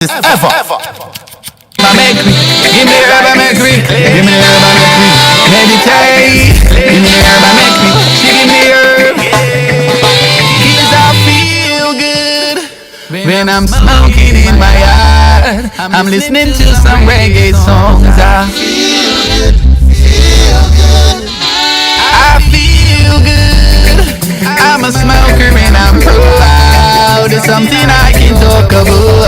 ever. Make me, give me the herb, make me, give me the herb, make me meditate. Give me the herb, make me, she give me the herb. 'Cause I feel good when I'm smoking in my yard. I'm listening to some reggae songs. I feel good. I'm a smoker and I'm proud. It's something I can talk about.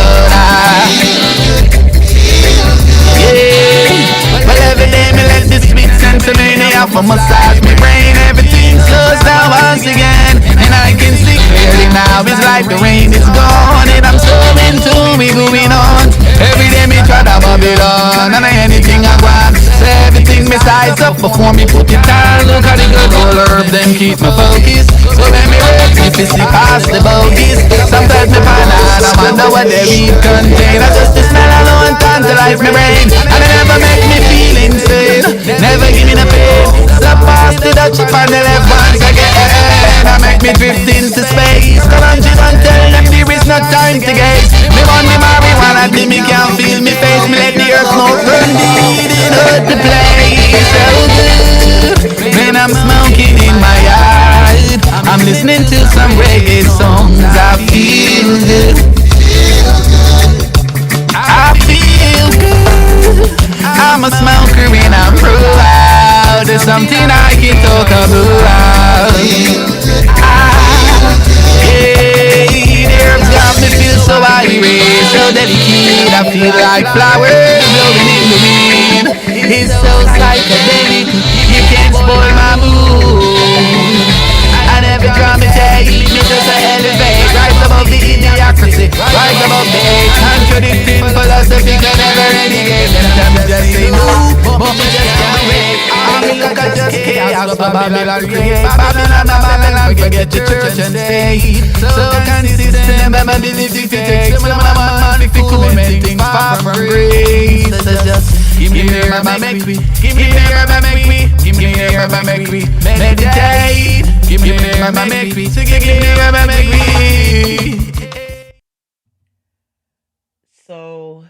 Yeah, well every day me let this beat send to me. They have a massage my brain. Everything slows down once again, and I can see clearly now. It's like the rain is gone, and I'm so into me going on. Every day me try to Babylon, and anything I want. So everything me size up before me put it down. Look at the good old herb, then keep my focus. So let me work if you see past the bogies. Sometimes me find out I wonder what they weed contain. I just the smell alone tantalize my brain, and it never make me feel insane. Never give me the pain. So past the Dutch on the left once again. I make me drift into space. Come on, Jim, and tell them there is no time to gaze. Me want the marijuana till me can't feel me face. Me let the earth smoke burn deed and hurt the place. So good when I'm smoking in my yard. I'm listening to some reggae songs. I feel good. I feel good. I'm a smoker and I'm proud. There's something I can talk about. Yeah, the herbs got me feel so irate, so delicate. I feel like flowers blowing in the wind. It's so psychedelic, you can't spoil my mood. And every drum it take me just a elevate. Rise above the idiocracy, rise above the hate. Contradicting philosophy can never renegade. Them times just say no, but me just can't wait. I mean look at just chaos, but Babylon create. Babylon, forget your church and state. So consistent, my ability to take some of my money for cool and things far from great. So just give me the herb and make me, give me the herb and make me, give me the herb and make me meditate. Give me the herb and make me, so give me the herb and make me. So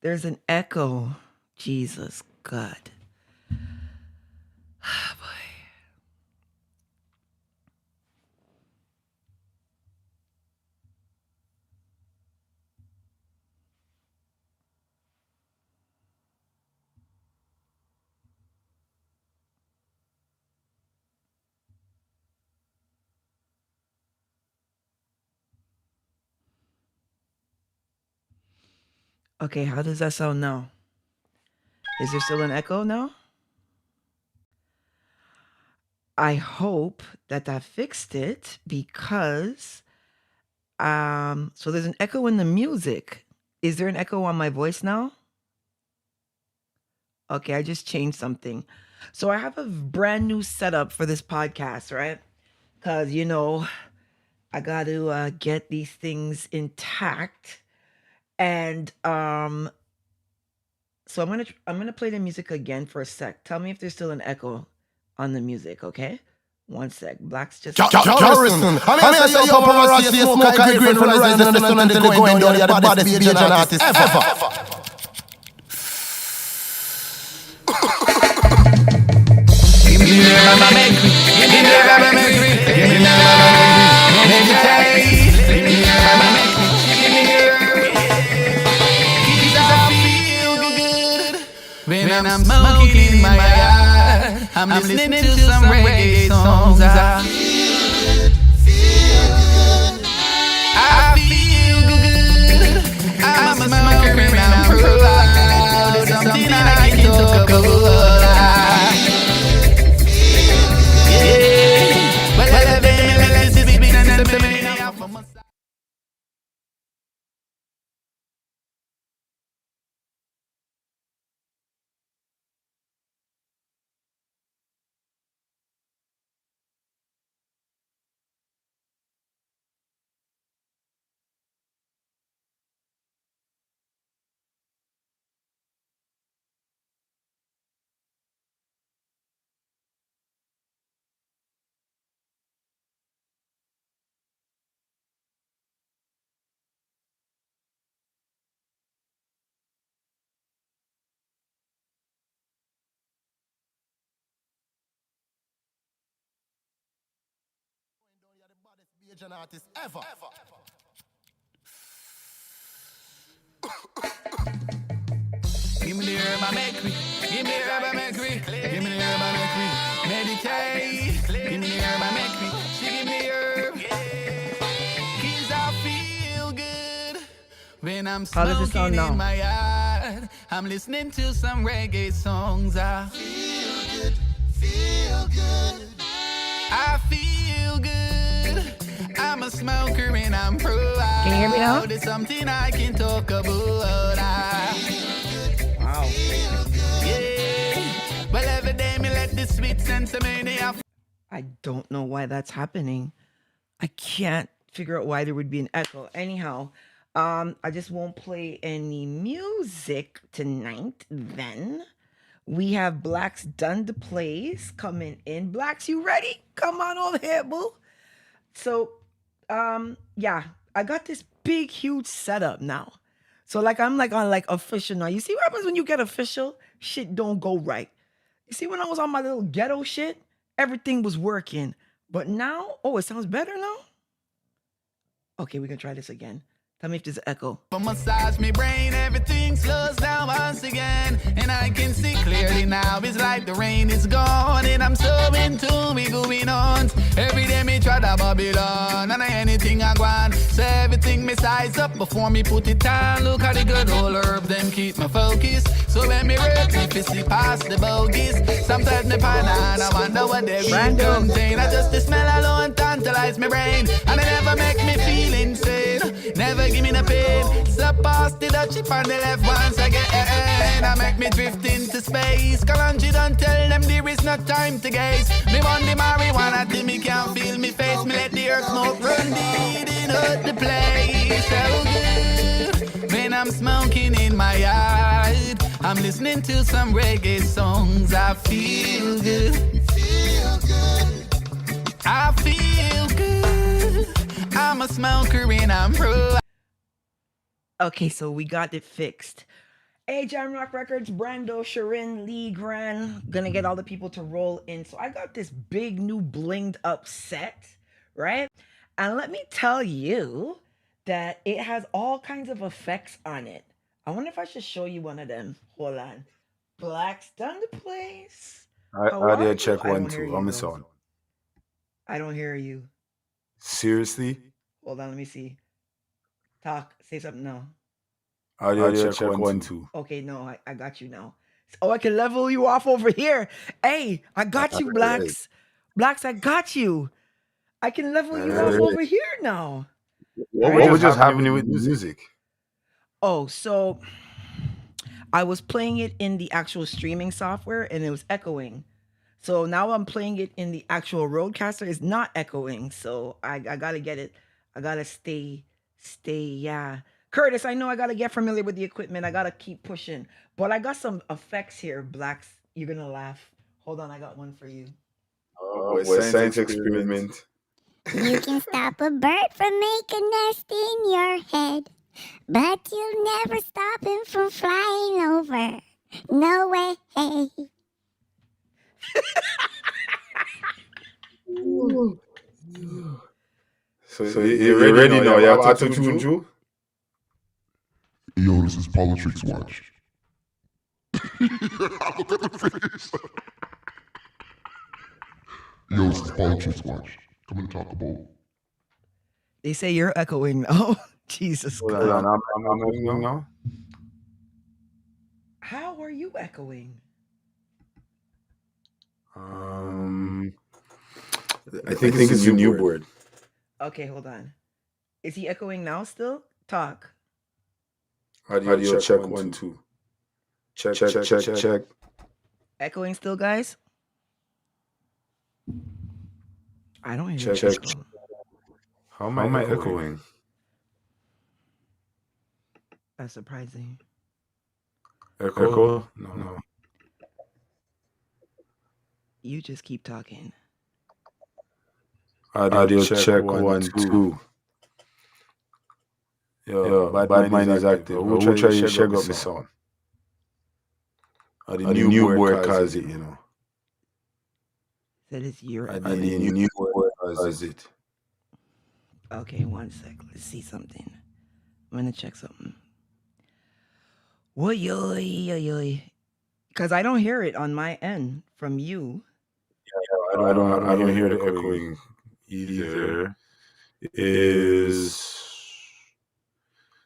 there's an echo. Jesus God. Ah, boy. Okay, how does that sound now? Is there still an echo now? I hope that that fixed it because so there's an echo in the music. Is there an echo on my voice now? Okay, I just changed something. So I have a brand new setup for this podcast, right? Cuz I got to get these things intact. And so I'm going to play the music again for a sec. Tell me if there's still an echo on the music, okay? One sec. Blacks just Jarrison, I mean I say yo paparazzi, smoke high grade from the rising of the sun until they going down. You're the baddest Bajan artist ever. Give me the herb and make me, give me the herb and make me, give me the herb and make me meditate. Give me the herb and make me, give me the herb. 'Cause I feel good when I'm smoking in my yard. I'm listening to some reggae songs. I feel good. I'm a smoker and I'm proud. There's something I can talk about. Yeah, well, every day me let this beat send to me. Asian artist ever. Give me the herb and make me. Give me the herb and make me. Give me the herb and make me. Meditate. Give me the herb and make me. She give me the herb. Cause I feel good when I'm How does it sound smoking now? in my yard. I'm listening to some reggae songs. I Feel good. I feel good. I'm a smoker and I'm proud. Can you hear me now? It's something I can talk about. Wow. Yeah. Well, every day me let the sweet sensimania. I don't know why that's happening. I can't figure out why there would be an echo. Anyhow, I just won't play any music tonight. Then we have Blacks done the plays coming in. Blacks, you ready? Come on over here, boo. So, yeah, I got this big, huge setup now. So like I'm like on like official now. You see what happens when you get official? Shit don't go right. You see when I was on my little ghetto shit, everything was working. But now, oh, it sounds better now? Okay, we can try this again. Tell me if there's an echo. For massage me brain, everything slows down once again. And I can see clearly now. It's like the rain is gone. And I'm so into me going on. Every day me try to Babylon. And anything I want. So everything me size up before me put it on. Look at the good old herb, them keep my focus. So when me work, me see past the bogies. Sometimes me pan and I wonder what they really contain. I just the smell alone tantalize my brain. And it never make me feel insane. Never give me the pain. So past the Dutch on the left once again. I make me drift into space. Kalanji don't tell them there is no time to gaze. Me want the marijuana till me can't feel me face. Me let the earth smoke run deep in the place. So good when I'm smoking in my yard. I'm listening to some reggae songs. I feel good. I feel good. I'm a smoker and I'm pro. Okay, so we got it fixed. Hey, Jam Rock Records, Brando, Sharin, Lee, Gran, gonna get all the people to roll in. So I got this big new blinged up set, right? And let me tell you that it has all kinds of effects on it. I wonder if I should show you one of them. Hold on. Black's done the place. I did check I don't one, hear two. you, I'm though. sorry. I don't hear you. Seriously? Hold on, let me see. Talk. Say something now. I did check one, two. Okay, no, I got you now. Oh, I can level you off over here. Hey, I got you, Blacks. Blacks, I got you. I can level you off over here now. What was just happening with music? Oh, so I was playing it in the actual streaming software and it was echoing. So now I'm playing it in the actual roadcaster. It's not echoing. So I gotta get it. I gotta stay, yeah. Curtis, I know I gotta get familiar with the equipment. I gotta keep pushing. But I got some effects here, Blacks. You're gonna laugh. Hold on, I got one for you. Science experiment. You can stop a bird from making a nest in your head, but you'll never stop him from flying over. No way. So you ready now? You have to tune you? Yo, this is Politricks Watch. Look at the face. Yo, this is Politricks Watch. Come and talk about. They say you're echoing now. Jesus Hold Christ. on, I'm echoing now. How are you echoing? I think it's a new board. Okay, hold on. Is he echoing now still? Talk. Audio check one, two. Check. Echoing still, guys? I don't hear Check. echo. How am I echoing? That's surprising. Echo? No. You just keep talking. Audio check one, two. Yo, bad mind is active. We'll try to check up the sound. The new board cause it, you know. That is your The new board cause it. Okay, one sec. Let's see something. I'm gonna check something. Because I don't hear it on my end from you. I don't hear the echoing either. Is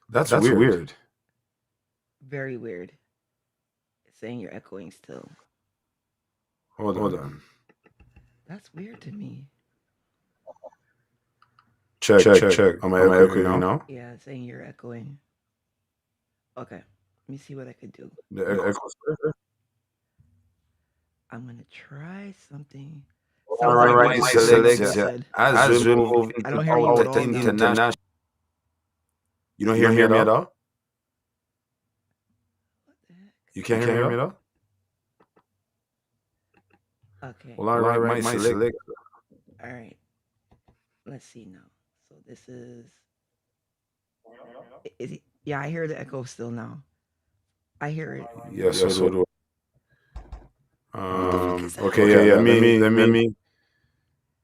that's weird. Very weird. It's saying you're echoing still. Hold on. That's weird to me. Check. Am I echoing now? Yeah, it's saying you're echoing. Okay, let me see what I could do. The echo. I'm gonna try something. All Sounds like right, my select just yeah. said. As we move I don't hear you at out all the now. international. You don't hear me at all? What the heck? You can't hear me at all? Okay. Well, all right, my select. All right. Let's see now. So this is. Is it? Yeah, I hear the echo still now. I hear it. Yes, so do. What the fuck is that? Okay, yeah. Let me.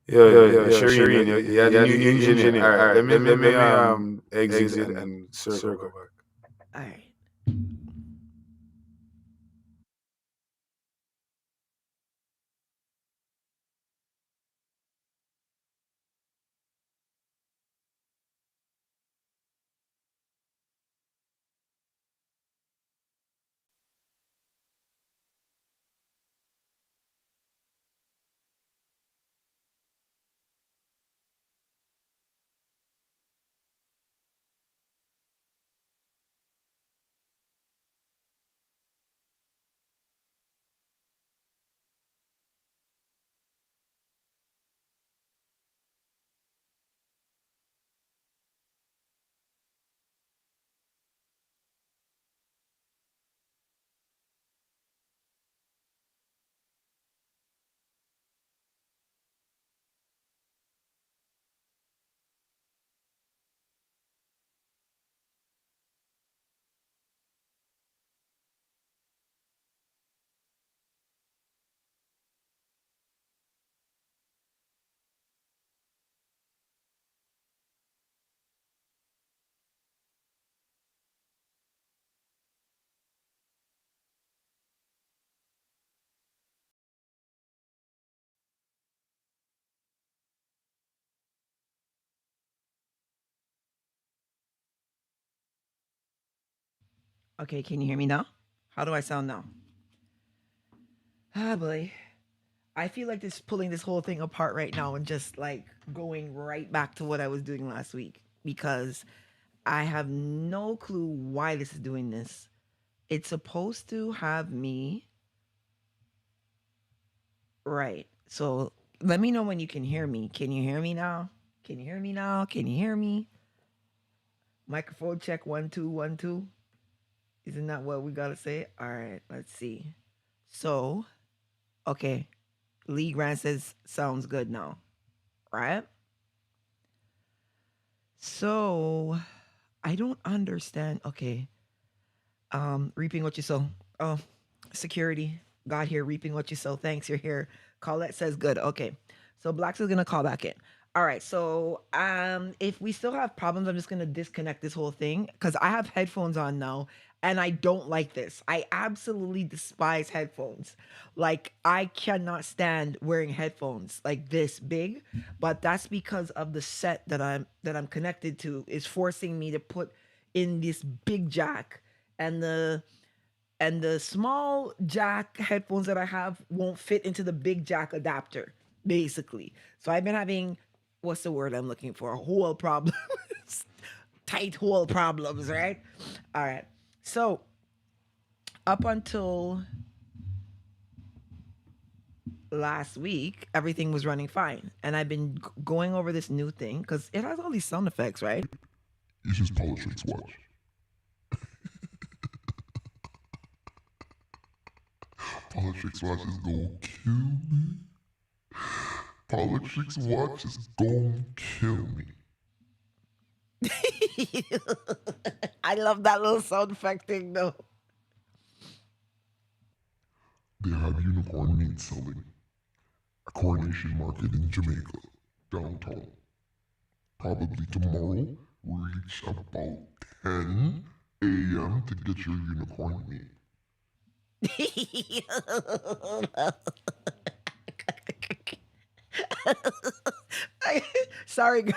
Yeah, Shireen, yeah, the new engineer. All right, let me exit and circle back. All right. Okay, can you hear me now? How do I sound now? Ah, boy. I feel like this pulling this whole thing apart right now and just like going right back to what I was doing last week because I have no clue why this is doing this. It's supposed to have me right. So let me know when you can hear me. Can you hear me now? Can you hear me now? Can you hear me? Microphone check 1 2 1 2. Isn't that what we gotta say? All right, let's see. So, okay, Lee Grant says sounds good now, right? So, I don't understand. Okay, reaping what you sow. Oh, security. Got here, reaping what you sow. Thanks, you're here. Colette says good. Okay. So Blacks is gonna call back in. All right. So if we still have problems, I'm just gonna disconnect this whole thing because I have headphones on now and I don't like this. I absolutely despise headphones. Like I cannot stand wearing headphones like this big, but that's because of the set that I'm connected to is forcing me to put in this big jack and the small jack headphones that I have won't fit into the big jack adapter, basically. So I've been having what's the word I'm looking for? Hole problems. Tight hole problems, right? All right. So up until last week, everything was running fine. And I've been going over this new thing because it has all these sound effects, right? This is Politricks Watch. Politricks Watch is gonna kill me. Politricks Watch is gonna kill me. I love that little sound effect thing though. They have unicorn meat selling. A coronation market in Jamaica, downtown. probably tomorrow, reach about 10 a.m. to get your unicorn meat. Sorry, guys.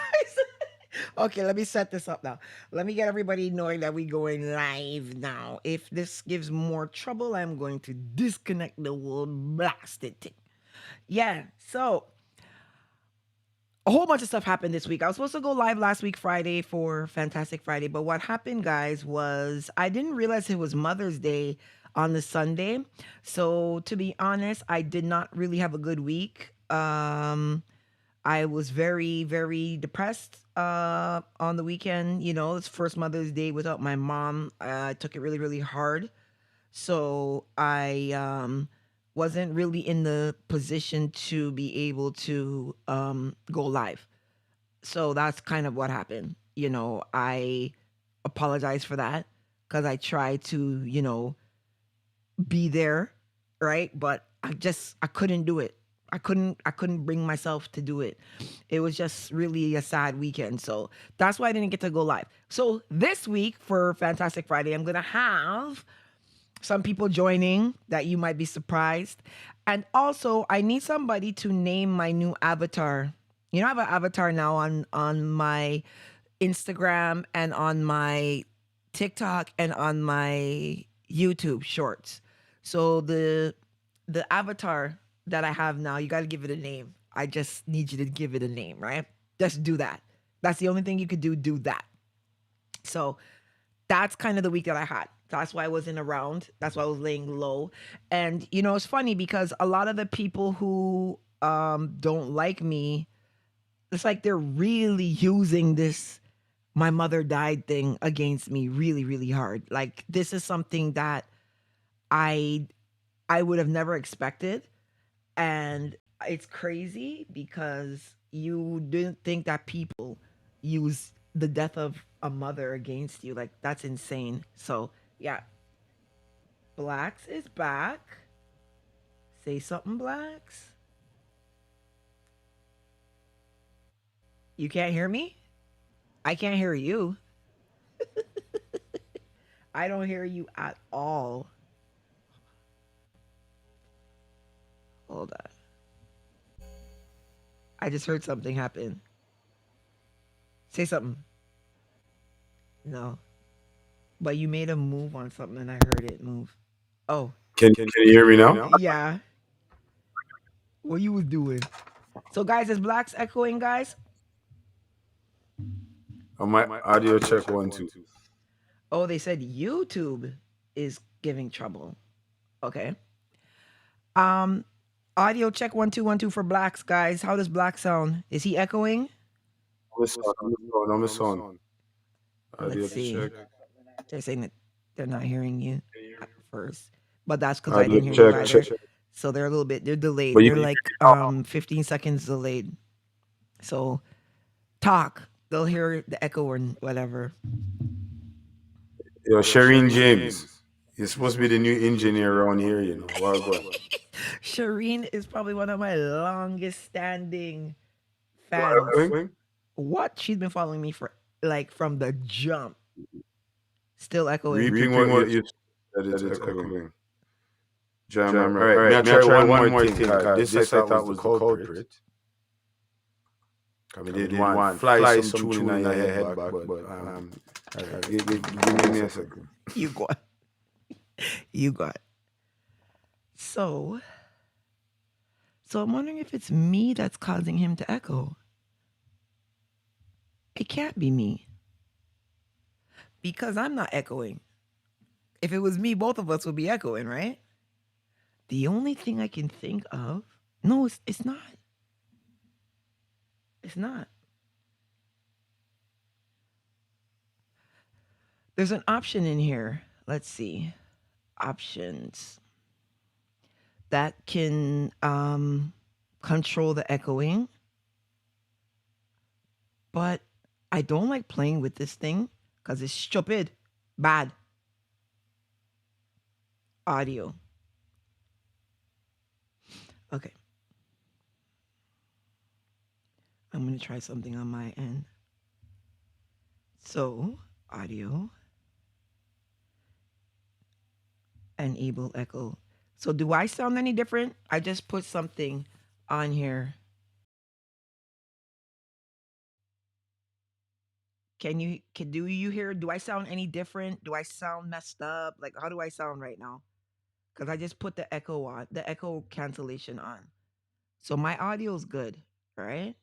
Okay, let me set this up now. Let me get everybody knowing that we're going live now. If this gives more trouble, I'm going to disconnect the whole blasted thing. Yeah, so a whole bunch of stuff happened this week. I was supposed to go live last week, Friday, for Fantastic Friday. But what happened, guys, was I didn't realize it was Mother's Day on the Sunday. So to be honest, I did not really have a good week. I was very, very depressed on the weekend. You know, it's first Mother's Day without my mom. I took it really, really hard. So I wasn't really in the position to be able to go live. So that's kind of what happened. You know, I apologize for that because I tried to, you know, be there, right? But I couldn't do it. I couldn't bring myself to do it. It was just really a sad weekend. So that's why I didn't get to go live. So this week for Fantastic Friday, I'm gonna have some people joining that you might be surprised. And also I need somebody to name my new avatar. You know, I have an avatar now on my Instagram and on my TikTok and on my YouTube shorts. So the avatar that I have now, you got to give it a name. I just need you to give it a name, right? Just do that. That's the only thing you could do. Do that. So that's kind of the week that I had. That's why I wasn't around. That's why I was laying low. And you know, it's funny because a lot of the people who don't like me, it's like they're really using this my mother died thing against me really, really hard. Like this is something that I would have never expected. And it's crazy because you didn't think that people use the death of a mother against you. Like that's insane. So yeah. Blacks is back. Say something, Blacks. You can't hear me? I can't hear you. I don't hear you at all. Hold on. I just heard something happen. Say something. No. But you made a move on something and I heard it move. Oh. Can you hear me now? Yeah. What you was doing? So guys, is Blacks echoing, guys? On my audio check 1 2. Oh, they said YouTube is giving trouble. Okay. Audio check 1 2 1 2 for Blacks, guys. How does Black sound? Is he echoing? I'm a son. Audio Let's see. check. They're saying that they're not hearing you at first, but that's because I Audio didn't hear you check. either. So they're a little bit. They're delayed. But you They're can like 15 seconds delayed. So talk. They'll hear the echo or whatever. Yo, Shireen James. You're supposed to be the new engineer around here, you know. Well, go on. Shireen is probably one of my longest standing fans. What? She's been following me for like from the jump. Still echoing. Reaping what you said it's echoing. Jam. All right, may I try one more thing. This I thought was the culprit. I mean, they did want fly some tune in your head back, but give me a second. You got. You got. So I'm wondering if it's me that's causing him to echo. It can't be me. Because I'm not echoing. If it was me, both of us would be echoing, right? The only thing I can think of... No, it's not. It's not. There's an option in here. Let's see. Options. That can control the echoing. But I don't like playing with this thing because it's stupid. Bad. Audio. Okay. I'm going to try something on my end. So, audio, enable echo. So, do I sound any different? I just put something on here. Do you hear? Do I sound any different? Do I sound messed up? Like, how do I sound right now? Because I just put the echo on, the echo cancellation on. So my audio's good, right?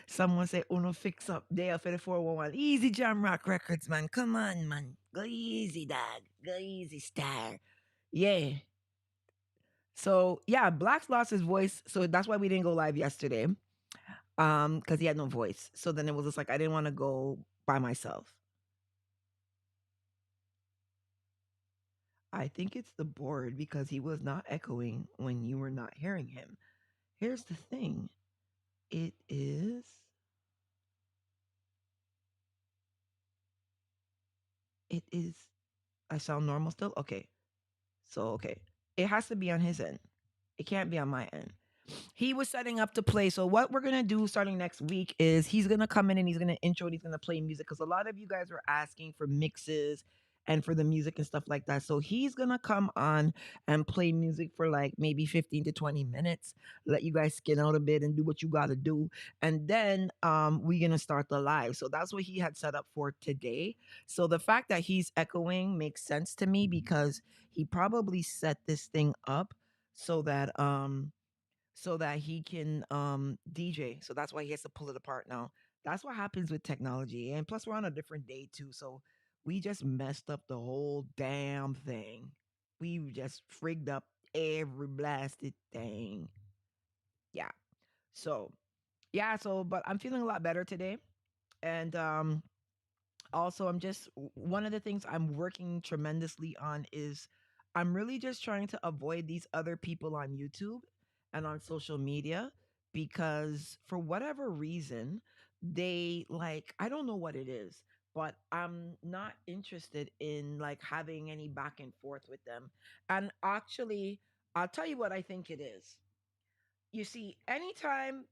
Someone say, Uno fix up there for the 411. Easy Jam Rock Records, man. Come on, man. Go easy, dog. Go easy, star. Yeah. So yeah, Black's lost his voice. So that's why we didn't go live yesterday. Because he had no voice. So then it was just like I didn't want to go by myself. I think it's the board because he was not echoing when you were not hearing him. Here's the thing. It is it is I sound normal still? Okay. So okay. It has to be on his end. It can't be on my end. He was setting up to play. So what we're gonna do starting next week is he's gonna come in and he's gonna intro and he's gonna play music because a lot of you guys were asking for mixes and for the music and stuff like that. So he's gonna come on and play music for like maybe 15 to 20 minutes, let you guys skin out a bit and do what you gotta do. And then we're gonna start the live. So that's what he had set up for today. So the fact that he's echoing makes sense to me because he probably set this thing up so that he can DJ. So that's why he has to pull it apart now. That's what happens with technology. And plus we're on a different day too. So we just messed up the whole damn thing. We just frigged up every blasted thing. Yeah. So yeah, so but I'm feeling a lot better today. And also I'm just one of the things I'm working tremendously on is I'm really just trying to avoid these other people on YouTube and on social media because for whatever reason they like I don't know what it is, but I'm not interested in like having any back and forth with them. And actually I'll tell you what I think it is. You see, anytime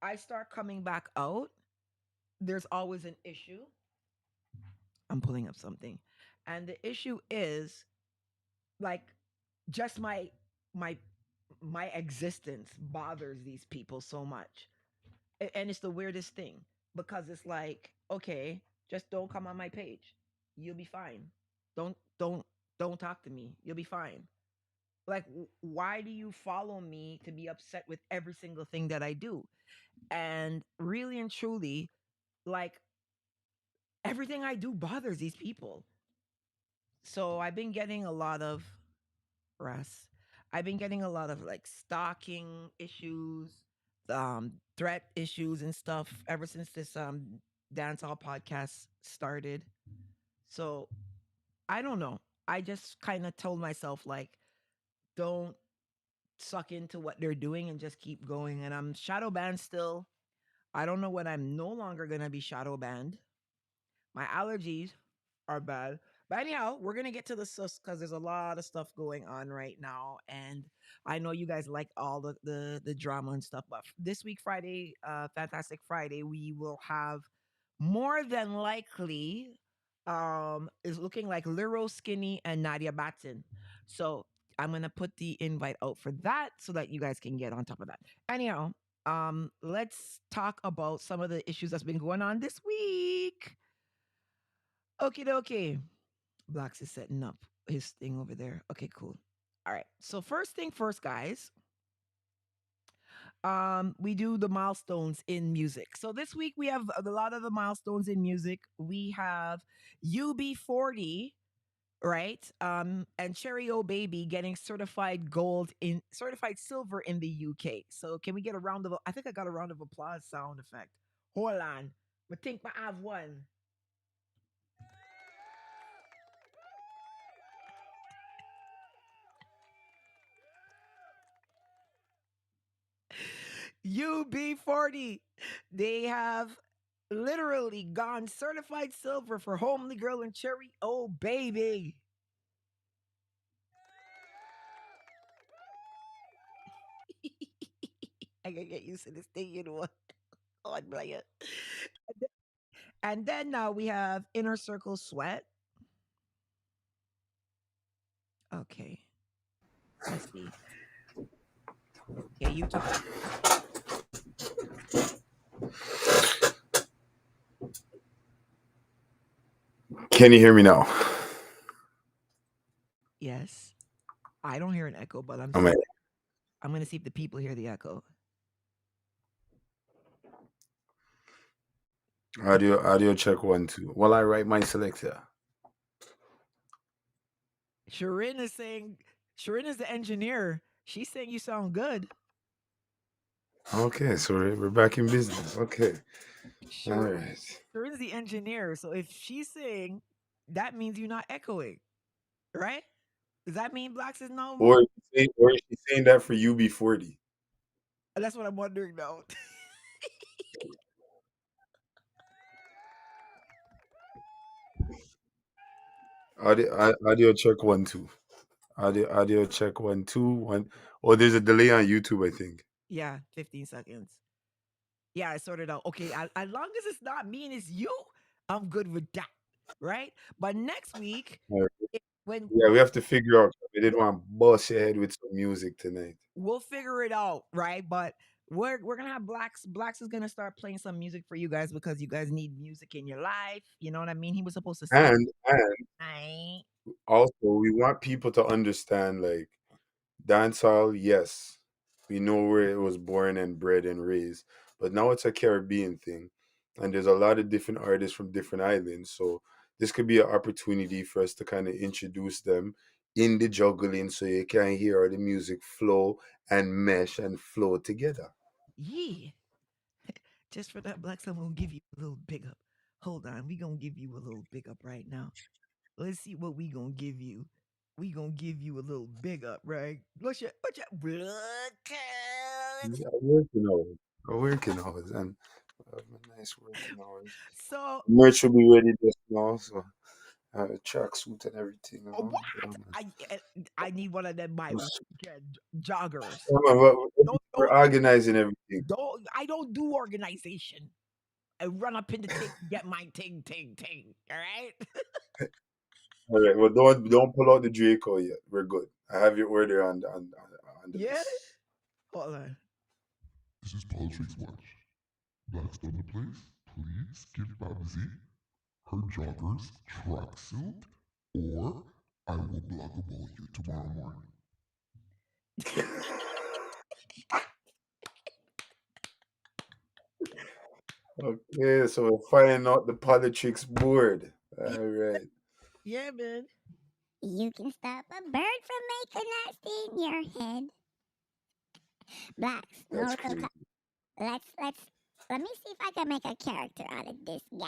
I start coming back out, there's always an issue. I'm pulling up something. And the issue is like just my my existence bothers these people so much. And it's the weirdest thing because it's like, okay, just don't come on my page. You'll be fine. Don't talk to me. You'll be fine. Like why do you follow me to be upset with every single thing that I do? And really and truly, like everything I do bothers these people. So I've been getting a lot of Russ. I've been getting a lot of like stalking issues, threat issues and stuff ever since this dancehall podcast started. So I don't know. I just kind of told myself like, don't suck into what they're doing and just keep going. And I'm shadow banned still. I don't know when I'm no longer gonna be shadow banned. My allergies are bad. But anyhow, we're gonna get to the sus because there's a lot of stuff going on right now, and I know you guys like all the drama and stuff. But this week, Friday, Fantastic Friday, we will have more than likely is looking like Liro Skinny and Nadia Batson. So I'm gonna put the invite out for that so that you guys can get on top of that. Anyhow, let's talk about some of the issues that's been going on this week. Okay, okay. Blacks is setting up his thing over there. Okay, cool. All right. So first thing first, guys. We do the milestones in music. So this week we have a lot of the milestones in music. We have UB40, right? And Cherry O Baby getting certified silver in the UK. So can we get a round of I think I got a round of applause sound effect. Hold on. I think I have one. UB40. They have literally gone certified silver for Homely Girl and Cherry. Oh, baby. I gotta get used to this thing, you know what? Oh, I play it. And then now we have Inner Circle Sweat. Okay. Let's see. Okay, you talk. Can you hear me now? Yes. I don't hear an echo, but I'm at I'm gonna see if the people hear the echo. audio check 1 2. While I write my selector. Shirin is saying Shirin is the engineer. She's saying you sound good. Okay, so we're back in business. Okay, all Shirin, right. Shirin's the engineer. So if she's saying that means you're not echoing, right? Does that mean blacks is no? Or is she saying that for UB40? That's what I'm wondering now. Audio check 1 2. Audio check 1 2 1. Oh, there's a delay on YouTube, I think. Yeah, 15 seconds. Yeah, I sorted out. Okay, as long as it's not me and it's you, I'm good with that, right? But next week, All right. when Yeah, we have to figure out. We didn't want to bust your head with some music tonight. we'll figure it out, right? But we're gonna have blacks. Blacks is gonna start playing some music for you guys because you guys need music in your life. You know what I mean? He was supposed to sing. And Right? also, we want people to understand, like, dancehall, yes, we know where it was born and bred and raised, but now it's a Caribbean thing, and there's a lot of different artists from different islands. So this could be an opportunity for us to kind of introduce them in the juggling, so you can hear how the music flow and mesh and flow together. Yeah. Just for that, blacks, I'm gonna give you a little big up. Hold on, we gonna give you a little big up right now. Let's see what we gonna give you. We gonna give you a little big up, right? What's your Yeah, working hours. Working hours and nice working hours. so Merch will be ready just now, so tracksuit and everything, you know. what? Yeah, man. I need one of them my weekend joggers. Yeah, man, Don't we're don't organizing everything. don't I don't do organization. I run up in the thing, get my ting. All right. All right. Well, don't pull out the Draco yet. We're good. I have your order on the Yeah. list. Hold on. This is Politricks Watch. Blacks done the place. Please give Babsy her joggers tracksuit, or I will blog about you tomorrow morning. Okay, so we're finding out the politics board. All right. Yeah, man. You can stop a bird from making a nest in your head. Blacks, no That's real crazy. talk. Let me see if I can make a character out of this guy.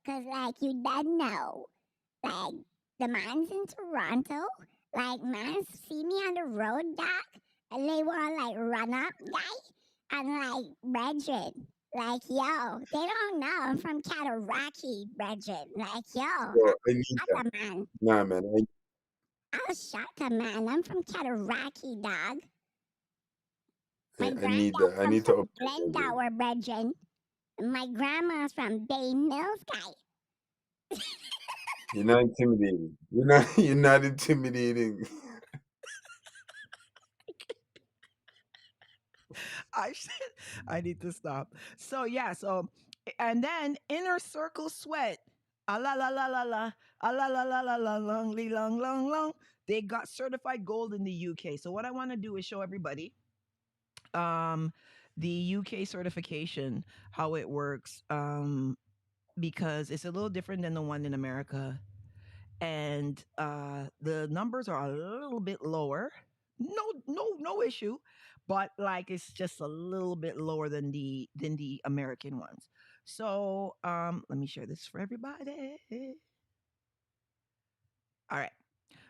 Cause like you don't know, like the man's in Toronto, like mans see me on the road, doc, and they wanna like run up, guy, and like Bridget. Like yo, they don't know I'm from Cataraqui, Bridget. Like yo, Yo, I'm I need that. shot a man. Nah, man. I'll shot a man. I'm from Cataraqui, dog. My I need that. granddad I comes need to from upgrade my game. Glendower, Bridget. My grandma's from Bay Mills, guy. You're not intimidating. You're not. You're not intimidating. I should, I need to stop. So yeah, and then Inner Circle Sweat. Ah la la la la la. Ah la la la la la long lee long long long. They got certified gold in the UK. So what I want to do is show everybody um the UK certification, how it works. Because it's a little different than the one in America. And the numbers are a little bit lower. No issue, but like it's just a little bit lower than the American ones. So let me share this for everybody. All right.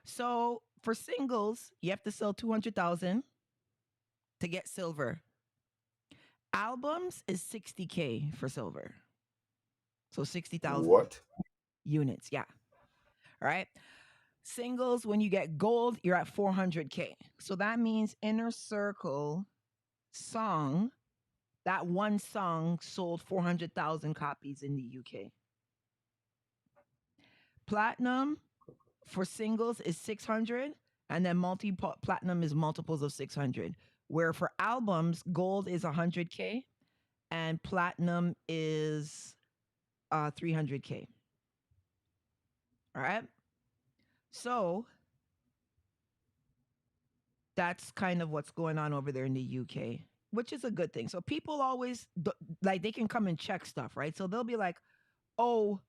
So for singles, you have to sell 200,000 to get silver. Albums is 60K for silver. So 60,000 What? units. Yeah. All right. Singles, when you get gold, you're at 400K. So that means Inner Circle song, that one song sold 400,000 copies in the UK. Platinum for singles is 600, and then multi platinum is multiples of 600. Where for albums, gold is 100K and platinum is 300K. All right. So that's kind of what's going on over there in the UK, which is a good thing. So people always like they can come and check stuff, right? So they'll be like, "Oh,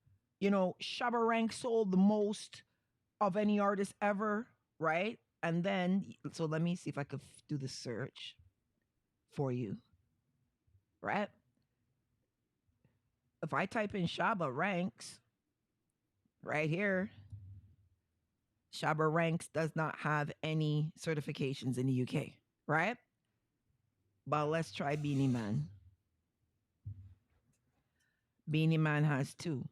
Shabba Rank sold the most of any artist ever," right? And then so let me see if I could do the search for you, right? If I type in Shabba Ranks right here, Shabba Ranks does not have any certifications in the UK, right? But let's try Beanie Man. Beanie Man has two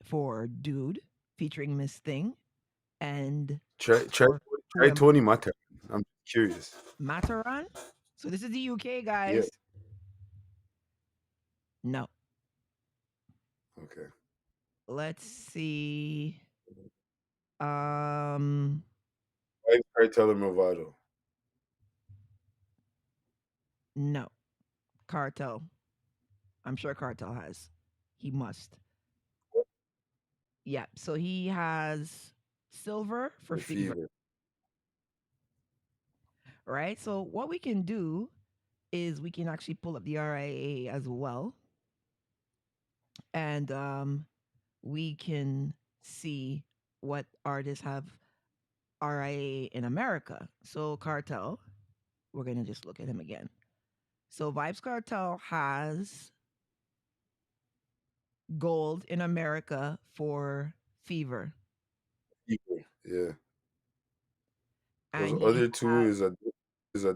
for Dude featuring Miss Thing and Try try for Who try Am I? Tony Mata. I'm curious. Mataran. So this is the UK, Yeah. guys. No. Okay. Let's see. Um, Vibes Cartel and Movado. no. Cartel. I'm sure Cartel has. He must. Yeah. So he has silver for The Fever, Fever. right? So what we can do is we can actually pull up the RIA as well, and we can see what artists have RIA in America. So Cartel, we're gonna just look at him again. So Vibes Cartel has gold in America for Fever, Fever. Yeah. Those and he other two has is a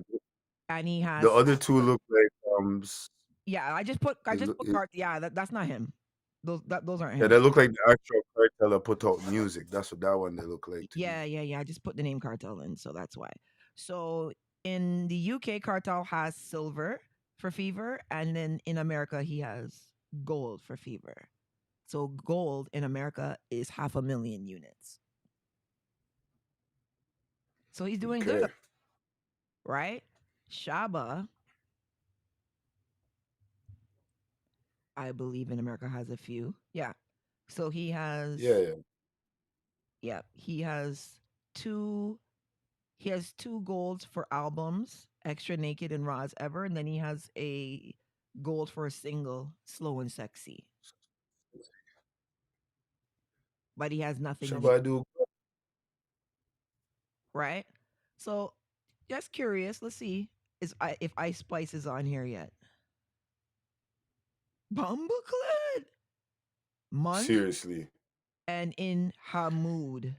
and he the has other two look like yeah. I just put it, cart. Yeah, that's not him. Those aren't yeah, him. they look like the actual cartel that put out music. That's what that one they look like to me. Yeah. I just put the name Cartel in, so that's why. So in the UK, Cartel has silver for Fever, and then in America, he has gold for Fever. So gold in America is 500,000 units. So he's doing good, Okay. right? Shaba, I believe in America has a few. Yeah. So he Yeah, has yeah. yeah, he has two golds for albums, Extra Naked and Raw as Ever, and then he has a gold for a single, Slow and Sexy. But he has nothing in the Shabadu. right? So just curious, let's see if Ice Spice is on here yet. Bumbleclad, Munch, Seriously. and in Hamood.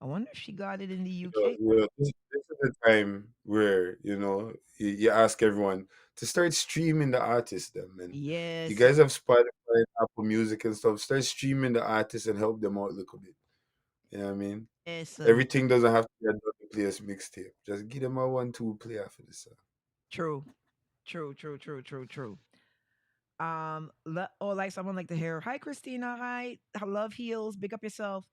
I wonder if she got it in the UK. This is the time where, you ask everyone to start streaming the artists them, and you Yes, guys have Spotify and Apple Music and stuff. Start streaming the artists and help them out a little bit. You know what I mean? yes, Everything doesn't have to be a double players mixtape. Just give them a 1-2 player for this. true, true. Like someone like to hear, hi Christina, hi, I love heels, big up yourself.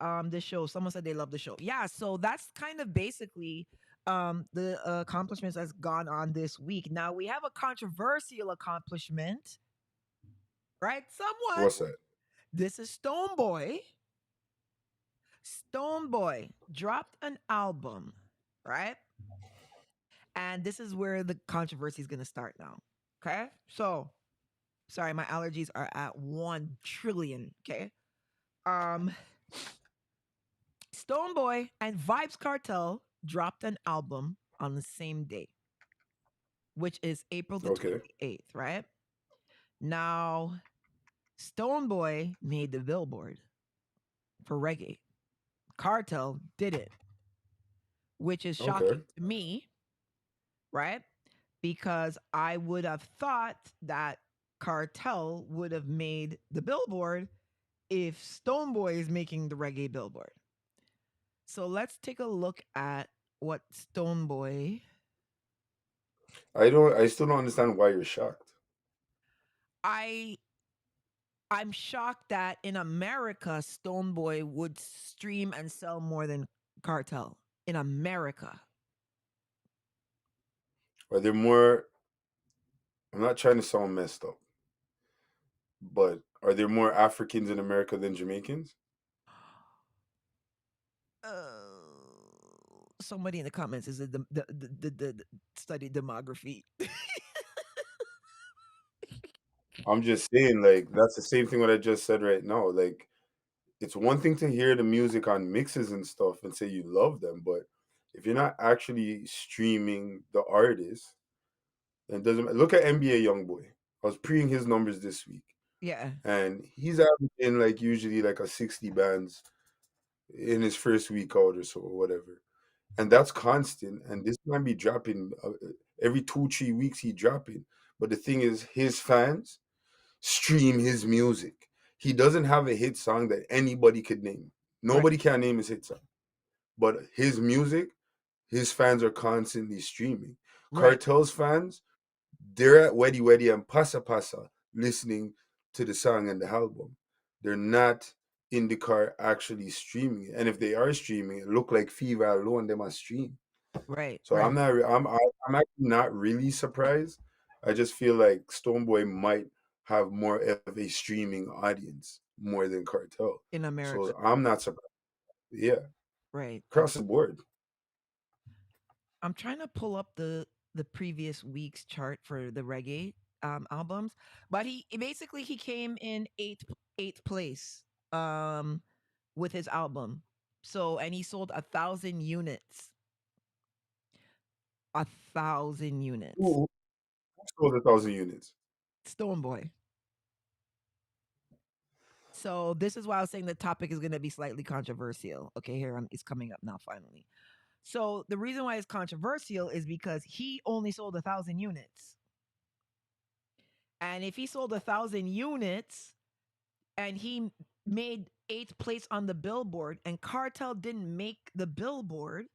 The show. Someone said they love the show. Yeah, so that's kind of basically the accomplishments that's gone on this week. Now we have a controversial accomplishment, right? Someone. What's that? This is Stonebwoy. Stonebwoy dropped an album, right? And this is where the controversy is going to start now. Okay? So, sorry, my allergies are at 1 trillion, okay? Um Stonebwoy and Vibes Cartel dropped an album on the same day, which is April the Okay. 28th, right? Now, Stonebwoy made the Billboard for reggae. Cartel did it, which is Okay. shocking to me, right? Because I would have thought that Cartel would have made the Billboard if Stonebwoy is making the reggae Billboard. So let's take a look at what Stonebwoy. I still don't understand why you're shocked. I I'm shocked that in America, Stoneboy would stream and sell more than Cartel in America. Are there more? I'm not trying to sound messed up, but are there more Africans in America than Jamaicans? Somebody in the comments is the study demography. I'm just saying, like, that's the same thing what I just said right now. Like, it's one thing to hear the music on mixes and stuff and say you love them, but if you're not actually streaming the artist, then it doesn't look at NBA Youngboy. I was preing his numbers this week, Yeah, and he's averaging like usually like a 60 bands in his first week out or so, or whatever. And that's constant. And this man be dropping every 2 3 weeks. He dropping. But the thing is, his fans stream his music. He doesn't have a hit song that anybody could name. right, Nobody can name his hit song. But his music, his fans are constantly streaming. right, Cartel's fans, they're at Weddy Weddy and Passa Passa listening to the song and the album. They're not in the car actually streaming it. And if they are streaming, it look like Fever alone them are stream. right, So right. I'm actually not really surprised. I just feel like Stoneboy might have more of a streaming audience more than Cartel. In So America, I'm not surprised. Yeah, right. across the board. I'm trying to pull up the previous week's chart for the reggae albums, but basically he came in eighth place um with his album. So and he sold 1,000 units. 1,000 units. Who sold 1,000 units? Stoneboy. So this is why I was saying the topic is going to be slightly controversial. Okay, here it's coming up now. Finally. So the reason why it's controversial is because he only sold 1,000 units, and if he sold 1,000 units and he made eighth place on the Billboard, and Cartel didn't make the Billboard,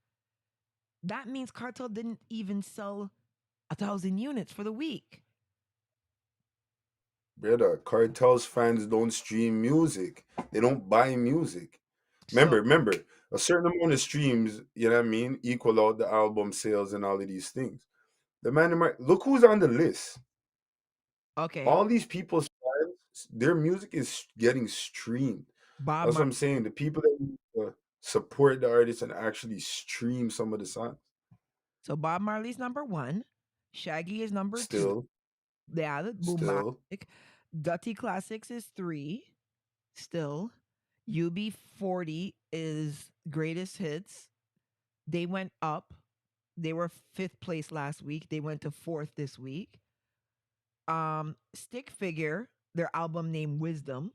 that means Cartel didn't even sell 1,000 units for the week. Brother, Cartel's fans don't stream music. They don't buy music. So Remember, a certain amount of streams, you know what I mean, equal out the album sales and all of these things. The man, look who's on the list. okay, All these people's fans, their music is getting streamed. Bob That's what Mar- I'm saying. The people that support the artist and actually stream some of the songs. so Bob Marley's number one, Shaggy is number two. Still, Yeah, the still. Boombastic. Gutty Classics is three. Still, UB40 is greatest hits. They went up. They were fifth place last week. They went to fourth this week. Stick Figure, their album named Wisdom,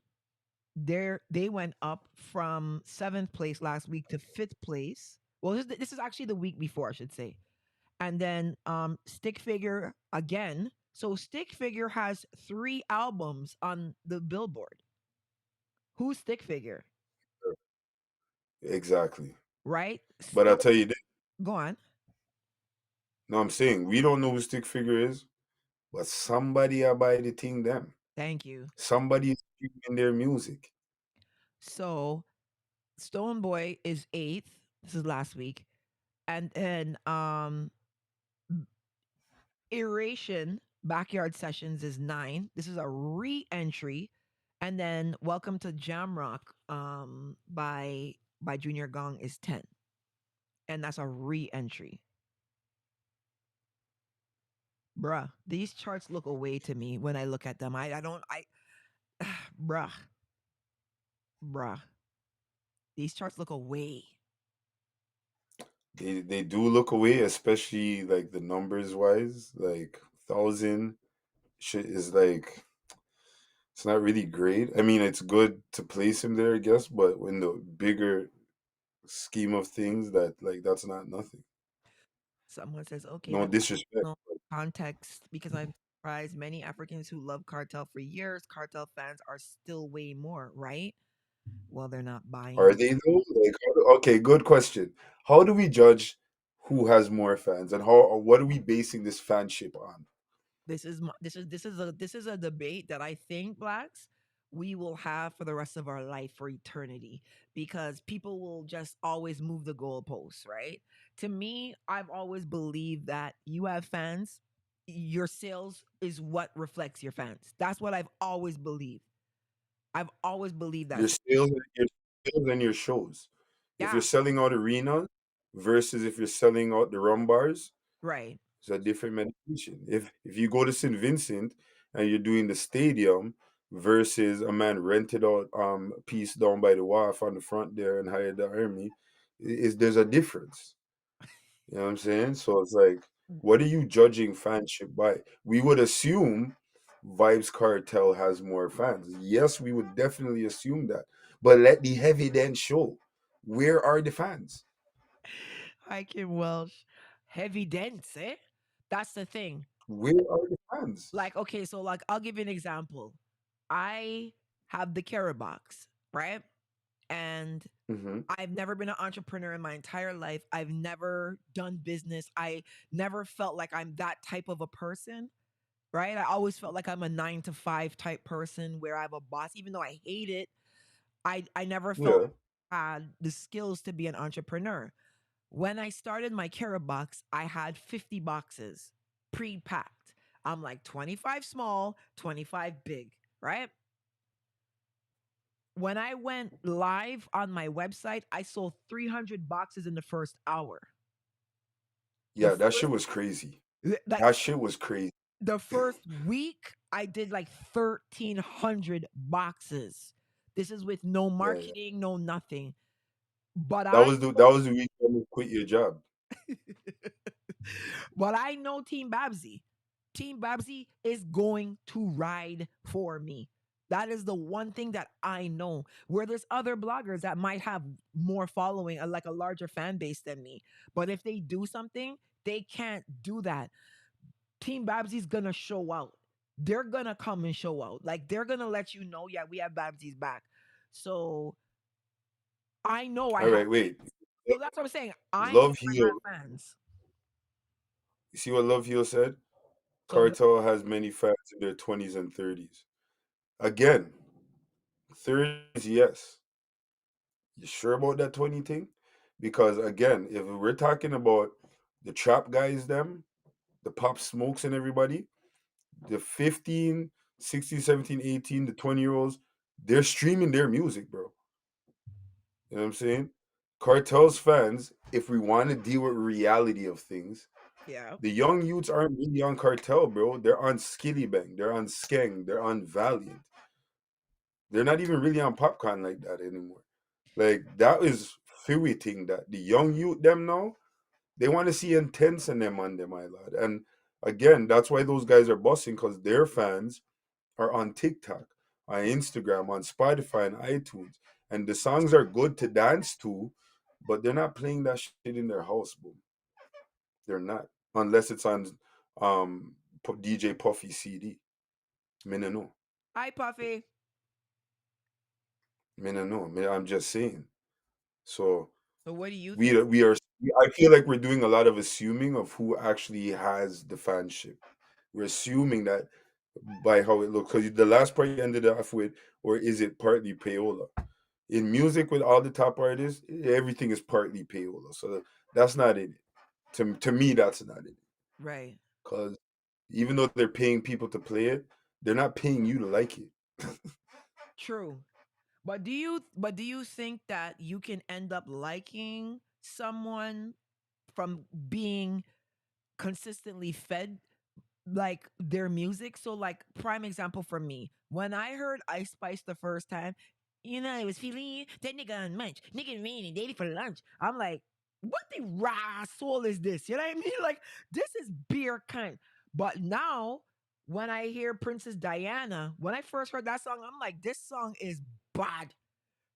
they went up from seventh place last week to fifth place. Well, this is actually the week before, I should say. And then Stick Figure again. So Stick Figure has 3 albums on the Billboard. Who's Stick Figure? Exactly. Right? But I'll Stone, tell you this. go on. No, I'm saying we don't know who Stick Figure is, but somebody are buy the thing them. Thank you. Somebody is streaming their music. So Stone Boy is eighth. This is last week. And then Eration Backyard Sessions is 9. This is a re-entry. And then Welcome to Jamrock by Junior Gong is 10. And that's a re-entry. Bruh, these charts look away to me when I look at them. I don't I bruh. Bruh. These charts look away. They do look away, especially like the numbers wise. Like 1,000 shit is like it's not really great. I mean, it's good to place him there, I guess, but in the bigger scheme of things, that's not nothing. Someone says, okay, No the disrespect. no context because I'm surprised many Africans who love cartel for years, cartel fans are still way more, right? Well, they're not Are buying. they though? Like, okay, good question. How do we judge who has more fans, and how or what are we basing this fanship on? This is a debate that I think blacks we will have for the rest of our life for eternity because people will just always move the goalposts, right? To me, I've always believed that you have fans, your sales is what reflects your fans. That's what I've always believed. I've always believed that. Your sales, your sales and your shows. If you're Yeah, selling out arenas versus if you're selling out the rum bars, right. it's a different medication. If you go to St. Vincent and you're doing the stadium versus a man rented out a piece down by the wharf on the front there and hired the army, is there's a difference. You know what I'm saying? So it's like, what are you judging fanship by? We would assume Vibes Cartel has more fans. Yes, we would definitely assume that. But let the evidence show. Where are the fans? Hi, Kim Welsh. Heavy dents, eh? That's the thing. Where are the fans? Like, okay, so like I'll give you an example. I have the carrot box, right? And Hmm. I've never been an entrepreneur in my entire life. I've never done business. I never felt like I'm that type of a person, right? I always felt like I'm a 9 to 5 type person where I have a boss, even though I hate it. I never felt Yeah. I had the skills to be an entrepreneur. When I started my carrot box, I had 50 boxes pre-packed. I'm like 25 small, 25 big, right? When I went live on my website, I sold 300 boxes in the first hour. The Yeah, that shit first was crazy. like That shit was crazy. the first week, I did like 1,300 boxes. This is with no Yeah, yeah. marketing, no nothing. But That I was the week you quit your job. but I know Team Babsy. Team Babsy is going to ride for me. That is the one thing that I know. Where there's other bloggers that might have more following, like a larger fan base than me. But if they do something, they can't do that. Team Babsy's gonna show out. They're gonna come and show out. Like they're gonna let you know, yeah, we have Babsy's back. So I know I All have. right, wait. So that's what I'm saying. I know Love I Heal. have fans. You see what Love Heal said? So Cartel has many fans in their 20s and 30s. Again, 30s, yes. You sure about that 20 thing? Because again, if we're talking about the trap guys, them, the Pop Smokes and everybody, the 15, 16, 17, 18, the 20-year-olds, they're streaming their music, bro. You know what I'm saying? Cartel's fans, if we want to deal with reality of things, yeah, the young youths aren't really on Cartel, bro. They're on Skilly Bang, they're on Skeng, they're on Valiant. They're not even really on Popcorn like that anymore. Like that is Fury thing that the young youth them now, they want to see intense in them on them, my lad. And again, that's why those guys are busting because their fans are on TikTok, on Instagram, on Spotify and iTunes. And the songs are good to dance to, but they're not playing that shit in their house, boom. They're not. Unless it's on DJ Puffy CD. Me no know. hi Puffy. Me no know. I'm just saying. So So what do you we think? are, we are I feel like we're doing a lot of assuming of who actually has the fanship. We're assuming that by how it looks. Because the last part you ended off with, or is it partly payola? In music with all the top artists, everything is partly payola. So that's not it. To me, that's not it. Right. Because even though they're paying people to play it, they're not paying you to like it. True. But do you think that you can end up liking someone from being consistently fed like their music? So like prime example for me, when I heard Ice Spice the first time, I was feeling that nigga on munch, nigga rainy daily for lunch. I'm like, what the raw soul is this? You know what I mean? Like this is beer kind. But now when I hear Princess Diana, when I first heard that song, I'm like, this song is bad.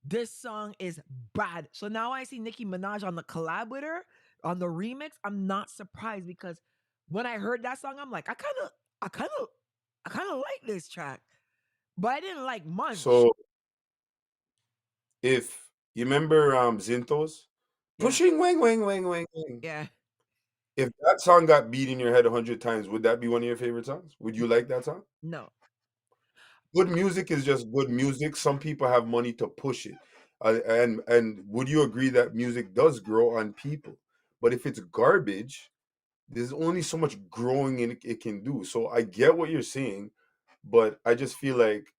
This song is bad. So now I see Nicki Minaj on the collab with her on the remix. I'm not surprised because when I heard that song, I'm like, I kind of, I kind of like this track, but I didn't like Munch. So if you remember Zintos, Yeah, pushing wang wang wang wang wang. yeah. If that song got beat in your head 100 times, would that be one of your favorite songs? Would you like that song? No, good music is just good music. Some people have money to push it, and would you agree that music does grow on people? But if it's garbage, there's only so much growing it can do. So I get what you're saying, but I just feel like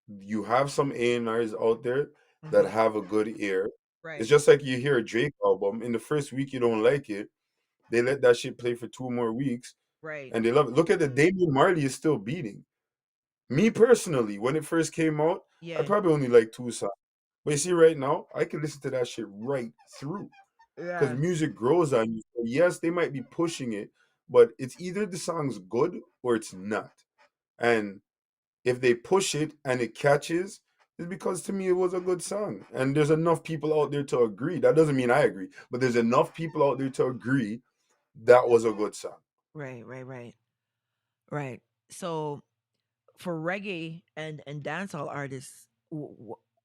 you have some A&Rs out there that Mhm. have a good ear. It's Right. just like you hear a Drake album. In the first week, you don't like it. They let that shit play for 2 more weeks, Right. and they love it. Look at the Damian Marley is still beating. Me personally, when it first came out, I Yeah. probably only like two songs. But you see, right now, I can listen to that shit right through because Yeah. music grows on you. So yes, they might be pushing it, but it's either the song's good or it's not. And if they push it and it catches, it's because to me it was a good song. And there's enough people out there to agree. That doesn't mean I agree, but there's enough people out there to agree that was a good song. Right. Right. Right. Right. So for reggae and dancehall artists,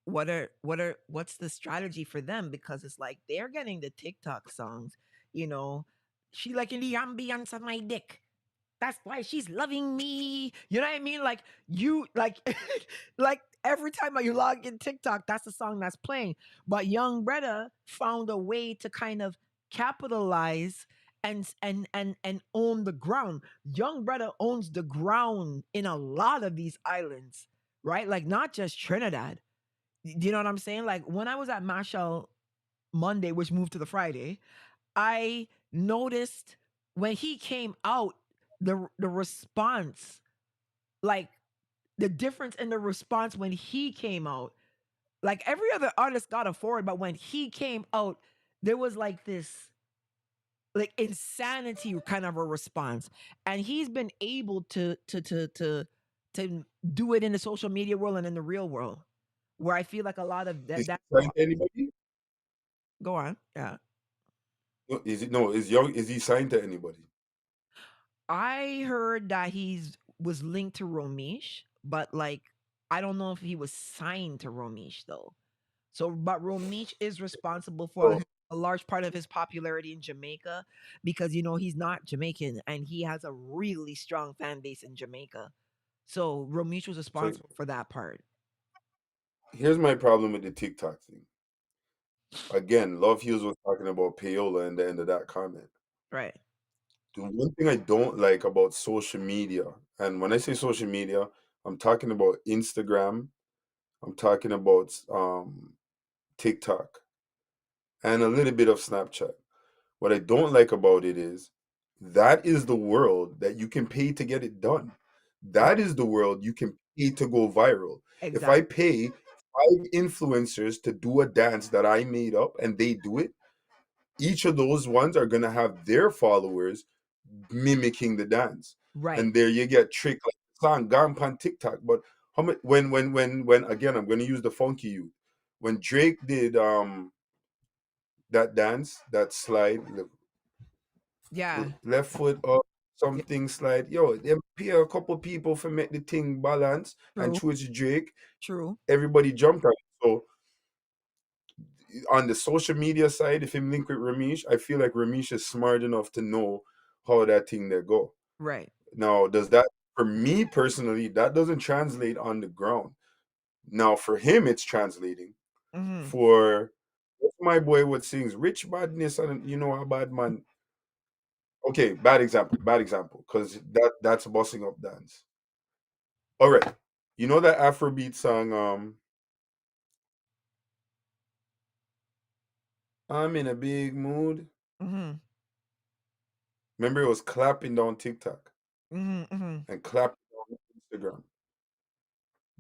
what's the strategy for them? Because it's like they're getting the TikTok songs, you know, she liking the ambience of my dick. That's why she's loving me. You know what I mean? Like you like like every time you log in TikTok, that's the song that's playing. But Young Brother found a way to kind of capitalize and own the ground. Young Brother owns the ground in a lot of these islands, right? Like not just Trinidad. Do you know what I'm saying? Like when I was at Mashal Monday, which moved to the Friday, I noticed when he came out, the response, like the difference in the response when he came out. Like every other artist got a forward, but when he came out, there was like this like insanity kind of a response. And he's been able to do it in the social media world and in the real world. Where I feel like a lot of Is that he signed to anybody? go on. Yeah. No, is it no? Is young? Is he signed to anybody? I heard that he's was linked to Romish, but like I don't know if he was signed to Romish though. So, but Romish is responsible for Oh, a large part of his popularity in Jamaica because you know he's not Jamaican and he has a really strong fan base in Jamaica. So Romish was so responsible for that part. here's my problem with the TikTok thing. Again, Love Hughes was talking about payola in the end of that comment. Right. The one thing I don't like about social media, and when I say social media, I'm talking about Instagram, I'm talking about TikTok, and a little bit of Snapchat. What I don't like about it is that is the world that you can pay to get it done. Right. That is the world you can pay to go viral. If I Exactly. pay 5 influencers to do a dance that I made up and they do it, each of those ones are gonna have their followers mimicking the dance. Right. And there you get tricked like the song gone on TikTok. But how much when again I'm gonna use the funky youth. When Drake did that dance, that slide, Yeah. left foot up, Yeah. something slide. Yo, them pay a couple people for make the thing balance and True. choose Drake. True. Everybody jumped on it. So on the social media side, if him link with Ramesh, I feel like Ramesh is smart enough to know how that thing there go. Right. Now, does that for me personally, that doesn't translate on the ground. Now for him, it's translating. Mm-hmm. For what's my boy what sings rich badness and you know a bad man. Okay, bad example, because that's bossing up dance. All right. You know that Afrobeat song, I'm in a big mood? Mm-hmm. Remember, it was clapping down TikTok Mm-hmm. Mm-hmm. and clapping down Instagram.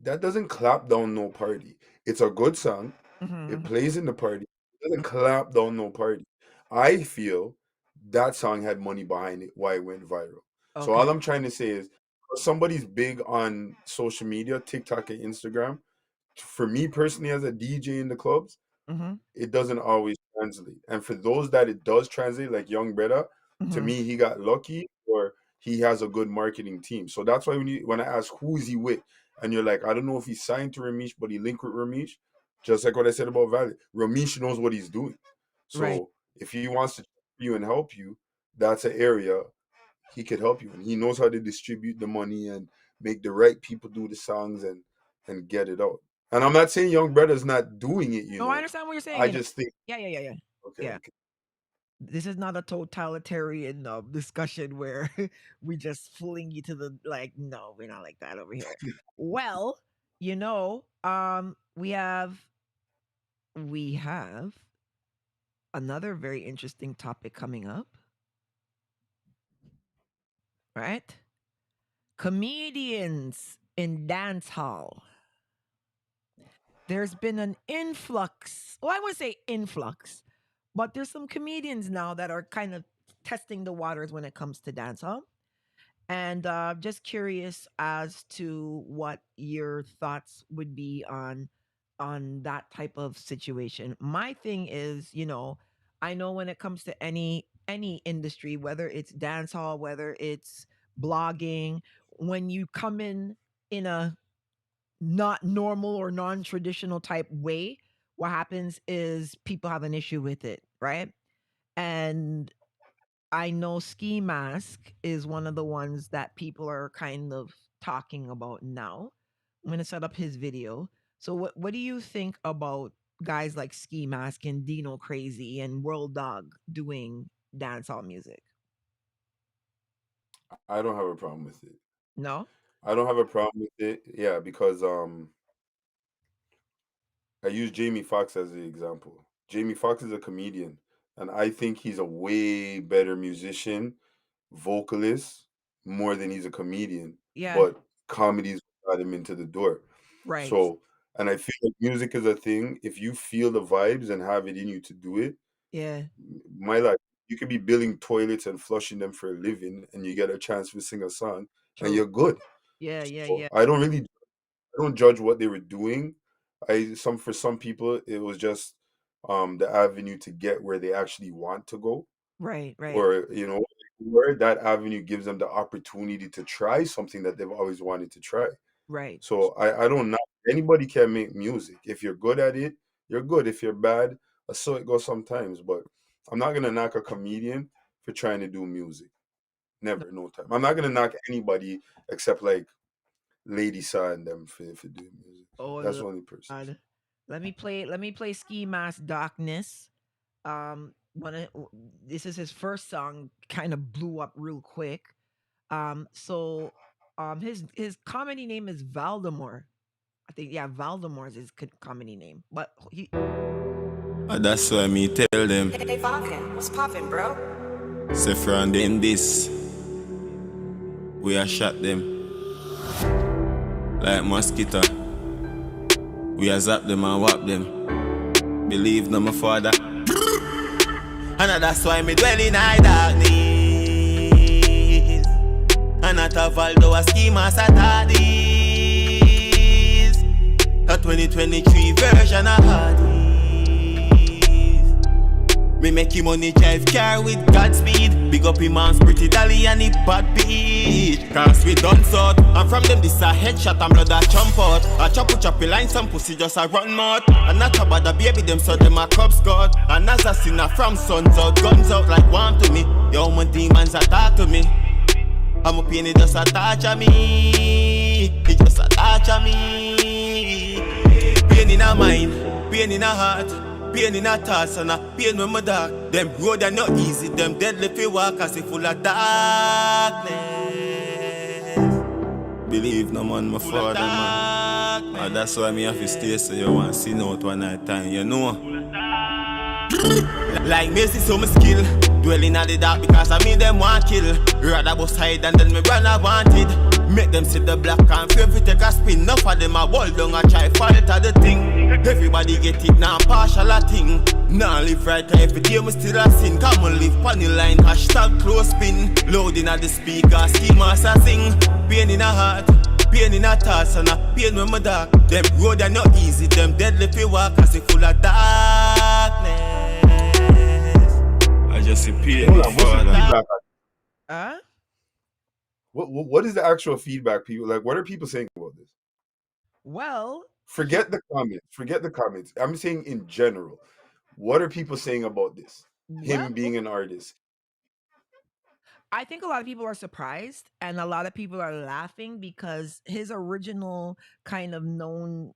That doesn't clap down no party. It's a good song. It Mm-hmm. plays in the party. It doesn't clap down no party. I feel that song had money behind it, why it went viral. So Okay. all I'm trying to say is, if somebody's big on social media, TikTok and Instagram. For me personally, as a DJ in the clubs, Mm-hmm. it doesn't always translate. And for those that it does translate, like Young Breda, to Mm-hmm. me, he got lucky or he has a good marketing team. So that's why when I ask who is he with, and you're like, I don't know if he's signed to Ramesh, but he linked with Ramesh, just like what I said about Valley. Ramesh knows what he's doing. Right. So if he wants to you and help you, that's an area he could help you. And he knows how to distribute the money and make the right people do the songs. And and get it out. And I'm not saying Young Brother's not doing it, No, I understand what you're saying. I just think Yeah. okay, Yeah. okay. This is not a totalitarian discussion where we just fling you to the like. No, we're not like that over here. Well, we have another very interesting topic coming up, right? Comedians in dance hall. There's been an influx. Well, I wouldn't say influx, but there's some comedians now that are kind of testing the waters when it comes to dancehall. And just curious as to what your thoughts would be on that type of situation. My thing is, I know when it comes to any industry, whether it's dancehall, whether it's blogging, when you come in a not normal or non-traditional type way, what happens is people have an issue with it, right? And I know Ski Mask is one of the ones that people are kind of talking about now. I'm gonna set up his video. So what do you think about guys like Ski Mask and Dino Crazy and World Dog doing dancehall music? I don't have a problem with it. No? I don't have a problem with it. Yeah, because I use Jamie Foxx as the example. Jamie Foxx is a comedian, and I think he's a way better musician, vocalist, more than he's a comedian. Yeah, But comedy's got him into the door. right. So, and I feel like music is a thing. If you feel the vibes and have it in you to do it, Yeah, my life, you could be building toilets and flushing them for a living, and you get a chance to sing a song, and true. you're good. Yeah. So I don't judge what they were doing. For some people it was just the avenue to get where they actually want to go, Right. or where that avenue gives them the opportunity to try something that they've always wanted to try. Right. So I don't know. Anybody can make music. If you're good at it, you're good. If you're bad, so it goes sometimes. But I'm not gonna knock a comedian for trying to do music. No. Never, no time. I'm not gonna knock anybody except like Lady Saw and them for doing music. Oh That's the only person. Lord. Let me play Ski Mask Darkness. One of, this is his first song, kind of blew up real quick. His comedy name is Valdemar. I think, yeah, Valdemar is his comedy name. But That's why me tell them, Hey, Falcon, what's poppin', bro? say from them this, we are shot them like mosquito. We are zap them and whap them. Believe no my father. And that's why me dwell in high darkness. And not a Valdo a schema Saturdays. A 2023 version of Hardy. Me make him money drive car with Godspeed. Big up him man's pretty dolly and he bad beat. Cause we done sort. And from them this a headshot and blood a jump out. A choppy line, some pussy just a run mouth. And not about the baby them so them a cub scout. And as a sinner from suns out, guns out like warm to me. Yo my demons attack to me. I'm a pain, it just a touch of me. It just a touch of me. Pain in a mind, pain in a heart, pain in a thoughts and a pain when my dark. Them road are not easy, them deadly fi walk as if full of darkness. Believe no man, my father man. And that's why me have to stay so you want to see out one night time, you know. Like me see some skill, dwelling at the dark because I mean them want kill. Rather bust hide and then me run I wanted. Make them see the black and favorite take a spin. Enough of them a wall down a try falter the thing. Everybody get it now partial a thing. Now live right every day me still a sin. Come on live pon the line hashtag close spin. Loading at the speaker schema sing. Pain in a heart, pain in a thoughts and a pain when my dark. Them road are not easy, them deadly fi walk as if full of darkness. I just see pain. Hold on, what's the feedback? uh What is the actual feedback, people? Like, what are people saying about this? well, Forget the comments. Forget the comments. I'm saying in general. What are people saying about this? well, Him being an artist. I think a lot of people are surprised and a lot of people are laughing because his original kind of known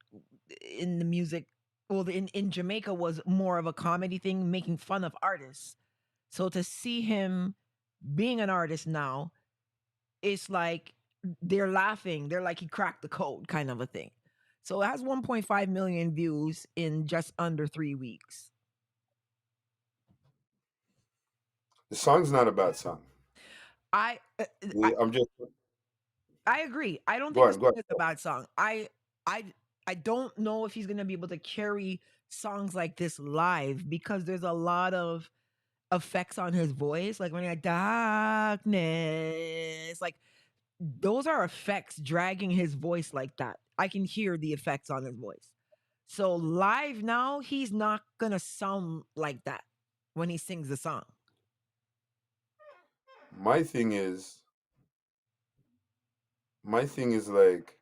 in the music, well, in Jamaica was more of a comedy thing, making fun of artists. So to see him being an artist now, it's like they're laughing. They're like he cracked the code kind of a thing. So it has 1.5 million views in just under 3 weeks. The song's not a bad song. I uh, I, I'm just I agree. I don't go think the on, go song on. is a bad song. I I don't know if he's gonna be able to carry songs like this live because there's a lot of effects on his voice. Like when you're darkness, like those are effects dragging his voice like that. I can hear the effects on his voice. So live now, he's not gonna sound like that when he sings the song. My thing is, my thing is like,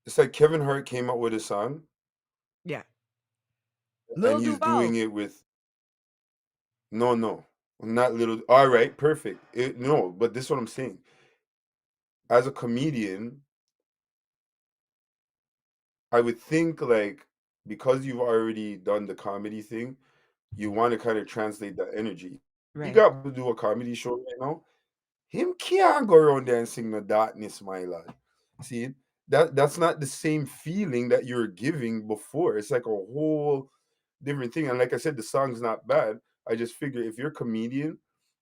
it's like Kevin Hart came out with a song Yeah. and Lil he's doing Duval. it with no, not little. All right, perfect. No, but this is what I'm saying. As a comedian, I would think like because you've already done the comedy thing, you want to kind of translate that energy. He Right. got to do a comedy show right now. Him can't go around there and sing the darkness, my lad. See, that's not the same feeling that you were giving before. It's like a whole different thing. And like I said, the song's not bad. I just figure if you're a comedian,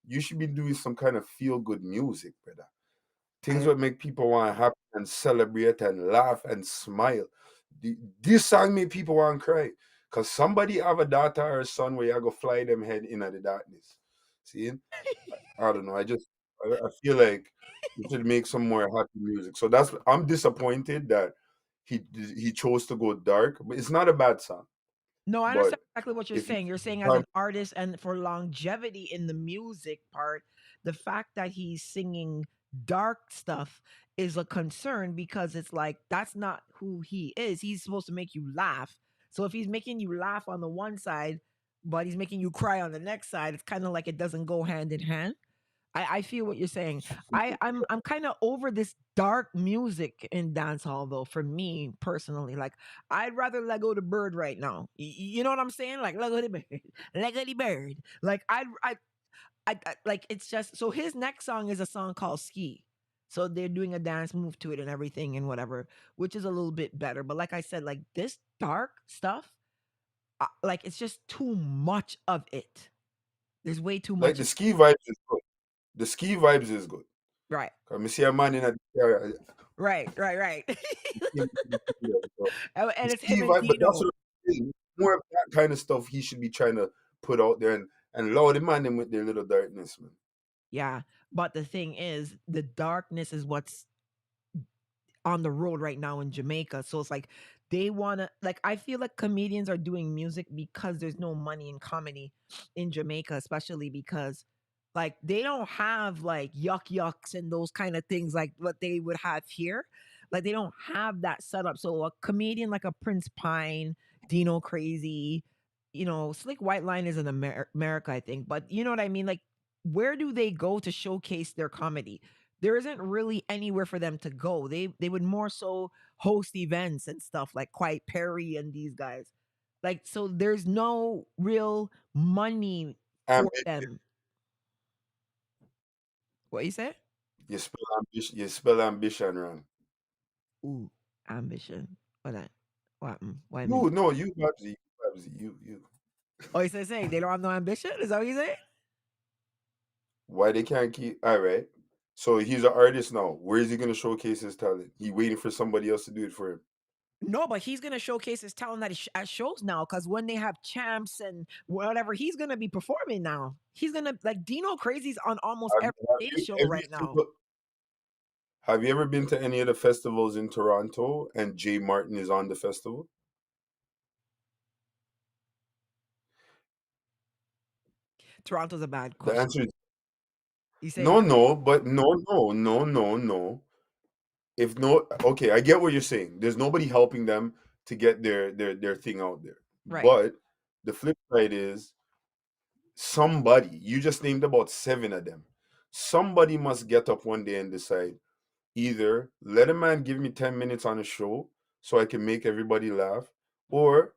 you should be doing some kind of feel good music, brother. Things I that make people want to happy and celebrate and laugh and smile. This song make people want to cry. Cause somebody have a daughter or a son where you go fly them head into the darkness. See? I don't know. I feel like you should make some more happy music. So that's I'm disappointed that he chose to go dark, but it's not a bad song. No, I But understand exactly what you're if you saying. You're saying as an artist and for longevity in the music part, the fact that he's singing dark stuff is a concern because it's like that's not who he is. He's supposed to make you laugh. So if he's making you laugh on the one side, but he's making you cry on the next side, it's kind of like it doesn't go hand in hand. I feel what you're saying. I'm kind of over this dark music in dancehall though. For me personally, like I'd rather Lego the bird right now. You know what I'm saying? Like Lego the bird, Lego the bird. Like like it's just so his next song is a song called Ski. So they're doing a dance move to it and everything and whatever, which is a little bit better. But like I said, like this dark stuff, like it's just too much of it. There's way too like much. the ski vibes is good. The ski vibes is good. Right, Cause me see a man in a right. so the And it's ski him and vibe, but that's Dino. what I'm saying. More of that kind of stuff he should be trying to put out there and load the man them with their little darkness, man. Yeah. But the thing is, the darkness is what's on the road right now in Jamaica. So it's like they want to like I feel like comedians are doing music because there's no money in comedy in Jamaica, especially because like they don't have like yucks and those kind of things like what they would have here. Like they don't have that setup. So a comedian like a Prince Pine, Dino Crazy, Slick White Line is in America, I think. But you know what I mean? Like where do they go to showcase their comedy? There isn't really anywhere for them to go. They would more so host events and stuff like Quiet Perry and these guys. Like so there's no real money for Ambition. them. What you say? You spell ambition wrong. Ooh, ambition. What that? What I miss? You no, you Babsy, you. Oh, you say they don't have no ambition? Is that what you say? Why they can't keep all right. So he's an artist now. Where is he gonna showcase his talent? He waiting for somebody else to do it for him. No, but he's gonna showcase his talent at shows now. Because when they have champs and whatever, he's gonna be performing now. He's gonna like Dino Crazy's on almost Have, every have stage you show every right now. single have you ever been to any of the festivals in Toronto and Jay Martin is on the festival? Toronto's a bad The question. answer is You say no, what? no, but no. If no, okay, I get what you're saying. There's nobody helping them to get their thing out there. Right. But the flip side is somebody, you just named about seven of them. Somebody must get up one day and decide, either let a man give me 10 minutes on a show so I can make everybody laugh, or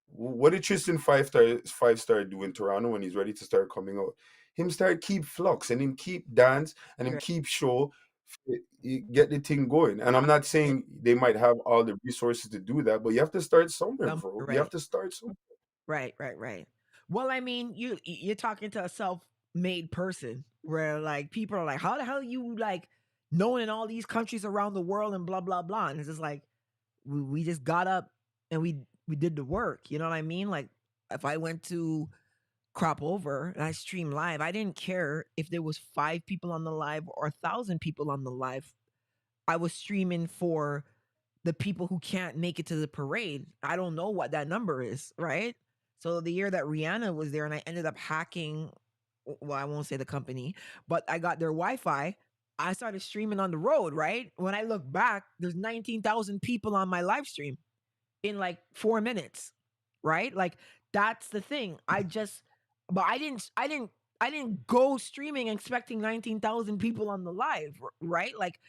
what did Tristan Five Star do in Toronto when he's ready to start coming out? Him start keep flux and him keep dance and him Right. keep show, get the thing going. And I'm not Right. saying they might have all the resources to do that, but you have to start somewhere, bro. You have Right. to start somewhere. Right. Right. Right. Well, I mean, you're talking to a self-made person where like people are like, how the hell you like known in all these countries around the world and blah blah blah, and it's just like we just got up and we did the work. You know what I mean? Like if I went to crop over and I stream live, I didn't care if there was 5 people on the live or 1,000 people on the live. I was streaming for the people who can't make it to the parade. I don't know what that number is, right? So the year that Rihanna was there and I ended up hacking, well, I won't say the company, but I got their Wi-Fi. I started streaming on the road, right? When I look back, there's 19,000 people on my live stream in like 4 minutes, right? Like that's the thing. But I didn't go streaming expecting 19,000 people on the live, right? Like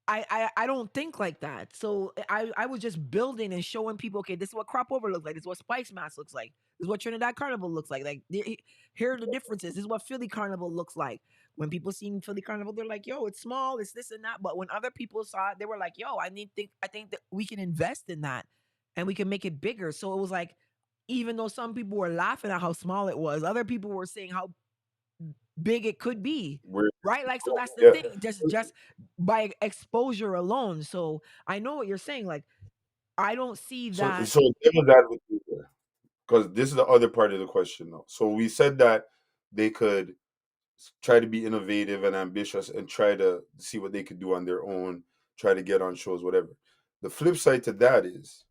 I don't think like that. So I was just building and showing people, okay, this is what crop over looks like. This is what Spice Mass looks like. This is what Trinidad Carnival looks like. Here are the differences. This is what Philly Carnival looks like. When people seen Philly Carnival, they're like, yo, it's small, it's this and that. But when other people saw it, they were like, yo, I think that we can invest in that and we can make it bigger. So it was like, even though some people were laughing at how small it was, other people were saying how big it could be, Where right? Like, so that's the yeah. thing, just by exposure alone. So I know what you're saying. Like, I don't see So that. so devil's advocate there, because this is the other part of the question now. So we said that they could try to be innovative and ambitious and try to see what they could do on their own, try to get on shows, whatever. The flip side to that is,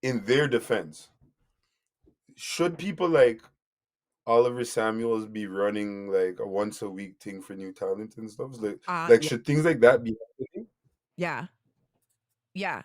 in their defense, should people like Oliver Samuels be running like a once a week thing for new talent and stuff? Like Yeah, should things like that be happening? yeah, yeah,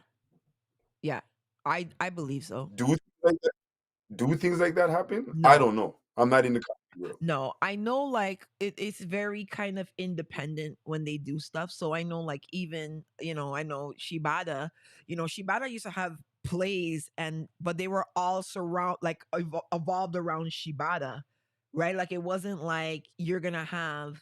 yeah. I believe so. Do things like that? Do things like that happen? I No, don't know. I'm not in the comedy world. no, I know like it's very kind of independent when they do stuff. So I know like even, I know Shibata, Shibata used to have plays and but they were all evolved around Shibata, right? Like it wasn't like you're gonna have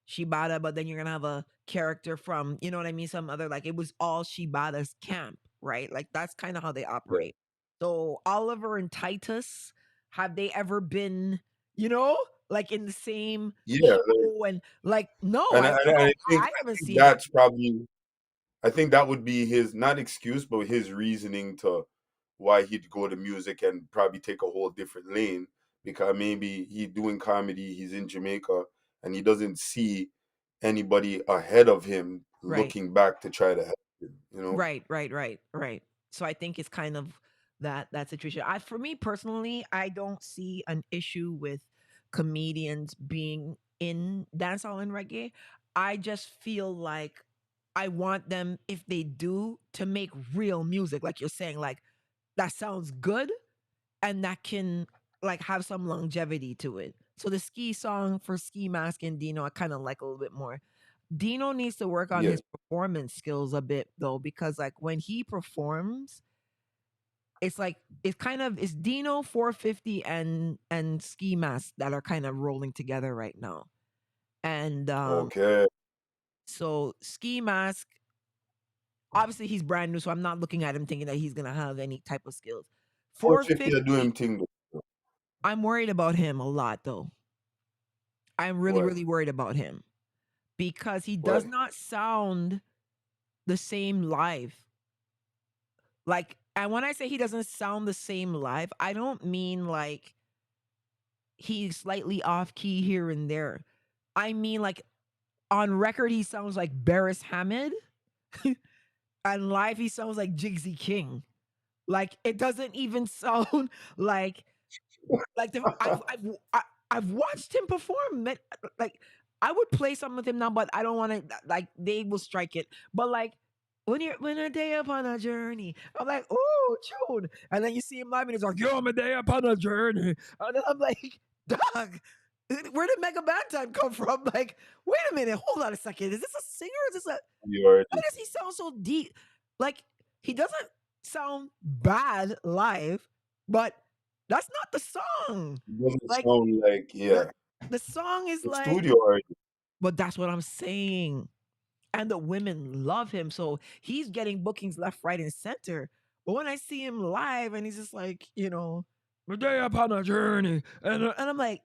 Shibata, but then you're gonna have a character from, you know what I mean? Some other like it was all Shibata's camp, right? Like that's kind of how they Right. operate. So Oliver and Titus, have they ever been, you know, like in the same Yeah, show and like no, and I, and I think I haven't think seen it. that's probably, I think that would be his, not excuse, but his reasoning to why he'd go to music and probably take a whole different lane, because maybe he's doing comedy, he's in Jamaica, and he doesn't see anybody ahead of him Right. looking back to try to help him, you know? Right. So I think it's kind of that situation. For me personally, I don't see an issue with comedians being in dancehall and reggae. I just feel like I want them, if they do, to make real music, like you're saying, like that sounds good and that can like have some longevity to it. So the ski song for Ski Mask and Dino, I kind of like a little bit more. Dino needs to work on Yeah. his performance skills a bit though, because like when he performs, it's like it's Dino 450 and Ski Mask that are kind of rolling together right now. And Okay. so Ski Mask, obviously he's brand new, so I'm not looking at him thinking that he's gonna have any type of skills. 450 are doing 450, him thing. I'm worried about him a lot though. I'm really, Why? really worried about him because he does Why? not sound the same live. Like, and when I say he doesn't sound the same live, I don't mean like he's slightly off key here and there. I mean like on record he sounds like Barris Hamid, and live he sounds like Jigsy King. Like it doesn't even sound like like the I've watched him perform. Like I would play some with him now, but I don't want to. Like they will strike it. But like when a day upon a journey, I'm like, oh, tune, and then you see him live, and he's like, yo, I'm a day upon a journey, and then I'm like, Dog, where did Mega Bantan come from? Like, wait a minute, hold on a second. Is this a singer? Is this a You already why does he sound so deep? Like, he doesn't sound bad live, but that's not the song. it doesn't Like sound like the yeah. the song is The like, studio already. but that's what I'm saying. And the women love him. So he's getting bookings left, right, and center. But when I see him live and he's just like, "A day upon a journey," and I'm like,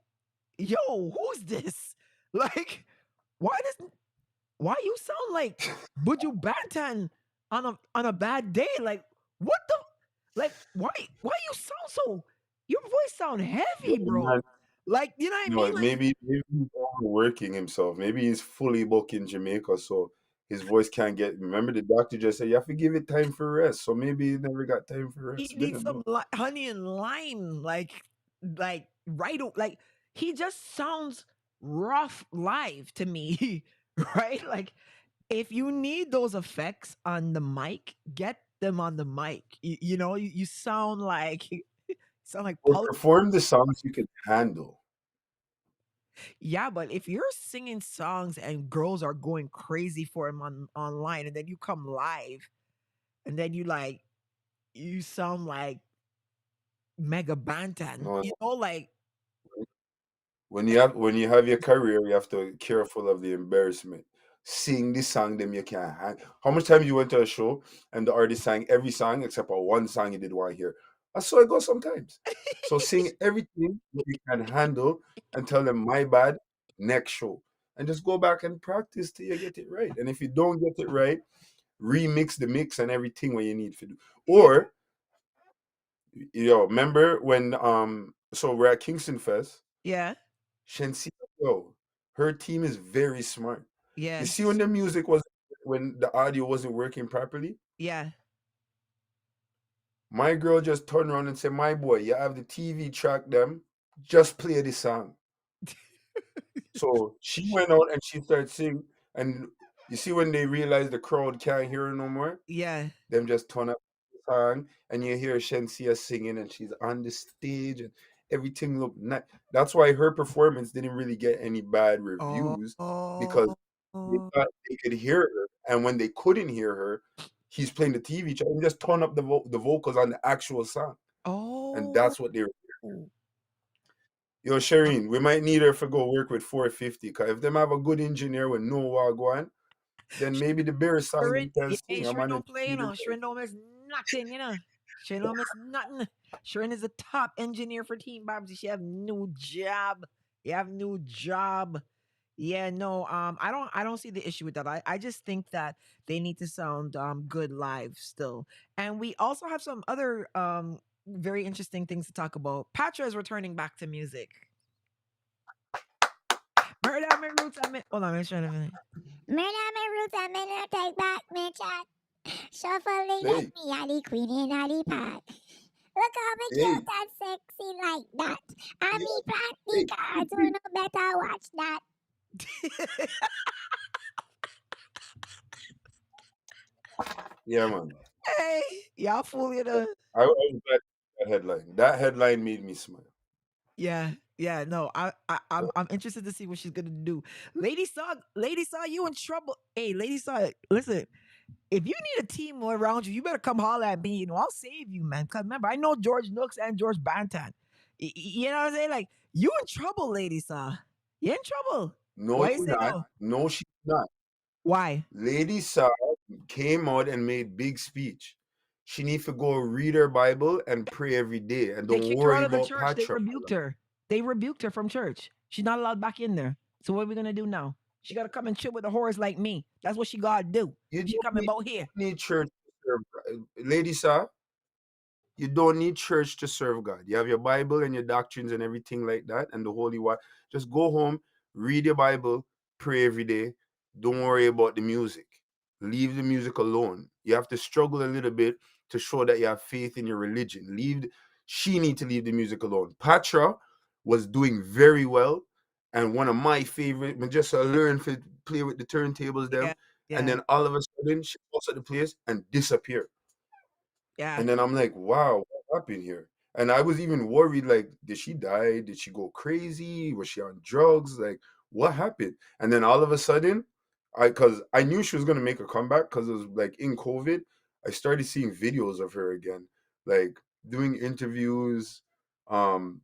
yo, who's this? Like, why does why you sound like Buju Bantan on a bad day? Like, what the why you sound so your voice sound Yo, heavy, bro. man, Like, you know what I mean? Like, maybe he's overworking himself. Maybe he's fully booked in Jamaica, so his voice can't get. Remember, the doctor just said you have to give it time for rest. So maybe he never got time for he rest. needs Didn't some know. honey and lime, like like he just sounds rough live to me, right? Like, if you need those effects on the mic, get them on the mic. You sound like sound like Or perform the songs you can handle. yeah, but if you're singing songs and girls are going crazy for him online, and then you come live, and then you sound like Mega Bantan, No, like when you have your career, you have to be careful of the embarrassment. Sing the song them you can't hang. How much time you went to a show and the artist sang every song except for one song you didn't want to hear? That's how it goes sometimes. So sing everything that you can handle and tell them my bad next show. And just go back and practice till you get it right. And if you don't get it right, remix the mix and everything what you need to do. yeah, Or remember when so we're at Kingston Fest. yeah, Shensia, yo, her team is very smart. You yeah, see, when the music was when the audio wasn't working properly, yeah. my girl just turned around and said, "My boy, you have the TV track them, just play the song." So she went out and she started singing. And you see, when they realize the crowd can't hear her no more, Yeah. them just turn up the song, and you hear Shensia singing, and she's on the stage, and everything looked nice. That's why her performance didn't really get any bad Oh, reviews because oh, they thought they could hear her, and when they couldn't hear her, he's playing the TV channel and just turn up the vocals on the actual song, and oh. that's what they were. Yo, Shireen, we might need her for go work with 450, because if them have a good engineer with no wagwan, then maybe the beer song Shirin, them can yeah, sing. I'm Shirin on don't the play, need the Shirin don't miss nothing. Shirin don't miss nothing. Shirin is a top engineer for Team Babsy. She have new job. You have new job. Yeah, no, I don't see the issue with that. I just think that they need to sound good live still. And we also have some other very interesting things to talk about. Patra is returning back to music. Murder my roots. Hold on, I'm trying to finish. Murder my roots, I'm gonna take back my chat. Shuffling Hey, at me, I the queen in the pot. Look how me hey, cute and sexy like that. I yeah, me hey, practice cards, who no better watch that. yeah, man. Hey, y'all fool you know. I was glad that headline. That headline made me smile. Yeah, yeah, no, I'm interested to see what she's gonna do. Lady saw you in trouble. Hey, Lady saw, listen, if you need a team around you, you better come holler at me. I'll save you, man. Cause remember, I know George Nooks and George Bantan. You know what I'm saying? Like, you in trouble, Lady saw. You in trouble. No, Why you you're say not. no? No, she's not. Why? Lady Saw came out and made big speech. She needs to go read her Bible and pray every day, and They don't kicked her out worry of the about church. They Patra. rebuked her. They rebuked her from church. She's not allowed back in there. So what are we gonna do now? She gotta come and chill with the whores like me. That's what she gotta do. You She don't coming about here. need church to serve God. Lady Saw, you don't need church to serve God. You have your Bible and your doctrines and everything like that, and the Holy Word. Just go home, read your Bible, pray every day. Don't worry about the music. Leave the music alone. You have to struggle a little bit to show that you have faith in your religion. She need to leave the music alone. Patra was doing very well, and one of my favorite. Just learn to play with the turntables, them, Yeah, and yeah, then all of a sudden she goes at the place and disappear. yeah. And then I'm like, wow, what happened here? And I was even worried, like, did she die? Did she go crazy? Was she on drugs? Like, what happened? And then all of a sudden, because I knew she was gonna make a comeback because it was like in COVID, I started seeing videos of her again, like doing interviews, um,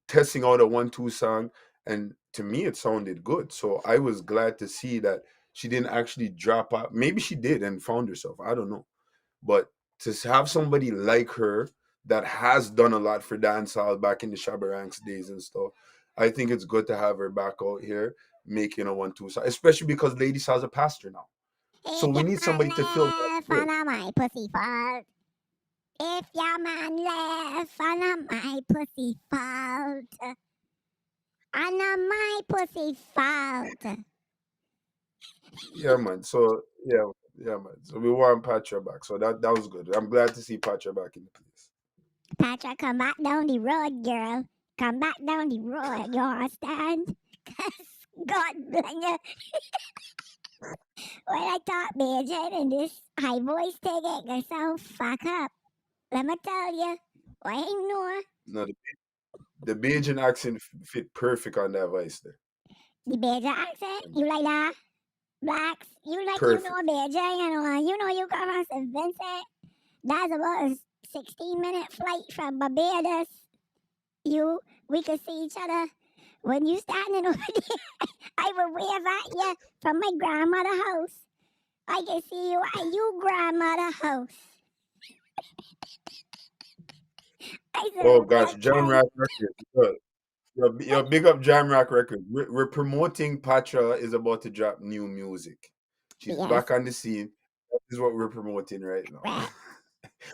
testing out a 1-2 song, and to me it sounded good. So I was glad to see that she didn't actually drop out. Maybe she did and found herself. I don't know, but to have somebody like her that has done a lot for dancehall back in the Shabba Ranks days and stuff, I think it's good to have her back out here making a 1-2 song, especially because Lady Saw's a pastor now. So If we your need somebody to fill man that left void. on my pussy fault. If your man left on my pussy fault. On my pussy fault. Yeah, man. So yeah, man. So we want Patra back. So that was good. I'm glad to see Patra back in the place. Patra, come back down the road, girl. Come back down the road, you understand? Cause God bless you. When I talk Bajan and this high voice thing ain't gonna sound fuck up. Let me tell you, I ain't know No, the Bajan accent fit perfect on that voice there. the Bajan accent. You like that? Blacks, you like Perfect. Bajan, you know you come from St. Vincent. That's about a 16-minute flight from Barbados. We could see each other. When you standing over there, I will wave at you from my grandmother's house. I can see you at your grandmother's house. I said, Oh "What gosh, the Jam time?" Rock Records. Yo, big up Jam Rock Records. We're promoting Patra is about to drop new music. She's Yes, back on the scene. That is what we're promoting right now. right.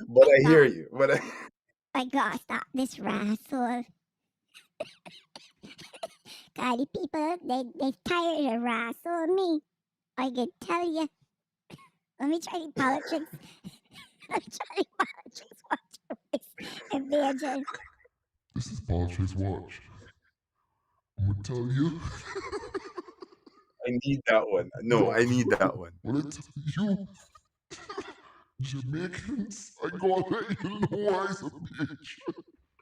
But I hear Stop. you. But I gotta stop this rascal. God, the people, they tired of wrestling me. I can tell you. Let me try the politics. Let me try the politics watch and Virgin. This is Politricks Watch. I'm gonna tell you. I need that one. No, I need that one. When I tell you, Jamaicans, I gotta let you know I's a bitch.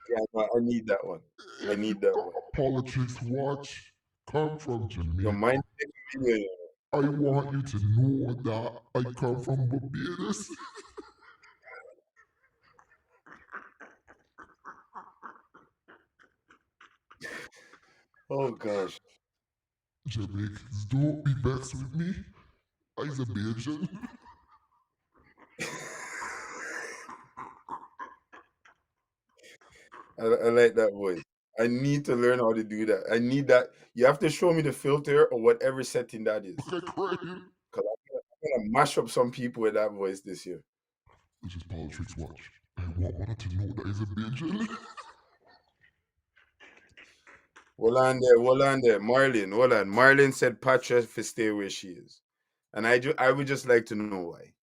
Yeah, no, I need that one. I If you need that got one. a Politricks Watch, come from Your Jamaica. mind. I want you to know that I come from Barbados. Oh gosh. Jamaicans, don't be vexed with me. I's a Bajan. I like that voice. I need to learn how to do that. I need that. You have to show me the filter or whatever setting that is. Okay, crying. Because I'm gonna mash up some people with that voice this year. This is Politricks Watch. I want one to know that I's a Bajan. Hold on there. Marlin, hold on. Marlin said Patra to stay where she is. And I would just like to know why.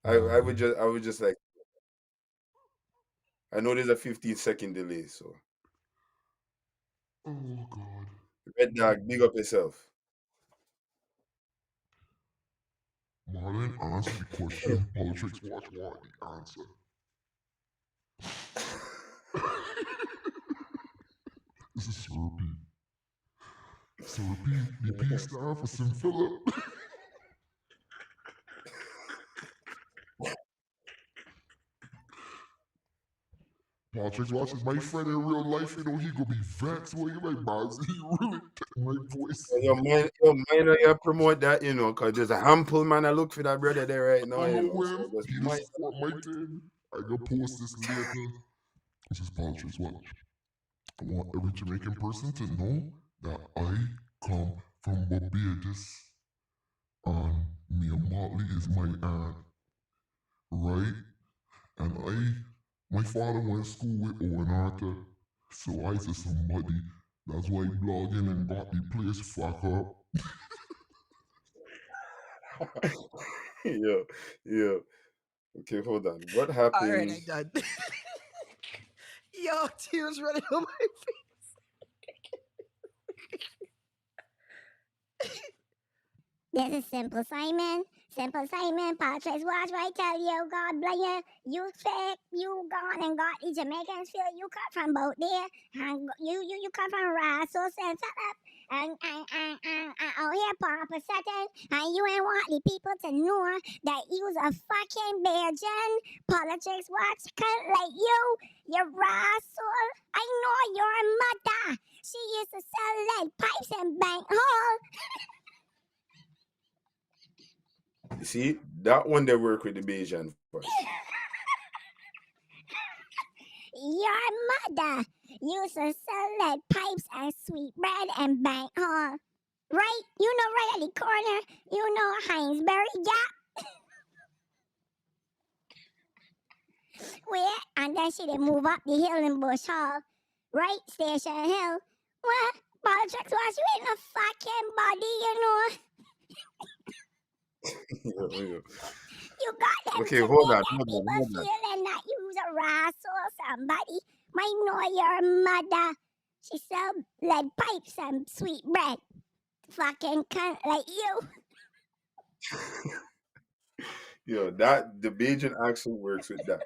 I would just like I know there's a 15-second delay, so Oh God. Red Dog, big up yourself. Marlon, answer the question. Politricks Watch want the answer. This is Syrupy. Syrupy, the P stand for St. Philip. Politricks Watch is my friend in real life. You know he gonna be vexed when you like Bobs. He really take my voice. Your mind you promote that, because there's a handful man I look for that brother there right now, Follow So him. just He just support my thing. I gonna post this later. This is Politricks Watch. I want every Jamaican person to know that I come from Barbados and Mia Motley is my aunt, right? And my father went to school with Owen Arthur, so I said somebody. That's why blogging and got the place fuck up. yeah. Okay, hold on. What All right, I happens? done. Yo, tears running on my This is Simple Simon. Simple Simon, Politricks Watch, I tell you, God bless you. You fake, you gone and got the Jamaicans feel you cut from both there. And you cut from Russell, and shut up. And out here, Papa Sutton. And you ain't want the people to know that you was a fucking virgin. Politricks Watch, cunt like you Russell. I know your mother. She used to sell lead pipes and bank hall. You see, that one they work with the Bayesian voice. Your mother used to sell lead pipes and sweet bread and bank hall. Right? You know, right at the corner, you know Hinesbury Gap. Where? And then she did move up the hill in Bush Hall. Right? Station Hill. Well, Politricks Watch, you ain't no fucking body, you know. You got them Okay, hold on. people feeling that you's a rascal or somebody. Might know your mother. She sell lead pipes and sweet bread. Fucking cunt like you. Yo, that the Bajan accent works with that.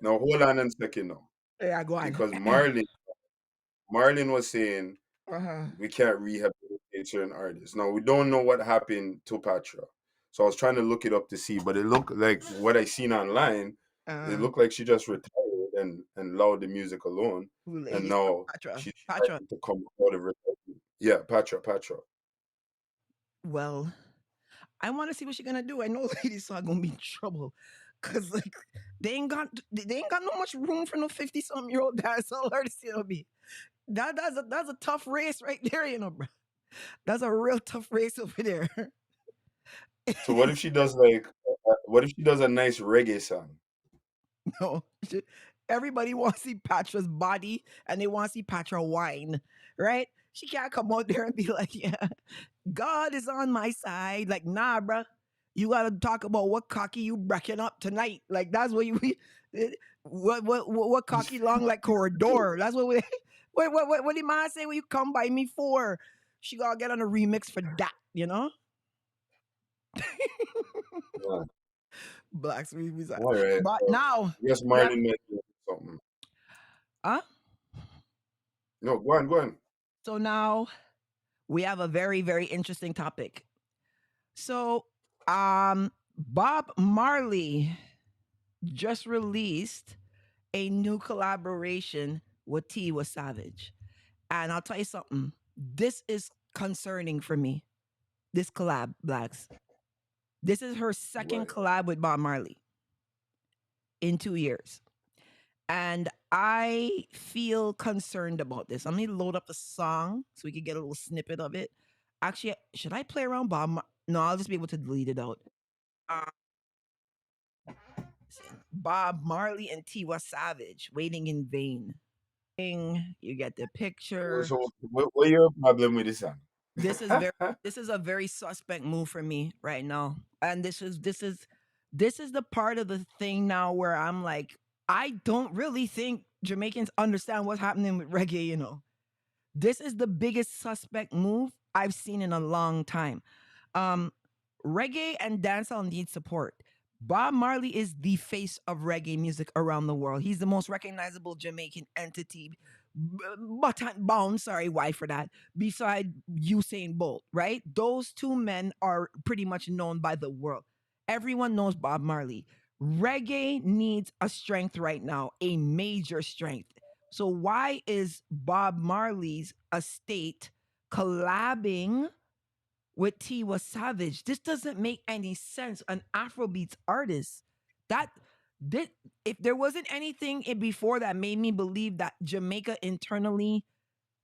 Now hold on a second now. Yeah, go on. Because Marlon was saying we can't rehabilitate certain artists. Now we don't know what happened to Patra. So I was trying to look it up to see, but it looked like what I seen online, it looked like she just retired and allowed the music alone. And now she's Patra. trying to come out of retirement. Yeah, Patra. Well, I want to see what she's gonna do. I know ladies are gonna be in trouble. Cause like they ain't got no much room for no 50-something-year-old dancehall artist, you know me. That's a tough race right there, you know, bro. That's a real tough race over there. So what if she does a nice reggae song? No. Everybody wants to see Patra's body and they want to see Patra whine, right? She can't come out there and be like, yeah, God is on my side. Like, nah, bruh. You gotta talk about what cocky you bracking up tonight. Like that's what you what cocky long like corridor. That's what we what did man say when you come by me for? She gotta get on a remix for that, you know? Yeah. Blacks we All right. but now Yes, we have, Marlon mentioned something. huh? No, go on. So now we have a very, very interesting topic. So Bob Marley just released a new collaboration with Tiwa Savage. And I'll tell you something. This is concerning for me. This collab, Blacks. This is her second Right. collab with Bob Marley in 2 years. And I feel concerned about this. I'm going to load up the song so we can get a little snippet of it. Actually, should I play around No, I'll just be able to delete it out. Bob Marley and Tiwa Savage, Waiting in Vain. You get the picture. So what your problem with this song? This is a very suspect move for me right now. And this is the part of the thing now where I'm like, I don't really think Jamaicans understand what's happening with reggae, you know. This is the biggest suspect move I've seen in a long time. Reggae and dancehall need support. Bob Marley is the face of reggae music around the world. He's the most recognizable Jamaican entity, bound, sorry, why for that, beside Usain Bolt, right? Those two men are pretty much known by the world. Everyone knows Bob Marley. Reggae needs a strength right now, a major strength. So why is Bob Marley's estate collabing with Tiwa Savage? This doesn't make any sense. An Afrobeats artist. If there wasn't anything before that made me believe that Jamaica internally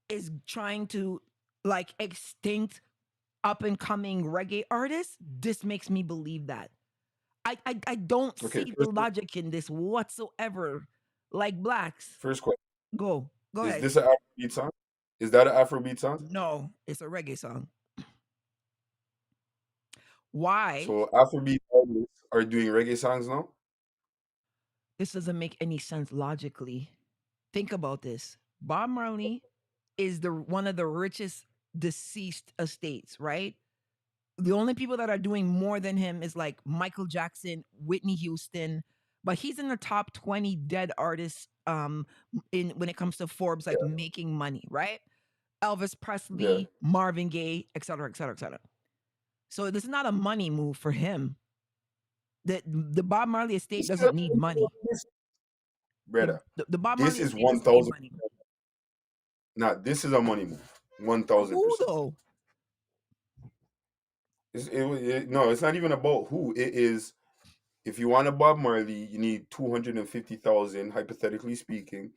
is trying to like extinct up and coming reggae artists, this makes me believe that. I don't see the logic in this whatsoever. Like Blacks. First question. Go Is ahead. this an Afrobeat song? Is that an Afrobeat song? No, it's a reggae song. Why? So Afrobeat artists are doing reggae songs now? This doesn't make any sense logically. Think about this. Bob Marley is one of the richest deceased estates, right? The only people that are doing more than him is like Michael Jackson, Whitney Houston, but he's in the top 20 dead artists in when it comes to Forbes like Yeah, making money, right? Elvis yeah. Presley, Marvin Gaye, et cetera, et cetera, et cetera. So this is not a money move for him. The Bob Marley estate This doesn't need money. is, The, brother. the Bob This Marley is estate one doesn't need thousand. money. Nah, this is a money move. One For thousand who percent. though? No, it's not even about who. It is if you want a Bob Marley, you need 250,000, hypothetically speaking.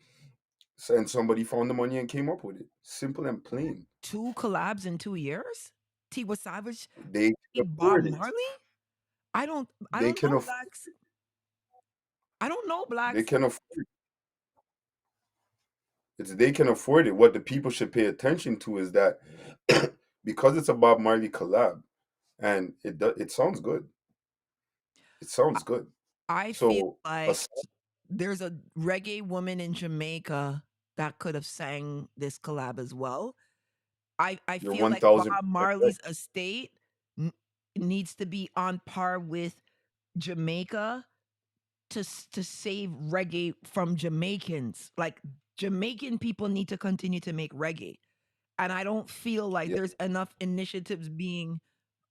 And somebody found the money and came up with it. Simple and plain. Two collabs in 2 years? Tiwa Savage, They can Bob afford it. Marley? I don't I They don't can know afford. blacks. I don't know They blacks. can afford. It's they can afford it. What the people should pay attention to is that because it's a Bob Marley collab, and it sounds good. It sounds good. I feel So a like there's a reggae woman in Jamaica that could have sang this collab as well. I you're feel one like thousand Bob percent right. Marley's estate n- needs to be on par with Jamaica to save reggae from Jamaicans. Like Jamaican people need to continue to make reggae. And I don't feel like Yeah. there's enough initiatives being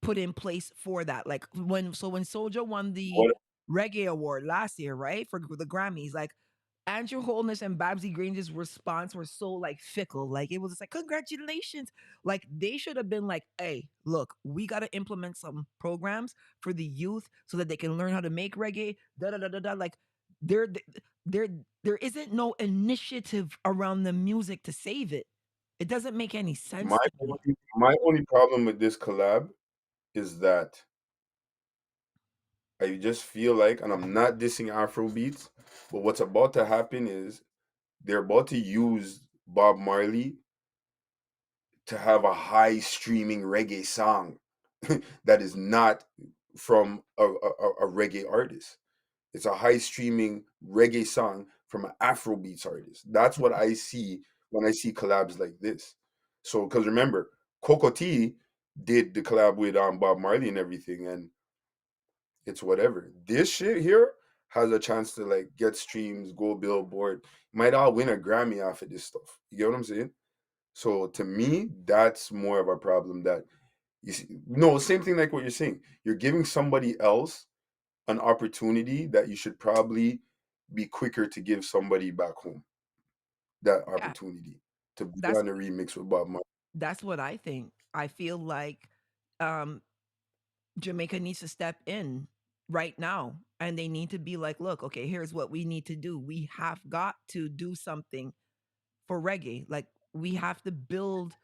put in place for that. Like when Soldier won the What reggae award last year, right? For the Grammys, like Andrew Holness and Babsy Grange's response were so like fickle. Like it was just like, congratulations. Like they should have been like, hey, look, we gotta implement some programs for the youth so that they can learn how to make reggae. Da da da da da. Like there there there isn't no initiative around the music to save it. It doesn't make any sense to me. my only problem with this collab is that I just feel like, and I'm not dissing Afro beats, but what's about to happen is they're about to use Bob Marley to have a high streaming reggae song that is not from a reggae artist. It's a high streaming reggae song from an Afro beats artist. That's what I see when I see collabs like this. So, because remember, Coco T did the collab with Bob Marley and everything, and it's whatever. This shit here has a chance to like get streams, go Billboard, might all win a Grammy off of this stuff. You get what I'm saying? So to me, that's more of a problem that you see. No, same thing like what you're saying. You're giving somebody else an opportunity that you should probably be quicker to give somebody back home that Yeah, opportunity to be that's on a remix with Bob Marley. that's what I think. I feel like um Jamaica needs to step in right now and they need to be like, look, okay, here's what we need to do. We have got to do something for reggae. Like we have to build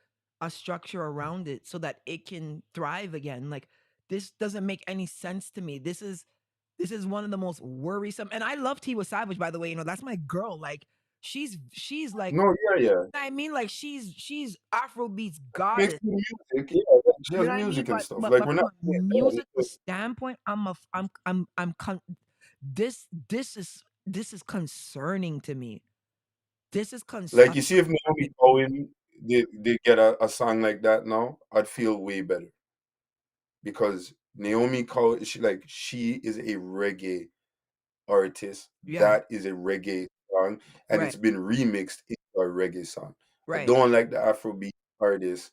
a structure around it so that it can thrive again. Like this doesn't make any sense to me. This is one of the most worrisome. And I love Tiwa Savage, by the way. You know, that's my girl. Like she's like, No, yeah, yeah. I mean, like she's Afrobeats Makes goddess. music, yeah. She You has know what I mean? music and But stuff. but Like but we're from not a saying that. musical standpoint, this is concerning to me. This is Like you see, if Naomi Cohen did get a song like that now, I'd feel way better because Naomi Cohen, she is a reggae artist. yeah, That is a reggae song, and right, it's been remixed into a reggae song. I right. don't like the Afrobeat artists.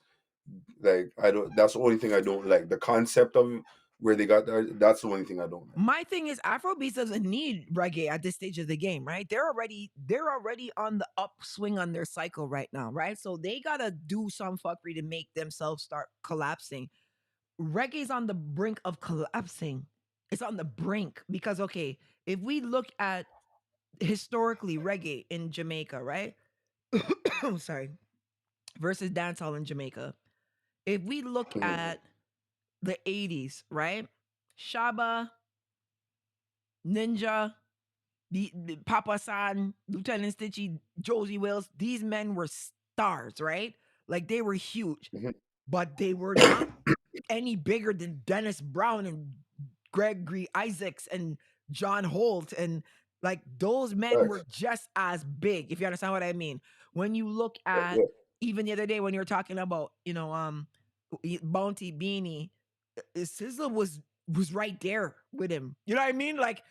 Like I don't. That's the only thing I don't like. The concept of where they got that. That's the only thing I don't like. My thing is Afrobeats doesn't need reggae at this stage of the game, right? They're already on the upswing on their cycle right now, right? So they gotta do some fuckery to make themselves start collapsing. Reggae's on the brink of collapsing. It's on the brink because okay, if we look at historically reggae in Jamaica, right? Sorry, versus dancehall in Jamaica. If we look Mhm. at the 80s, right? Shaba, Ninja, the Papa San, Lieutenant Stitchy, Josie Wells, these men were stars, right? Like they were huge, Mhm. but they were not any bigger than Dennis Brown and Gregory Isaacs and John Holt and like those men were Facts. just as big, if you understand what I mean. When you look at Yeah. even the other day when you were talking about, Bounty Beanie, Sizzla was right there with him. You know what I mean? Like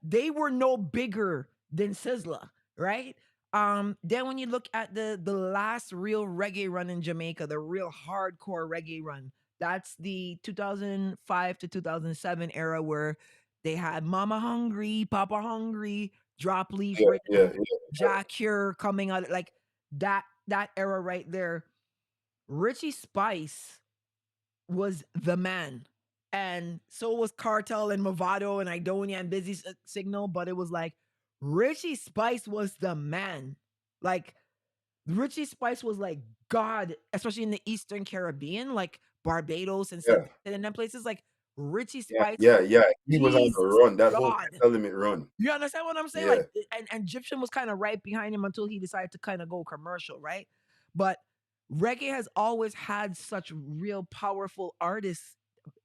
they were no bigger than Sizzla, right? Then when you look at the last real reggae run in Jamaica, the real hardcore reggae run, that's the 2005 to 2007 era where they had Mama Hungry, Papa Hungry, Drop Leaf Yeah, yeah, Rhythm, yeah. Jack Cure coming out, like that era right there. Richie Spice was the man. And so was Cartel and Movado and Idonia and Busy Signal, but it was like Richie Spice was the man. Like Richie Spice was like God, especially in the Eastern Caribbean, like Barbados and St. Yeah, Vincent and them places. Like Richie yeah, Spice yeah, was yeah. He was on the Jesus run. That whole God. element run. You understand what I'm saying? Yeah. Like, and Egyptian was kind of right behind him until he decided to kind of go commercial, right? But reggae has always had such real powerful artists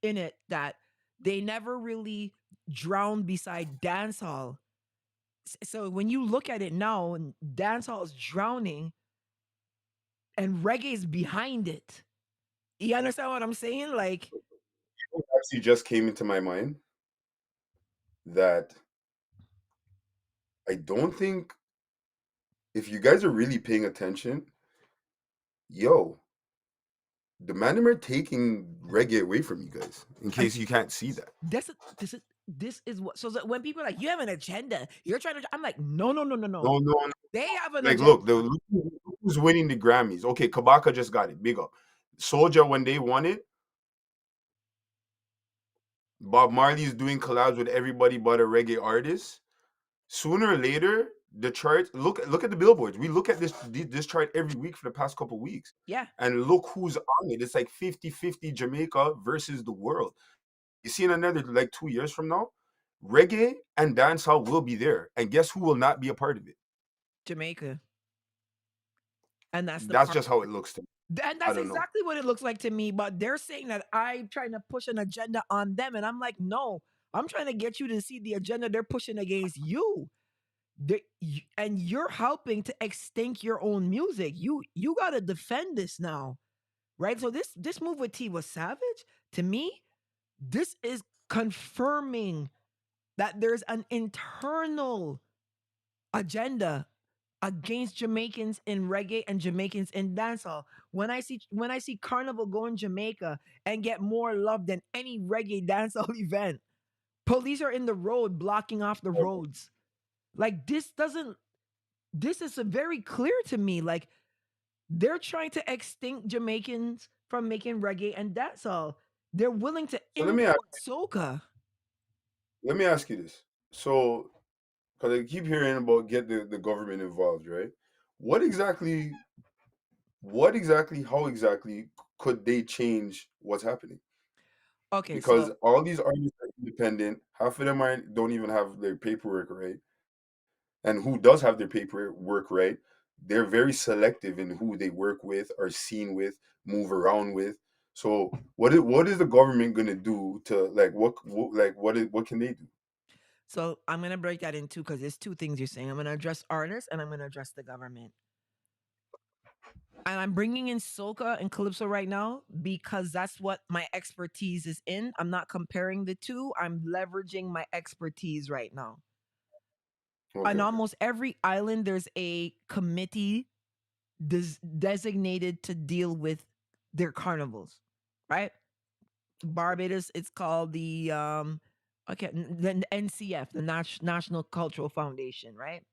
in it that they never really drowned beside dancehall. So when you look at it now, and dancehall is drowning, and reggae is behind it. You understand what I'm saying? Like, What actually just came into my mind that I don't think if you guys are really paying attention, yo, the man are taking reggae away from you guys. In and case you can't see that. this is what. So when people are like, you have an agenda, you're trying to. I'm like, no, no, no, no, no. No, no, no. They have an Like, agenda. look, look who's winning the Grammys. Okay, Kabaka just got it. Big up. Soldier, when they won it, Bob Marley's doing collabs with everybody but a reggae artist. Sooner or later, the chart. Look at the billboards. We look at this chart every week for the past couple weeks, Yeah, and look who's on it. It's like 50-50 Jamaica versus the world. You see, in another like 2 years from now, reggae and dancehall will be there, and guess who will not be a part of it? Jamaica, and that's the That's part. just how it looks to me. And I that's don't know. exactly what it looks like to me. But they're saying that I'm trying to push an agenda on them, and I'm like, no, I'm trying to get you to see the agenda they're pushing against you. And you're helping to extinct your own music. You got to defend this now, right? So this move with T was savage. To me, this is confirming that there's an internal agenda against Jamaicans in reggae and Jamaicans in dancehall. When I see Carnival go in Jamaica and get more love than any reggae dancehall event, police are in the road blocking off the roads. Like this is very clear to me. Like they're trying to extinct Jamaicans from making reggae and dancehall. They're willing to So let me ask, import soca. let me ask you this. So, because I keep hearing about get the government involved, right? What exactly, how exactly could they change what's happening? Okay, Because so all these artists are independent. Half of them don't even have their paperwork right, and who does have their paperwork right, they're very selective in who they work with, are seen with, move around with. So, what is the government gonna do to like what can they do? I'm gonna break that in two because there's two things you're saying. I'm gonna address artists and I'm gonna address the government. And I'm bringing in soca and calypso right now because that's what my expertise is in. I'm not comparing the two. I'm leveraging my expertise right now. On Okay. almost every island, there's a committee designated to deal with their carnivals, right? Barbados, it's called the NCF, the National Cultural Foundation, right?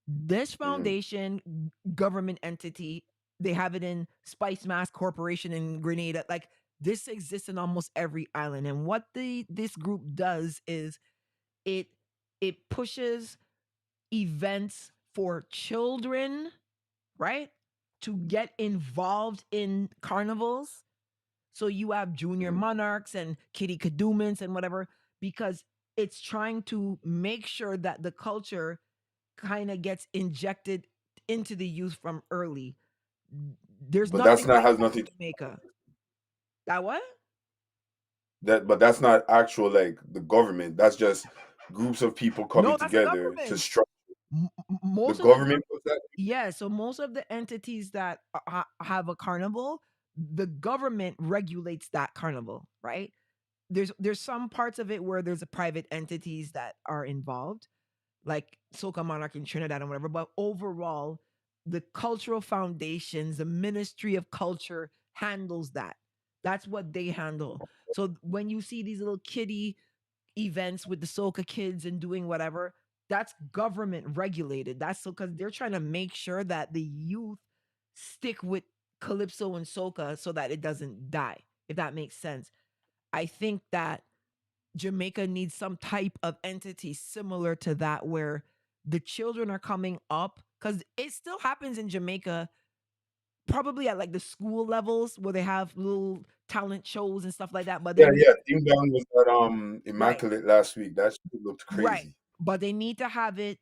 This Hmm. foundation, government entity, they have it in Spice Mass Corporation in Grenada. Like this exists in almost every island. And what this group does is it it pushes events for children, right? To get involved in carnivals. So you have Junior Hmm. Monarchs and Kitty Kadumans and whatever, because it's trying to make sure that the culture kind of gets injected into the youth from early. There's But that's nothing not like has that in nothing Jamaica. That what? but that's not actual like the government. That's just groups of people coming No, that's the together to government. structure. The Most of the government does that. yeah, so most of the entities that have a carnival, the government regulates that carnival, right? There's some parts of it where there's a private entities that are involved, like Soca Monarch in Trinidad and whatever. But overall, the cultural foundations, the Ministry of Culture handles that. That's what they handle. So when you see these little kiddie events with the Soca kids and doing whatever, that's government regulated. That's so because they're trying to make sure that the youth stick with calypso and soca so that it doesn't die. If that makes sense, I think that Jamaica needs some type of entity similar to that where the children are coming up because it still happens in Jamaica, probably at like the school levels where they have little talent shows and stuff like that. But they Yeah, need yeah. Ding Dong was at right, Immaculate last week. That shit looked right, crazy. but they need to have it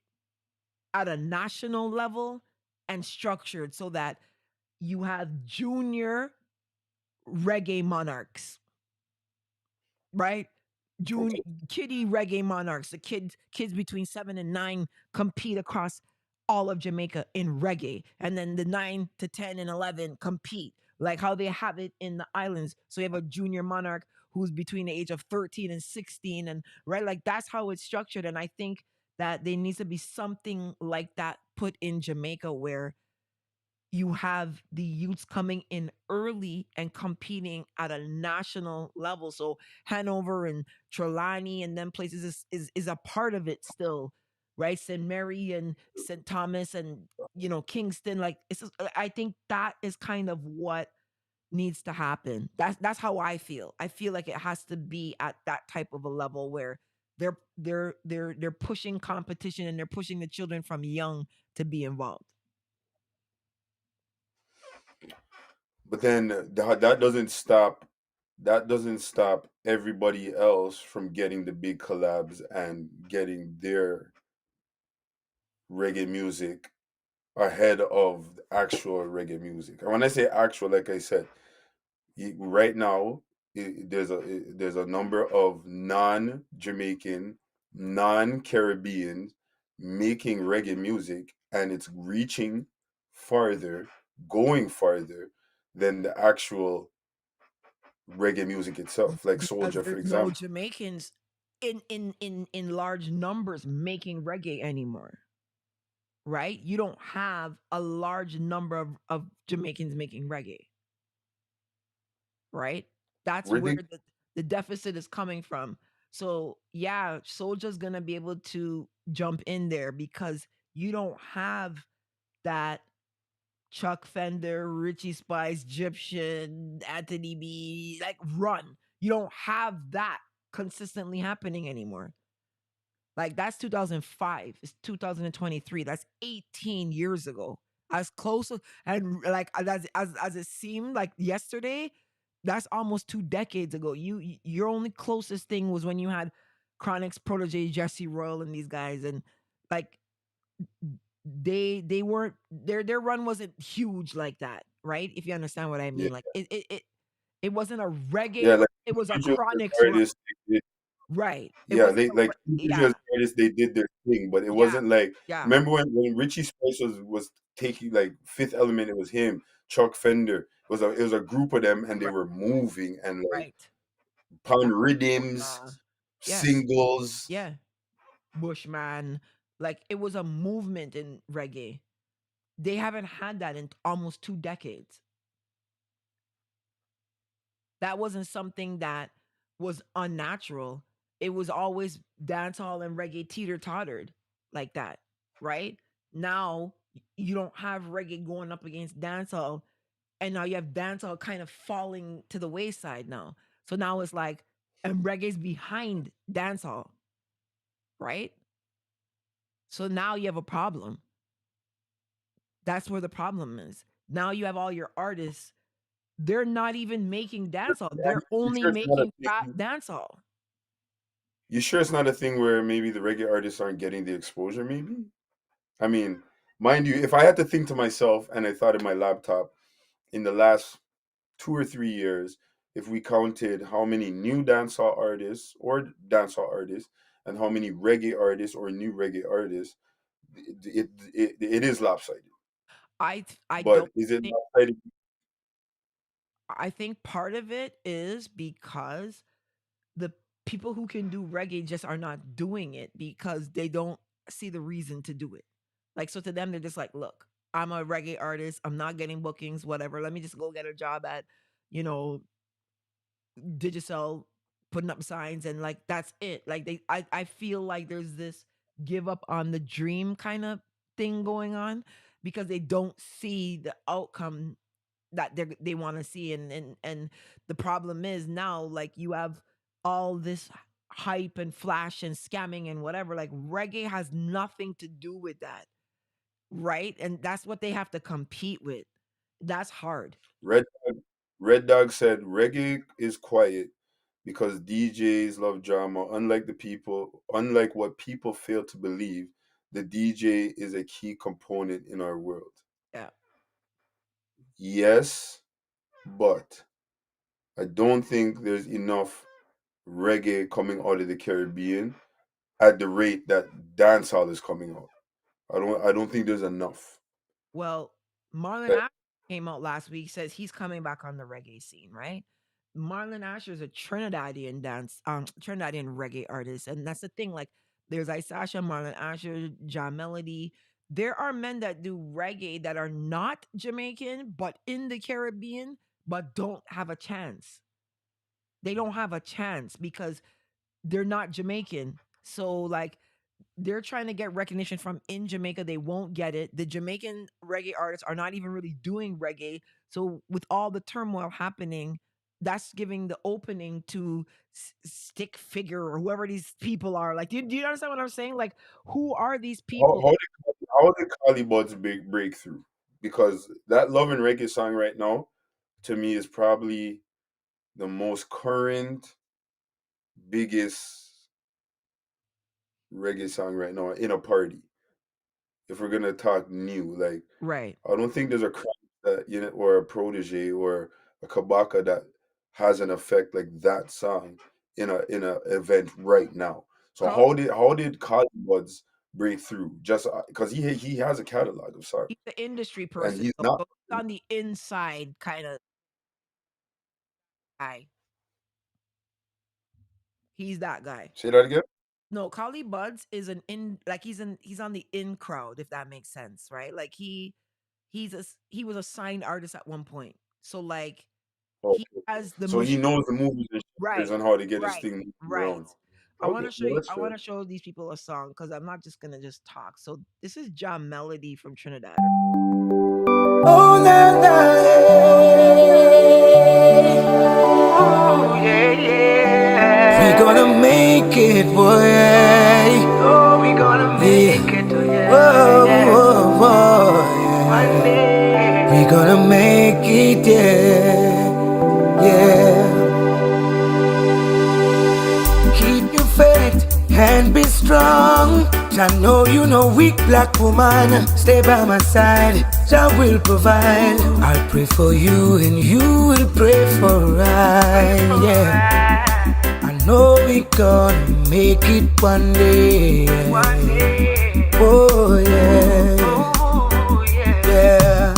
at a national level and structured so that you have junior reggae monarchs, right? Junior Okay. kiddie reggae monarchs, the kids between 7 and 9 compete across all of Jamaica in reggae, and then the 9 to 10 and 11 compete like how they have it in the islands. So you have a junior monarch who's between the age of 13 and 16, and right, like that's how it's structured. And I think that there needs to be something like that put in Jamaica where you have the youths coming in early and competing at a national level. So Hanover and Trelawney and then places is a part of it still, right? St. Mary and St. Thomas and Kingston. Like I think that is kind of what needs to happen. That's how I feel. I feel like it has to be at that type of a level where they're pushing competition and they're pushing the children from young to be involved. But then that doesn't stop everybody else from getting the big collabs and getting their reggae music ahead of the actual reggae music. And when I say actual, like I said, right now there's a number of non-Jamaican, non-Caribbean making reggae music, and it's reaching farther, going farther than the actual reggae music itself, like Because Soldier, for there's no example. Jamaicans in large numbers making reggae anymore, right? You don't have a large number of Jamaicans making reggae, right? That's Where where they the deficit is coming from. So yeah, Soldier's gonna be able to jump in there because you don't have that Chuck Fender, Richie Spice, Egyptian, Anthony B, like run. You don't have that consistently happening anymore. Like that's 2005. It's 2023. That's 18 years ago. As close and like as it seemed like yesterday, that's almost 2 decades ago. Your only closest thing was when you had Chronic's protege Jesse Royal and these guys, and like they weren't their run wasn't huge like that, right? If you understand what I yeah, mean. Like it wasn't a yeah, reggae, like it was a individual Chronic's run. artists, Right. It yeah, wasn't they a like yeah, individual artists, they did their thing, but it yeah, wasn't like, yeah. remember when Richie Spice was taking like Fifth Element, it was him, Chuck Fender. It was a group of them, and they Right. were moving and like Right. pound rhythms, Yes. singles. Yeah. Bushman. Like it was a movement in reggae. They haven't had that in almost 2 decades. That wasn't something that was unnatural. It was always dancehall and reggae teeter tottered like that, right? Now you don't have reggae going up against dancehall, and now you have dancehall kind of falling to the wayside now. So now it's like, and reggae's behind dancehall, right? So now you have a problem. That's where the problem is. Now you have all your artists, they're not even making dancehall. Yeah, They're you only sure it's not a making rap thing? dancehall. You sure it's not a thing where maybe the reggae artists aren't getting the exposure? Maybe. I mean, mind you, if I had to think to myself, and I thought in my laptop, in the last 2 or 3 years, if we counted how many new dancehall artists and how many reggae artists or new reggae artists, it is lopsided. I But don't is it think lopsided? I think part of it is because the people who can do reggae just are not doing it because they don't see the reason to do it. Like, so to them, they're just like, look, I'm a reggae artist. I'm not getting bookings, whatever. Let me just go get a job at, you know, Digicel, putting up signs, and like that's it. Like I feel like there's this give up on the dream kind of thing going on because they don't see the outcome that they want to see. And the problem is now, like, you have all this hype and flash and scamming and whatever. Like, reggae has nothing to do with that, right? And that's what they have to compete with. That's hard. Red Red Dog said reggae is quiet because DJs love drama. Unlike what people fail to believe, the DJ is a key component in our world. Yeah. Yes, but I don't think there's enough reggae coming out of the Caribbean at the rate that dancehall is coming out. I don't think there's enough. Well, Marlon That- Asher came out last week, says he's coming back on the reggae scene, right? Marlon Asher is a Trinidadian reggae artist, and that's the thing. Like, there's Isasha, Marlon Asher, John Melody. There are men that do reggae that are not Jamaican, but in the Caribbean, but don't have a chance. They don't have a chance because they're not Jamaican. So, like, they're trying to get recognition from in Jamaica. They won't get it. The Jamaican reggae artists are not even really doing reggae. So with all the turmoil happening, that's giving the opening to Stick Figure or whoever these people are. Like, do you understand what I'm saying? Like, who are these How, people? how did Cali Buds break through? Because that Love and Reggae song right now, to me, is probably the most current, biggest reggae song right now in a party. If we're gonna talk new, like Right. I don't think there's a crowd that or a protege or a kabaka that has an effect like that song in a event right now. So Call how did Cali Buds break through? Just because he has a catalog of songs He's the industry and person. he's So not. he's on the inside kind of guy. He's that guy. Say that again. No, Collie Buds is an in like he's on the in crowd, if that makes sense, right? Like he was a signed artist at one point. So like he Okay. has the So he machine. knows the movies and shakers Right, and how to get his right, thing moving right. around. Okay, well, that's I fair. want to show these people a song because I'm not just gonna just talk. So this is John Melody from Trinidad. Oh, na, na, hey. Oh, yeah, yeah. We gonna make it, boy. Oh, we gonna make it, oh, yeah. Whoa, yeah. Whoa, whoa, yeah. One day. We gonna make it, yeah. Yeah. Keep your faith and be strong. I know you know weak black woman. Stay by my side, Jah will provide. I'll pray for you and you will pray for I. Yeah, I know we gonna make it one day. Oh yeah, yeah.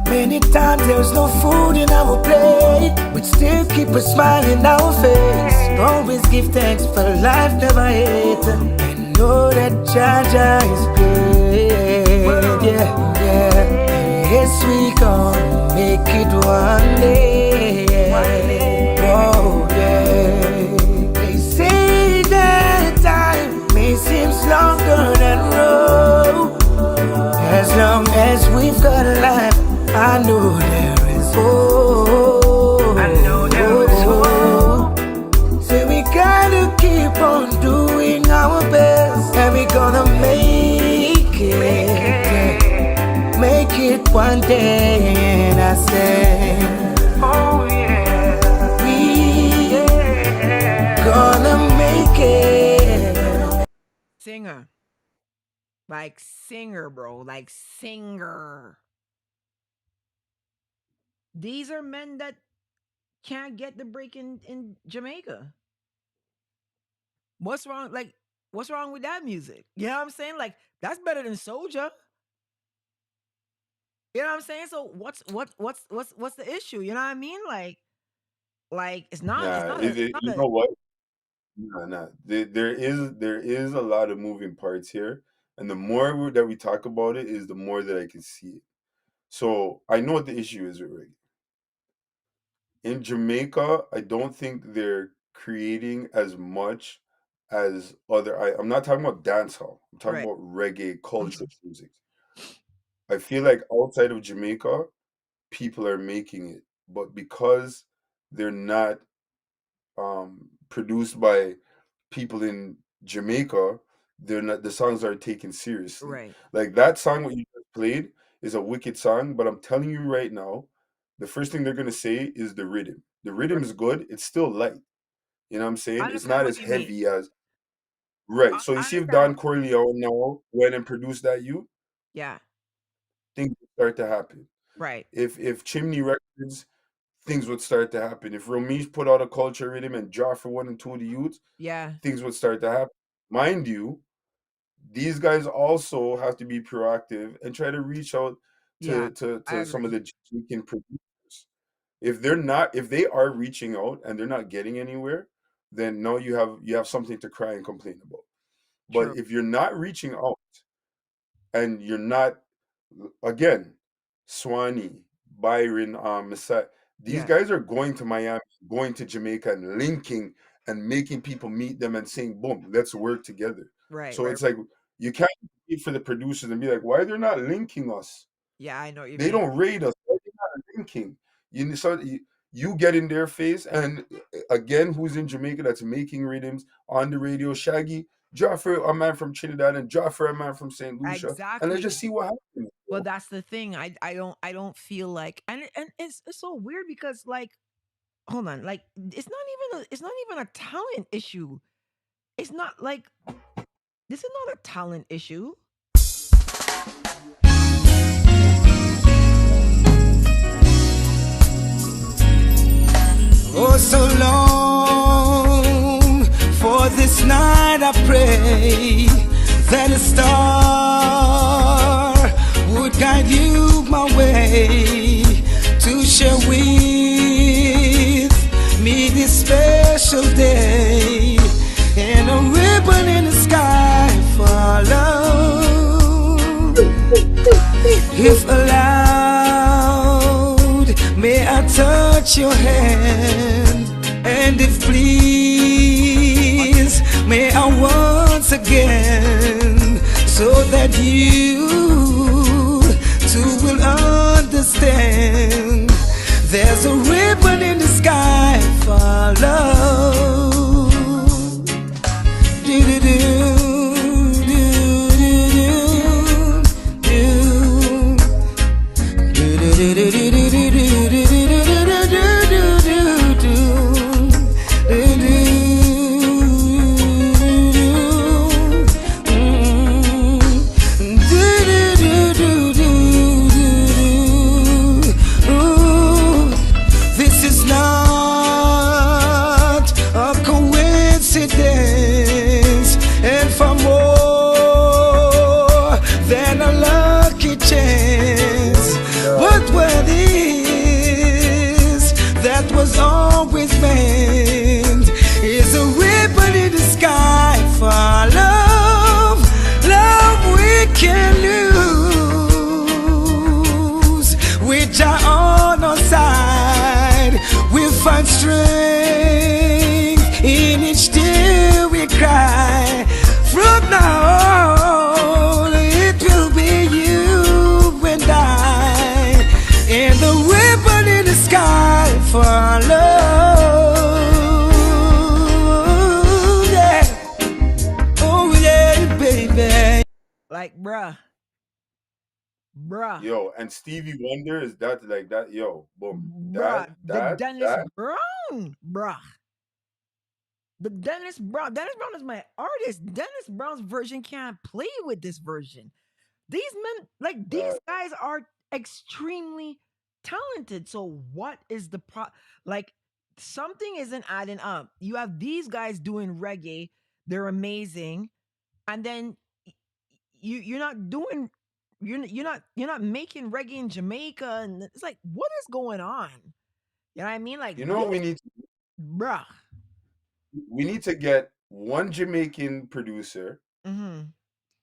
Many times there's no food in our plate, but still keep a smile in our face. Always give thanks for life, never hate. And know that Jaja is great. Yeah, yeah. And yes, we gonna make it one day. Oh, yeah. They say that time may seem longer than road. As long as we've got life, I know there is hope. I know there is hope. So we gotta keep on doing our best, and we gonna make it. Make it one day, and I say, oh yeah, we gonna make it. Singer. Like singer, bro. Like singer. These are men that can't get the break in Jamaica. What's wrong? Like, what's wrong with that music? You know what I'm saying? Like, that's better than Soldier. You know what I'm saying? So what's the issue? You know what I mean? Like Nah, it's not you a know what? Nah, nah. There is a lot of moving parts here, and the more that we talk about it, is the more that I can see it. So I know what the issue is with reggae. In Jamaica, I don't think they're creating as much as other. I'm not talking about dancehall. I'm talking right. about reggae culture Mhm. music. I feel like outside of Jamaica, people are making it, but because they're not produced by people in Jamaica, they're not, the songs are taken seriously. Right. Like that song what you just played is a wicked song, but I'm telling you right now, the first thing they're gonna say is the rhythm. The rhythm Right. is good, it's still light. You know what I'm I saying? It's understand not what as you mean. heavy as right. So you I see if understand what Don Corleone now went and produced that you, yeah, things would start to happen. right. If Chimney Records, things would start to happen. If Ramesh put out a culture rhythm and Joffrey 1 and 2 of the youth, Yeah. things would start to happen. Mind you, these guys also have to be proactive and try to reach out Yeah. I to some of agree. the Jamaican producers. If they are reaching out and they're not getting anywhere, then no, you have something to cry and complain about. But True. if you're not reaching out and you're not, again, Swanee, Byron, Messiah, these Yeah. guys are going to Miami, going to Jamaica and linking and making people meet them and saying, boom, let's work together. Right, So right. it's like you can't wait for the producers and be like, why they're not linking us? Yeah, I know what you They mean. don't rate us. Why they not linking? You get in their face, and again, who's in Jamaica that's making rhythms on the radio? Shaggy, Joffrey, a man from Trinidad, and Joffrey, a man from St. Lucia, and let's just Exactly. see what happens. Well, that's the thing. I don't feel like, and it's so weird because, like, hold on, like, it's not even a talent issue. It's not like this is not a talent issue. Oh, so long for this night I pray that a star would guide you my way to share with me this special day and a ribbon in the sky for love. If allowed, may I touch your hand? And if please, may I once again, so that you too will understand. There's a ribbon in the sky for love. This is not a coincidence, and for more than a lucky chance, but what is that was always meant is a ribbon in the sky for love, love we can lose, which are on our side. We find strength in each tear we cry. From now on, it will be you and I, and the ribbon in the sky for love. Yeah. Oh yeah, baby. Like, bruh, Yo, and Stevie Wonder is that like that? Yo, boom, the Dennis Brown, bruh. Dennis Brown is my artist. Dennis Brown's version can't play with this version. These men, like, these that guys are extremely talented. So what is the like, something isn't adding up. You have these guys doing reggae, they're amazing, and then you're not doing you're not making reggae in Jamaica, and it's like, what is going on? You know what I mean? Like You know what this, we need? bruh. We need to get one Jamaican producer Mm-hmm.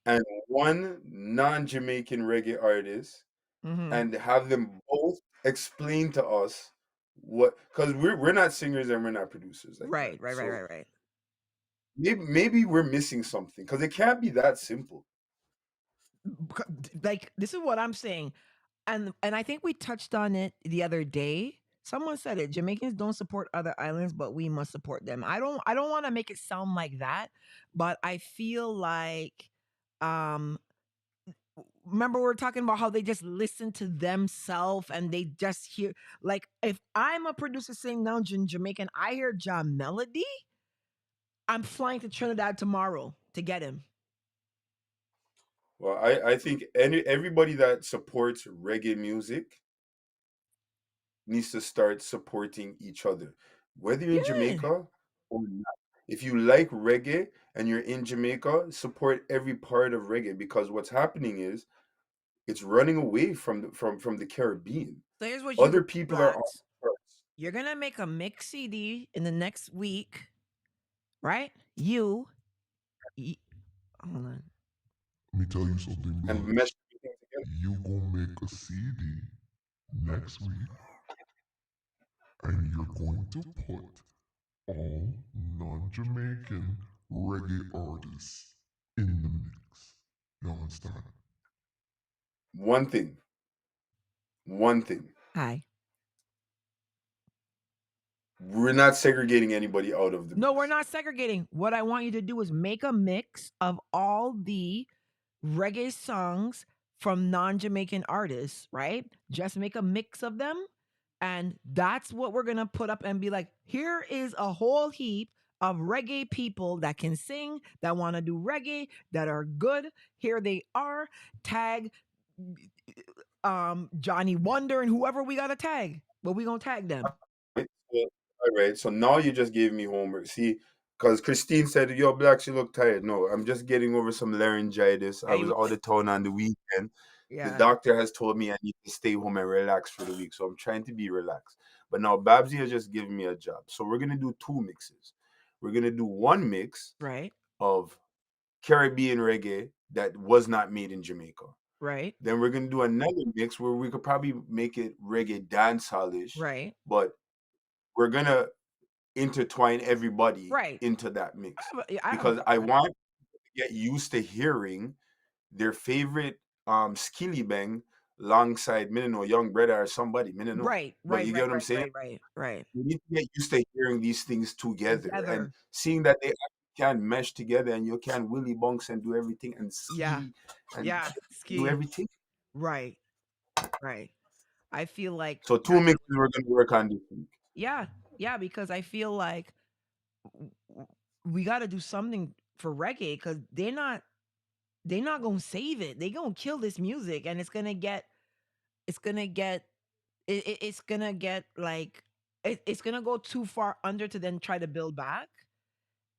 and one non-Jamaican reggae artist, Mm-hmm. and have them both explain to us what, because we're not singers and we're not producers like that. Right, right, right, So right, right. maybe we're missing something because it can't be that simple. Like this is what I'm saying, and I think we touched on it the other day. Someone said it. Jamaicans don't support other islands, but we must support them. I don't want to make it sound like that, but I feel like, um remember we were talking about how they just listen to themselves and they just hear, like, if I'm a producer singing down in Jamaican, I hear John Melody, I'm flying to Trinidad tomorrow to get him. Well, I think everybody that supports reggae music needs to start supporting each other, whether you're in Yeah. Jamaica or not. If you like reggae and you're in Jamaica, support every part of reggae, because what's happening is it's running away from the Caribbean. So here's what you Other gonna do, people are on Blacks. charts. You're gonna make a mix CD in the next week, right? Y- hold on. Let me tell you something, And Blacks. mesh everything together. You gonna make a CD next week, and you're going to put all non-Jamaican reggae artists in the mix. You understand? One thing, one thing. Hi. We're not segregating anybody out of the No, we're mix. not segregating. What I want you to do is make a mix of all the reggae songs from non-Jamaican artists, right? Just make a mix of them. And that's what we're going to put up and be like, here is a whole heap of reggae people that can sing, that want to do reggae, that are good. Here they are. Tag Johnny Wonder and whoever we got to tag. But we going to tag them. Right? So, all right. So now you just gave me homework. See, because Christine said, "Yo, Black, you look tired." No, I'm just getting over some laryngitis. I was Hey, out of town on the weekend. The yeah, doctor has told me I need to stay home and relax for the week. So I'm trying to be relaxed. But now Babsy has just given me a job. So we're going to do two mixes. We're going to do one mix right, of Caribbean reggae that was not made in Jamaica. right, Then we're going to do another mix where we could probably make it reggae dancehall-ish, right, but we're going to intertwine everybody right. into that mix, I have a because I problem. want to get used to hearing their favorite skilly bang alongside me know young brother or somebody me know. Right, But right, you right, get what I'm right, saying? right, right, right. You need to get used to hearing these things together and Together. seeing that they can mesh together, and you can willy bunks and do everything and Yeah. ski and Yeah. do Ski. everything. Right. Right. I feel like So two that's mixes we're gonna work on this week. yeah. Yeah, because I feel like we got to do something for reggae because they're not gonna save it. They gonna kill this music, and it's gonna get like it's gonna go too far under to then try to build back,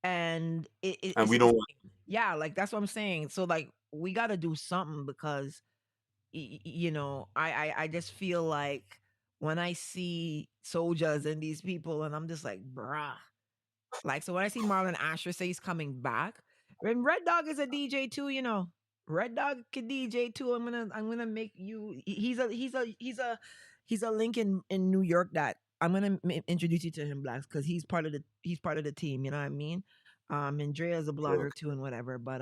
and And it's we don't insane. want Yeah, like that's what I'm saying. So like we got to do something because I just feel like when I see soldiers and these people, and I'm just like, bruh. Like, so when I see Marlon Asher say he's coming back, and Red Dog is a DJ too, Red Dog can DJ too. I'm gonna make you. He's a link in New York that I'm gonna introduce you to him, Blacks, because he's part of the team. You know what I mean? Andrea's a to. blogger too and whatever, but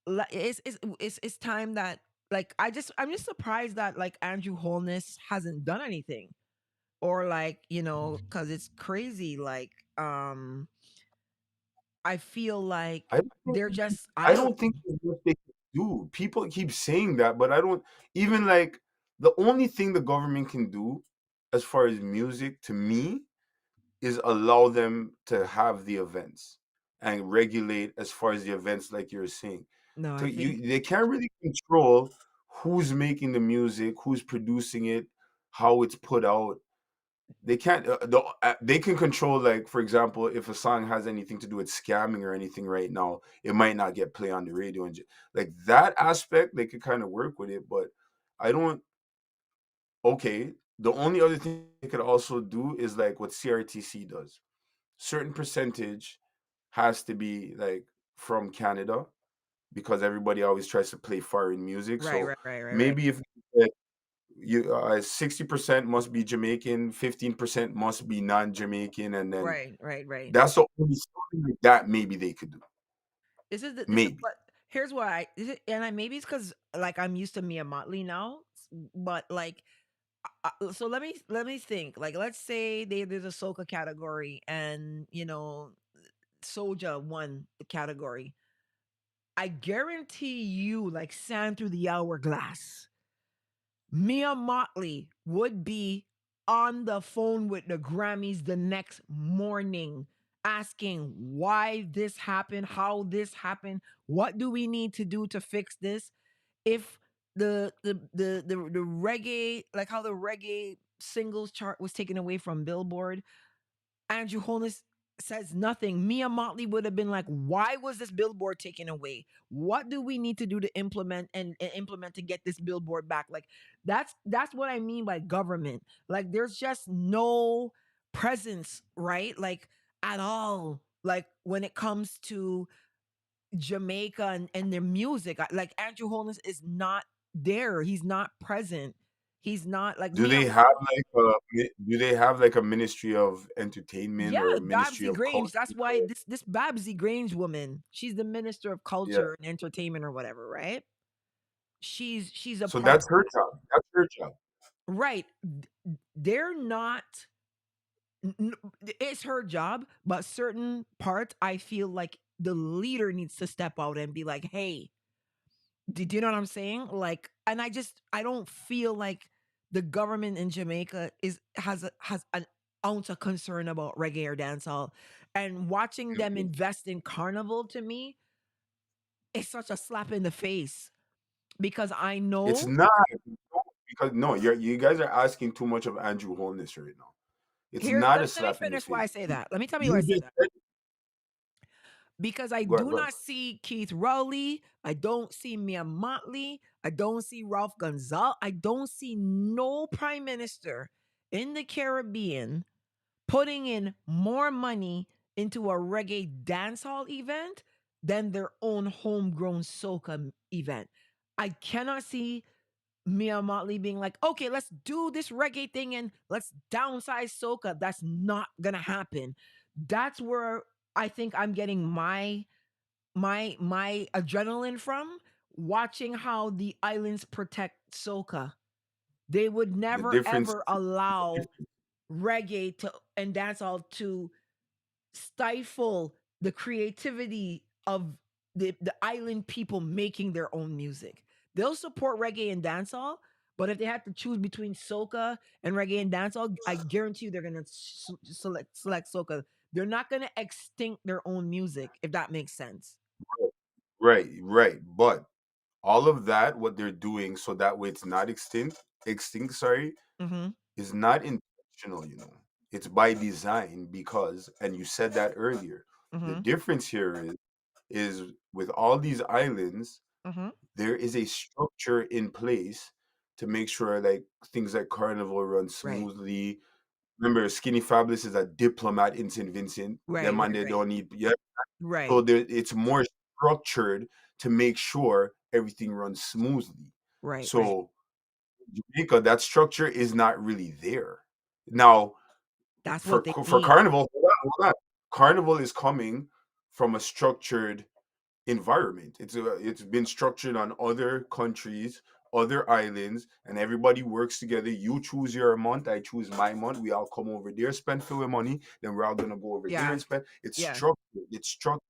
it's time that, like, I'm just surprised that like Andrew Holness hasn't done anything, or like because it's crazy, like I feel like I don't think they're just I don't think idling. there's what they can do. People keep saying that, but I don't even like the only thing the government can do as far as music to me is allow them to have the events and regulate as far as the events like you're saying. No, I To think you they can't really control who's making the music, who's producing it, how it's put out. they can't they can control, like, for example, if a song has anything to do with scamming or anything right now, it might not get play on the radio, and like that aspect they could kind of work with it. But I don't. Okay, the only other thing they could also do is like what CRTC does. Certain percentage has to be like from Canada, because everybody always tries to play foreign music. Right, So right, right, right, right. maybe if you 60% must be Jamaican, 15% must be non-Jamaican, and then Right, right, right. that's the only something like that maybe they could do. This is Maybe. what here's why and I maybe it's because like I'm used to Mia Motley now, but like so let me think. Like let's say there's a soca category and Soja won the category. I guarantee you, like sand through the hourglass, Mia Motley would be on the phone with the Grammys the next morning asking why this happened, how this happened, what do we need to do to fix this? If the reggae, like how the reggae singles chart was taken away from Billboard, Andrew Holness says nothing. Mia Motley would have been like, why was this billboard taken away? What do we need to do to implement and implement to get this billboard back? Like that's what I mean by government. Like there's just no presence, right? Like at all. Like when it comes to Jamaica and their music. Like Andrew Holness is not there. He's not present. He's not like Do Mia. they have do they have like a Ministry of Entertainment Yeah, or a Ministry Babsy of Grange. Culture? That's why this Babsy Grange woman, she's the minister of Yeah. culture and entertainment or whatever, right? She's a So part that's of her that. job. That's her job. Right. They're not it's her job, but certain parts I feel like the leader needs to step out and be like, "Hey, do you know what I'm saying?" Like, and I don't feel like the government in Jamaica has an ounce of concern about reggae or dancehall. And watching them invest in carnival to me is such a slap in the face because I It's know not, because no, you guys are asking too much of Andrew Holness right now. It's here. not a Let me slap in the finish why face. I say that. Let me tell you why I You say just that. said, Because I go ahead, do go ahead. not see Keith Rowley, I don't see Mia Motley, I don't see Ralph Gonzalez, I don't see no prime minister in the Caribbean putting in more money into a reggae dancehall event than their own homegrown soca event. I cannot see Mia Motley being like, okay, let's do this reggae thing and let's downsize soca. That's not gonna happen. That's where I think I'm getting my adrenaline from watching how the islands protect soca. They would The never difference, ever allow reggae to and dancehall to stifle the creativity of the island people making their own music. They'll support reggae and dancehall, but if they had to choose between soca and reggae and dancehall, I guarantee you they're gonna select soca. They're not gonna extinct their own music, if that makes sense. right, right. But all of that, what they're doing, so that way it's not extinct, sorry, Mm-hmm. is not intentional, you know. It's by design, because, and you said that earlier, the Mm-hmm. difference here is with all these islands, Mm-hmm. there is a structure in place to make sure like things like Carnival run Right. smoothly. Remember, Skinny Fabulous is a diplomat in St. Vincent. Right. Them and Right. they Right. don't need, yeah. So Right. it's more structured to make sure everything runs smoothly. Right. Right. So Jamaica, that structure is not really there. Now, That's for what they for need. Carnival, hold on. Carnival is coming from a structured environment. It's been structured on other countries, other islands, and everybody works together. You choose your month, I choose my month. We all come over there, spend our money, then we're all gonna go over there Yeah. and spend. It's Yeah. structured. It's structured.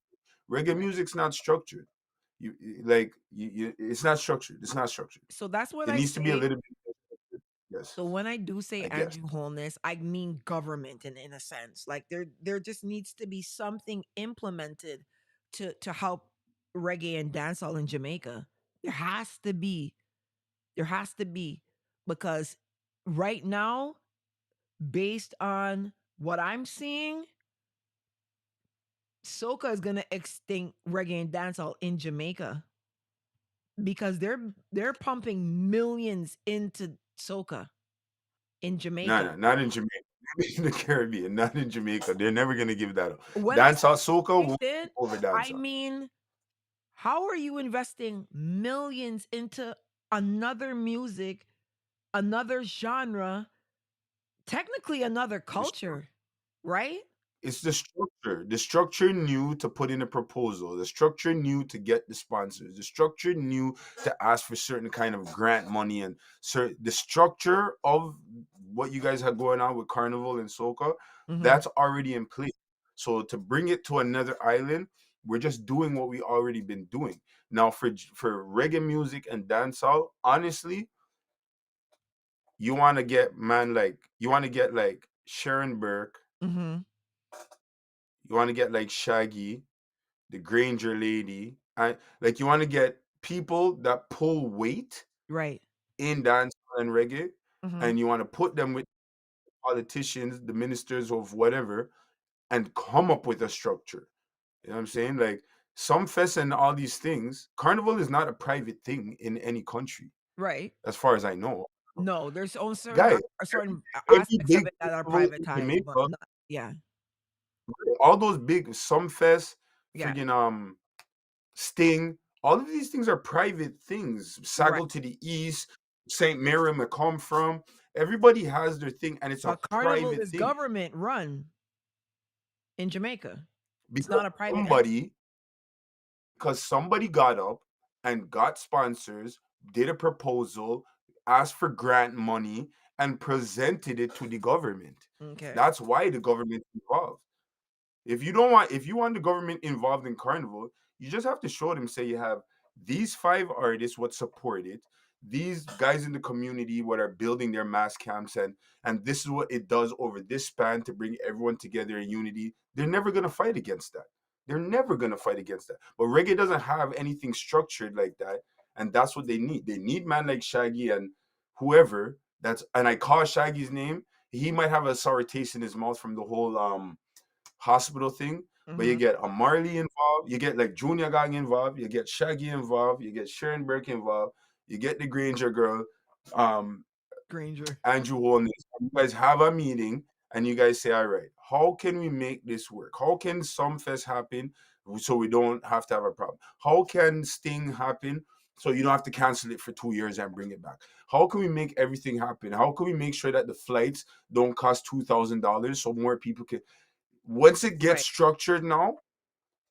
Reggae music's not structured. It's not structured. It's not structured. So that's what It I needs to be a say. little bit. Yes, So when I do say I guess. Andrew Holness, I mean government in a sense. Like there just needs to be something implemented to help reggae and dancehall in Jamaica. There has to be. There has to be because right now based on what I'm seeing, soca is gonna extinct reggae and dancehall in Jamaica because they're pumping millions into soca in No, Jamaica. no, not in Jamaica. Maybe in the Caribbean, not in Jamaica. They're never gonna give that up. When I Dancehall soca won't say take over I dancehall. mean, how are you investing millions into another music, another genre, technically another culture, right? It's the structure. The structure knew to put in a proposal. The structure knew to get the sponsors. The structure knew to ask for certain kind of grant money and the structure of what you guys have going on with Carnival and Soca, Mm-hmm. that's already in place. So to bring it to another island, we're just doing what we already been doing. Now for reggae music and dancehall, honestly, you want to get like Sharon Burke, Mm-hmm. you want to get like Shaggy, the Granger lady. And like you want to get people that pull weight Right. in dance and reggae, Mm-hmm. and you want to put them with politicians, the ministers of whatever, and come up with a structure. You know what I'm saying? Like some fest and all these things, carnival is not a private thing in any country, Right. as far as I know. No, there's only Guys, certain every aspects of big it that are festival in privatized, but Jamaica, not, yeah, all those big some fest, yeah, freaking Sting, all of these things are private things. right. Sago to the east, St. Mary come from. Everybody has their thing, and it's a But Carnival private is thing government run in Jamaica. It's because not a private entity. somebody, because somebody got up and got sponsors, did a proposal, asked for grant money, and presented it to the government. Okay. That's why the government involved. If you want the government involved in carnival, you just have to show them, say you have these five artists what support it, these guys in the community what are building their mass camps, and this is what it does over this span to bring everyone together in unity. They're never gonna fight against that. They're never gonna fight against that. But reggae doesn't have anything structured like that, and that's what they need. They need man like Shaggy and whoever that's and I call Shaggy's name. He might have a sour taste in his mouth from the whole hospital thing, but you Mm-hmm. get a Marley involved, you get like Junior Gang involved, you get Shaggy involved, you get Sharon Burke involved, you get the Granger girl, um, Granger. Andrew Holness. You guys have a meeting and you guys say, all right, how can we make this work? How can some fest happen so we don't have to have a problem? How can Sting happen so you don't have to cancel it for 2 years and bring it back? How can we make everything happen? How can we make sure that the flights don't cost $2,000 so more people can once it gets Right. structured now,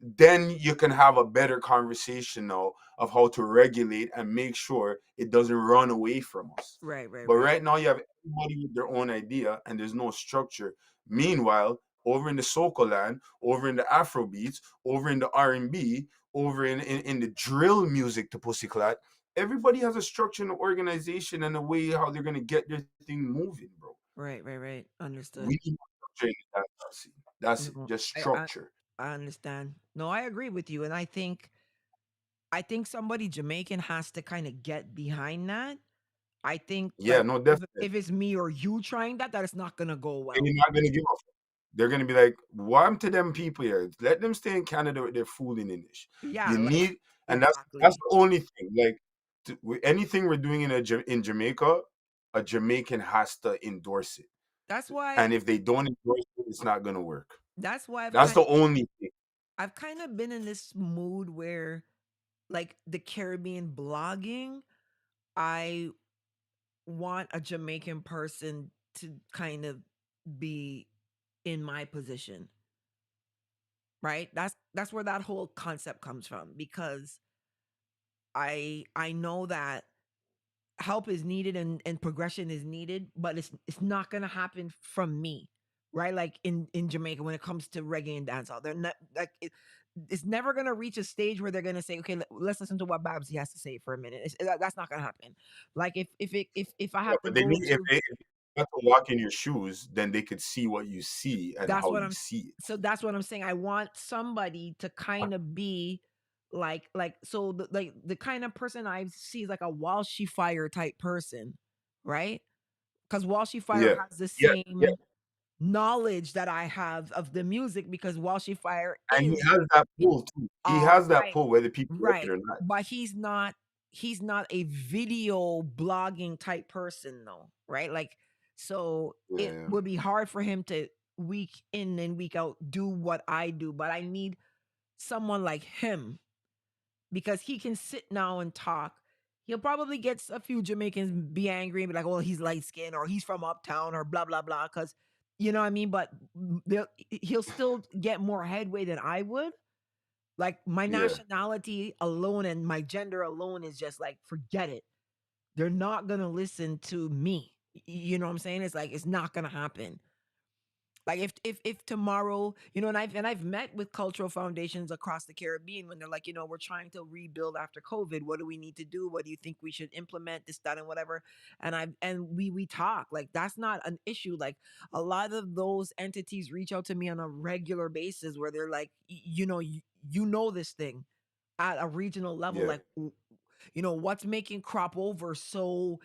then you can have a better conversation now of how to regulate and make sure it doesn't run away from us. Right. Right. But Right. right now, you have everybody with their own idea and there's no structure. Meanwhile, over in the soca land, over in the Afro beats, over in the R&B, over in the drill music to Pussyclat, everybody has a structure and an organization and a way how they're going to get their thing moving, bro. Right. Right. Right. Understood. We need structure in that scene. That's it, No, just I, I structure. I understand. No, I agree with you, and I think somebody Jamaican has to kind of get behind that. I think Yeah, like no, if definitely. it's me or you trying that, that is not gonna go And well. you're not gonna give a fuck. They're gonna be like, "What to them people here? Let them stay in Canada with their fooling English." Yeah, You like need, and that's exactly. the only thing. Like anything we're doing in Jamaica, a Jamaican has to endorse it. That's why And if they don't endorse it, it's not gonna work. that's why That's the only thing. I've kind of been in this mood where like the Caribbean blogging, I want a Jamaican person to kind of be in my position, right? That's where that whole concept comes from because I know that help is needed and progression is needed, but it's not gonna happen from me, right? Like in Jamaica when it comes to reggae and dancehall, they're not like it's never gonna reach a stage where they're gonna say, okay, let's listen to what Babsy has to say for a minute. That's not gonna happen. Like if I Yeah, have to but they go need to if they have to walk in your shoes, then they could see what you see and that's how what you I'm see it. so that's what I'm saying. I want somebody to kind of be like so the kind of person I see is like a Walshy Fire type person, right? because Walshy Fire Yeah. has the Yeah. Yeah. same knowledge that I have of the music because Walshy Fire And he is has that pull too. He all has that right, pull whether people like it right. or not. But he's not a video blogging type person though, right? Like, so Yeah, it yeah. would be hard for him to week in and week out do what I do, but I need someone like him because he can sit now and talk. He'll probably get a few Jamaicans be angry and be like, "Oh, he's light skinned or he's from uptown or blah blah blah." Because you know what I mean. But he'll still get more headway than I would. Like my Yeah. nationality alone and my gender alone is just like forget it. They're not gonna listen to me. You know what I'm saying? It's like it's not gonna happen. Like if tomorrow, and I've met with cultural foundations across the Caribbean when they're like, we're trying to rebuild after COVID. What do we need to do? What do you think we should implement? This, that, and whatever. And we talk. Like that's not an issue. Like a lot of those entities reach out to me on a regular basis where they're like, you know this thing at a regional level. Yeah. Like what's making crop over so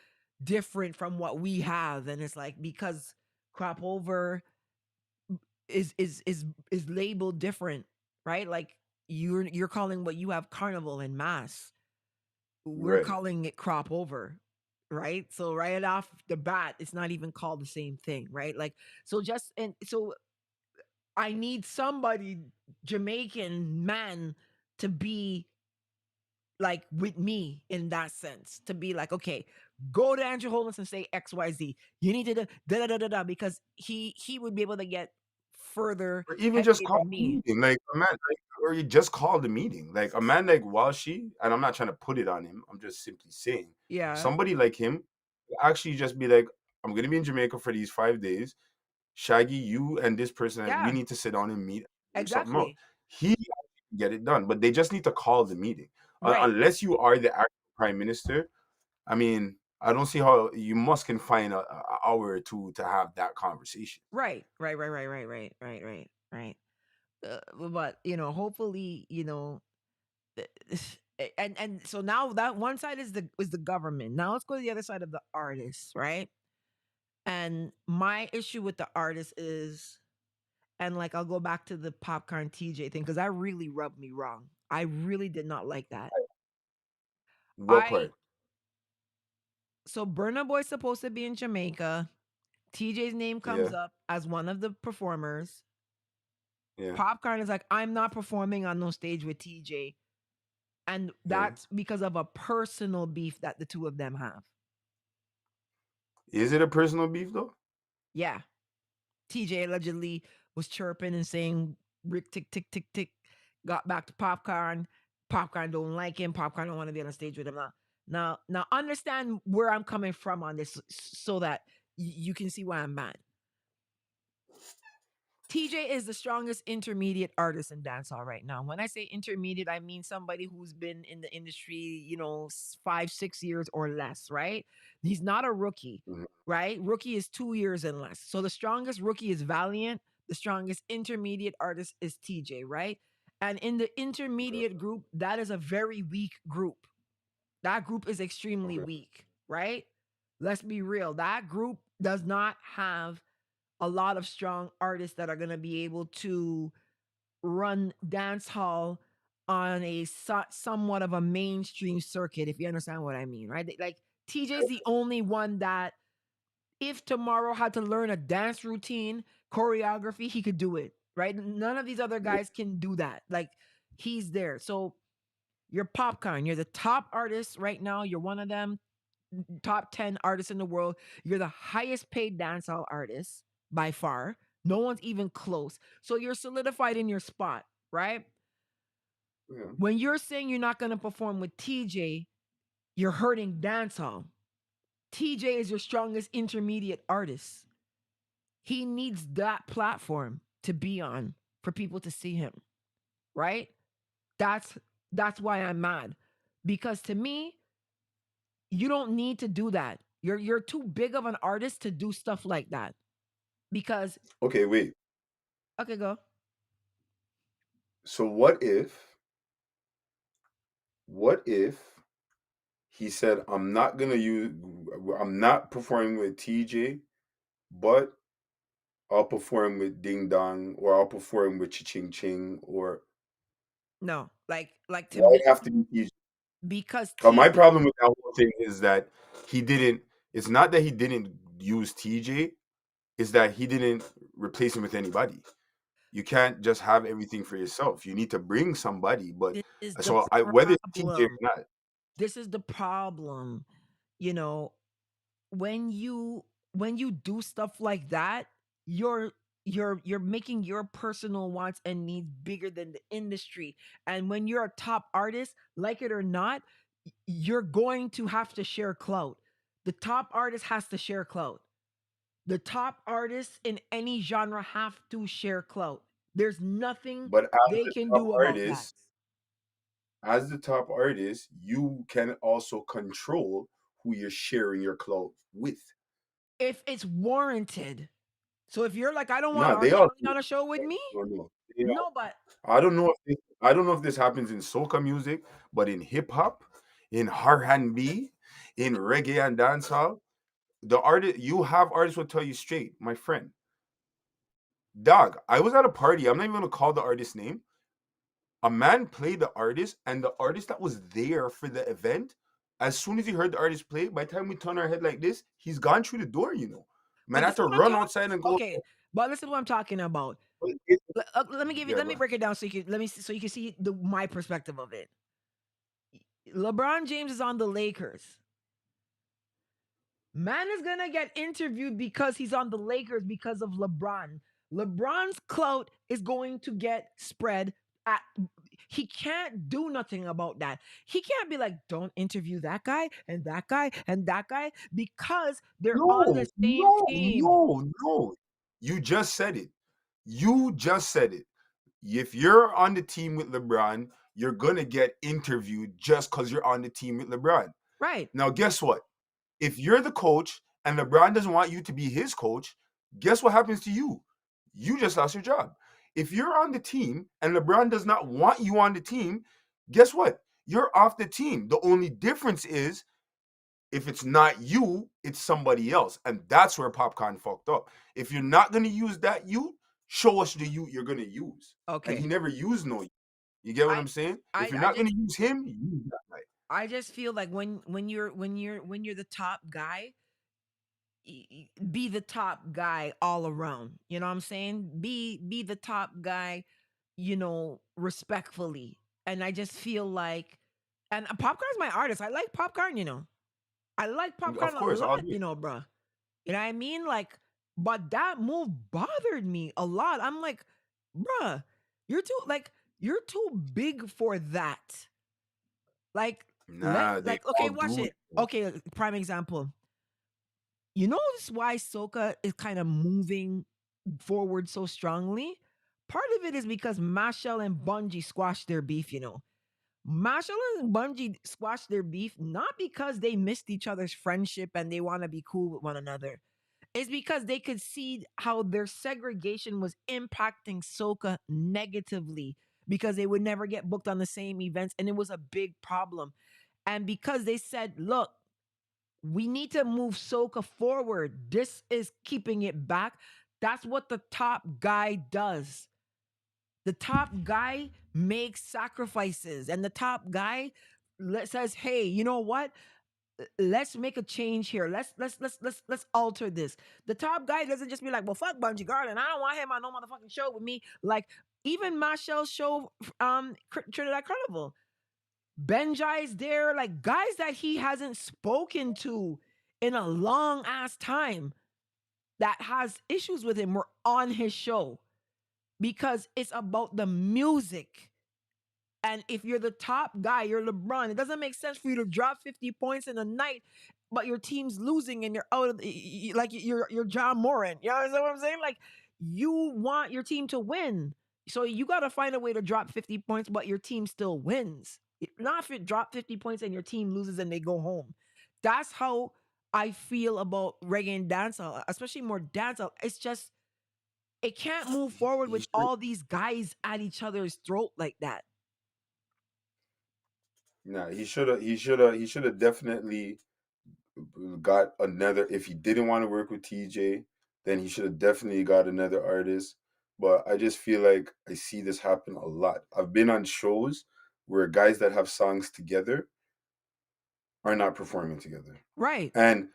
different from what we have. And it's like because crop over is labeled different, right? Like you're calling what you have carnival and mass. We're Right. calling it crop over, right? So right off the bat, it's not even called the same thing, right? Like so I need somebody Jamaican man to be like with me in that sense to be like, okay, go to Andrew Holmes and say XYZ. You need to da because he would be able to get further Or even just headway call than the me. meeting. Like a man, like, or you just call the meeting. Like a man like Walshy, and I'm not trying to put it on him. I'm just simply saying, Yeah. somebody like him actually just be like, I'm gonna be in Jamaica for these 5 days. Shaggy, you and this person, we Yeah, need to sit down and meet, and work something out. exactly. He can get it done, but they just need to call the meeting. Right. Unless you are the actual prime minister, I mean, I don't see how you must can find a hour or two to have that conversation. Right. Right. Right. Right. Right. Right. Right. Right. Right. But hopefully, and so now that one side is the government. Now let's go to the other side of the artists, right? And my issue with the artist is, and like I'll go back to the popcorn TJ thing because that really rubbed me wrong. I really did not like that. What I part? So Burna Boy's supposed to be in Jamaica. TJ's name comes Yeah, up as one of the performers. yeah, Popcorn is like, I'm not performing on no stage with TJ. And yeah. that's because of a personal beef that the two of them have. Is it a personal beef though? Yeah. TJ allegedly was chirping and saying Rick tick tick tick tick. Got back to Popcorn. Popcorn don't like him. Popcorn don't want to be on the stage with him. Now understand where I'm coming from on this so that you can see why I'm mad. TJ is the strongest intermediate artist in dancehall right now. When I say intermediate, I mean somebody who's been in the industry, 5, 6 years or less, right? He's not a rookie, Mhm. right? Rookie is 2 years and less. So the strongest rookie is Valiant. The strongest intermediate artist is TJ, right? And in the Okay, intermediate group, that is a very weak group. That group is extremely okay, weak, right? Let's be real. That group does not have a lot of strong artists that are going to be able to run dance hall on a somewhat of a mainstream circuit, if you understand what I mean, right? Like TJ's the only one that if tomorrow had to learn a dance routine, choreography, he could do it, right? None of these other yeah, guys can do that. Like he's there. So you're Popcorn. You're the top artist right now. You're one of them top 10 artists in the world. You're the highest paid dancehall artist by far. No one's even close. So you're solidified in your spot, right? yeah. When you're saying you're not going to perform with TJ, you're hurting dancehall. TJ is your strongest intermediate artist. He needs that platform to be on for people to see him, right? That's that's why I'm mad. Because to me, you don't need to do that. You're too big of an artist to do stuff like that. Because Okay, wait. okay, go. So what if He said, I'm not performing with TJ, but I'll perform with Ding Dong, or I'll perform with Ching Ching, or No, like to why me, it have to be TJ? because But my TJ. problem with that whole thing is that he didn't. It's not that he didn't use TJ. It's that he didn't replace him with anybody. You can't just have everything for yourself. You need to bring somebody. But This is the so I, whether it's TJ or problem. not, This is the problem. You know, when you do stuff like that, you're you're making your personal wants and needs bigger than the industry. And when you're a top artist, like it or not, you're going to have to share clout. The top artist has to share clout. The top artists in any genre have to share clout. There's nothing but they can do about that. as the top artist, you can also control who you're sharing your clout with. If it's warranted. So if you're like, I don't want Nah, they R. all Kelly on a show with me, no, no. They all, no, but I don't know if this happens in soca music, but in hip hop, in R&B, in reggae and dancehall, the artist you have artists will tell you straight, my friend. Dog, I was at a party. I'm not even gonna call the artist name. A man played the artist, and the artist that was there for the event, as soon as he heard the artist play, by the time we turn our head like this, he's gone through the door, you know. Man, but I this had is to what I'm run talking. outside and go. Okay, but listen to what I'm talking about. Let me give you. Yeah, Let me go. break it down so you can so you can see my perspective of it. LeBron James is on the Lakers. Man is gonna get interviewed because he's on the Lakers because of LeBron. LeBron's clout is going to get spread. At, he can't do nothing about that. He can't be like, don't interview that guy and that guy and that guy because they're on No, the same no, team. no, no. You just said it. You just said it. If you're on the team with LeBron, you're gonna get interviewed just because you're on the team with LeBron. Right. Now, guess what? If you're the coach and LeBron doesn't want you to be his coach, guess what happens to you? You just lost your job. If you're on the team and LeBron does not want you on the team, guess what? You're off the team. The only difference is if it's not you, it's somebody else. And that's where Popcorn fucked up. If you're not going to use that you, show us the you you're going to use. And he Okay. never used no you. You get what I I'm saying? If I you're I not going just to use him, use that guy. I just feel like when you're the top guy, be the top guy all around. You know what I'm saying? Be the top guy, respectfully. And I just feel like, and Popcorn's my artist. I like Popcorn. I like Of Popcorn a course, I'll lot, do it. bruh. You know what I mean? Like, but that move bothered me a lot. I'm like, bruh, you're too big for that. Like, Nah, they okay, all watch do it. it. Bro. Okay, prime example. You notice why Soka is kind of moving forward so strongly? Part of it is because Mashal and Bungie squashed their beef. Mashal and Bungie squashed their beef not because they missed each other's friendship and they want to be cool with one another. It's because they could see how their segregation was impacting Soka negatively because they would never get booked on the same events and it was a big problem. And because they said, look, we need to move Soka forward. This is keeping it back. That's what the top guy does. The top guy makes sacrifices, and the top guy says, "Hey, you know what? Let's make a change here. Let's alter this." The top guy doesn't just be like, "Well, fuck Bungie Garden. I don't want him on no motherfucking show with me." Like even Michelle's show, Trinidad Carnival. Benjai's there, like guys that he hasn't spoken to in a long ass time that has issues with him were on his show because it's about the music. And if you're the top guy, you're LeBron, it doesn't make sense for you to drop 50 points in a night, but your team's losing and you're out of like you're John Moran. You know what I'm saying? Like you want your team to win. So you got to find a way to drop 50 points, but your team still wins. Not if it drop 50 points and your team loses and they go home. That's how I feel about reggae and dancehall, especially more dancehall. It's just it can't move forward You with should, all these guys at each other's throat like that. Nah, he should have definitely got another. If he didn't want to work with TJ, then he should have definitely got another artist. But I just feel like I see this happen a lot. I've been on shows where guys that have songs together are not performing together, Right. and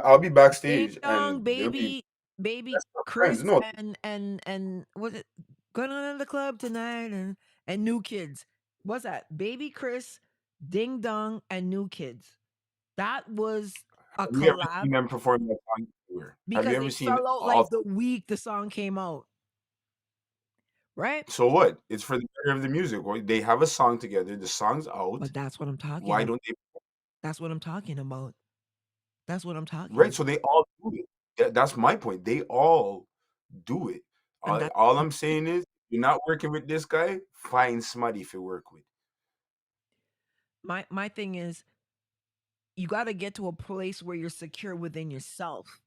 I'll be Ding backstage dong, and they'll be baby that's not friends. Chris No, and was it going on in the club tonight and New Kids. What's that? Baby Chris, Ding Dong, and New Kids. That was a have you ever collab seen them perform that song everywhere? Have you because ever they seen fell out all? like the week the song came out. Right? So what? It's for the better of the music. Or they have a song together. The song's out. But that's what I'm talking Why about. don't they? That's what I'm talking about. That's what I'm talking Right. So about. they all do it. That's my point. They all do it. And that All I'm saying is, you're not working with this guy. Find somebody if you work with. my thing is you got to get to a place where you're secure within yourself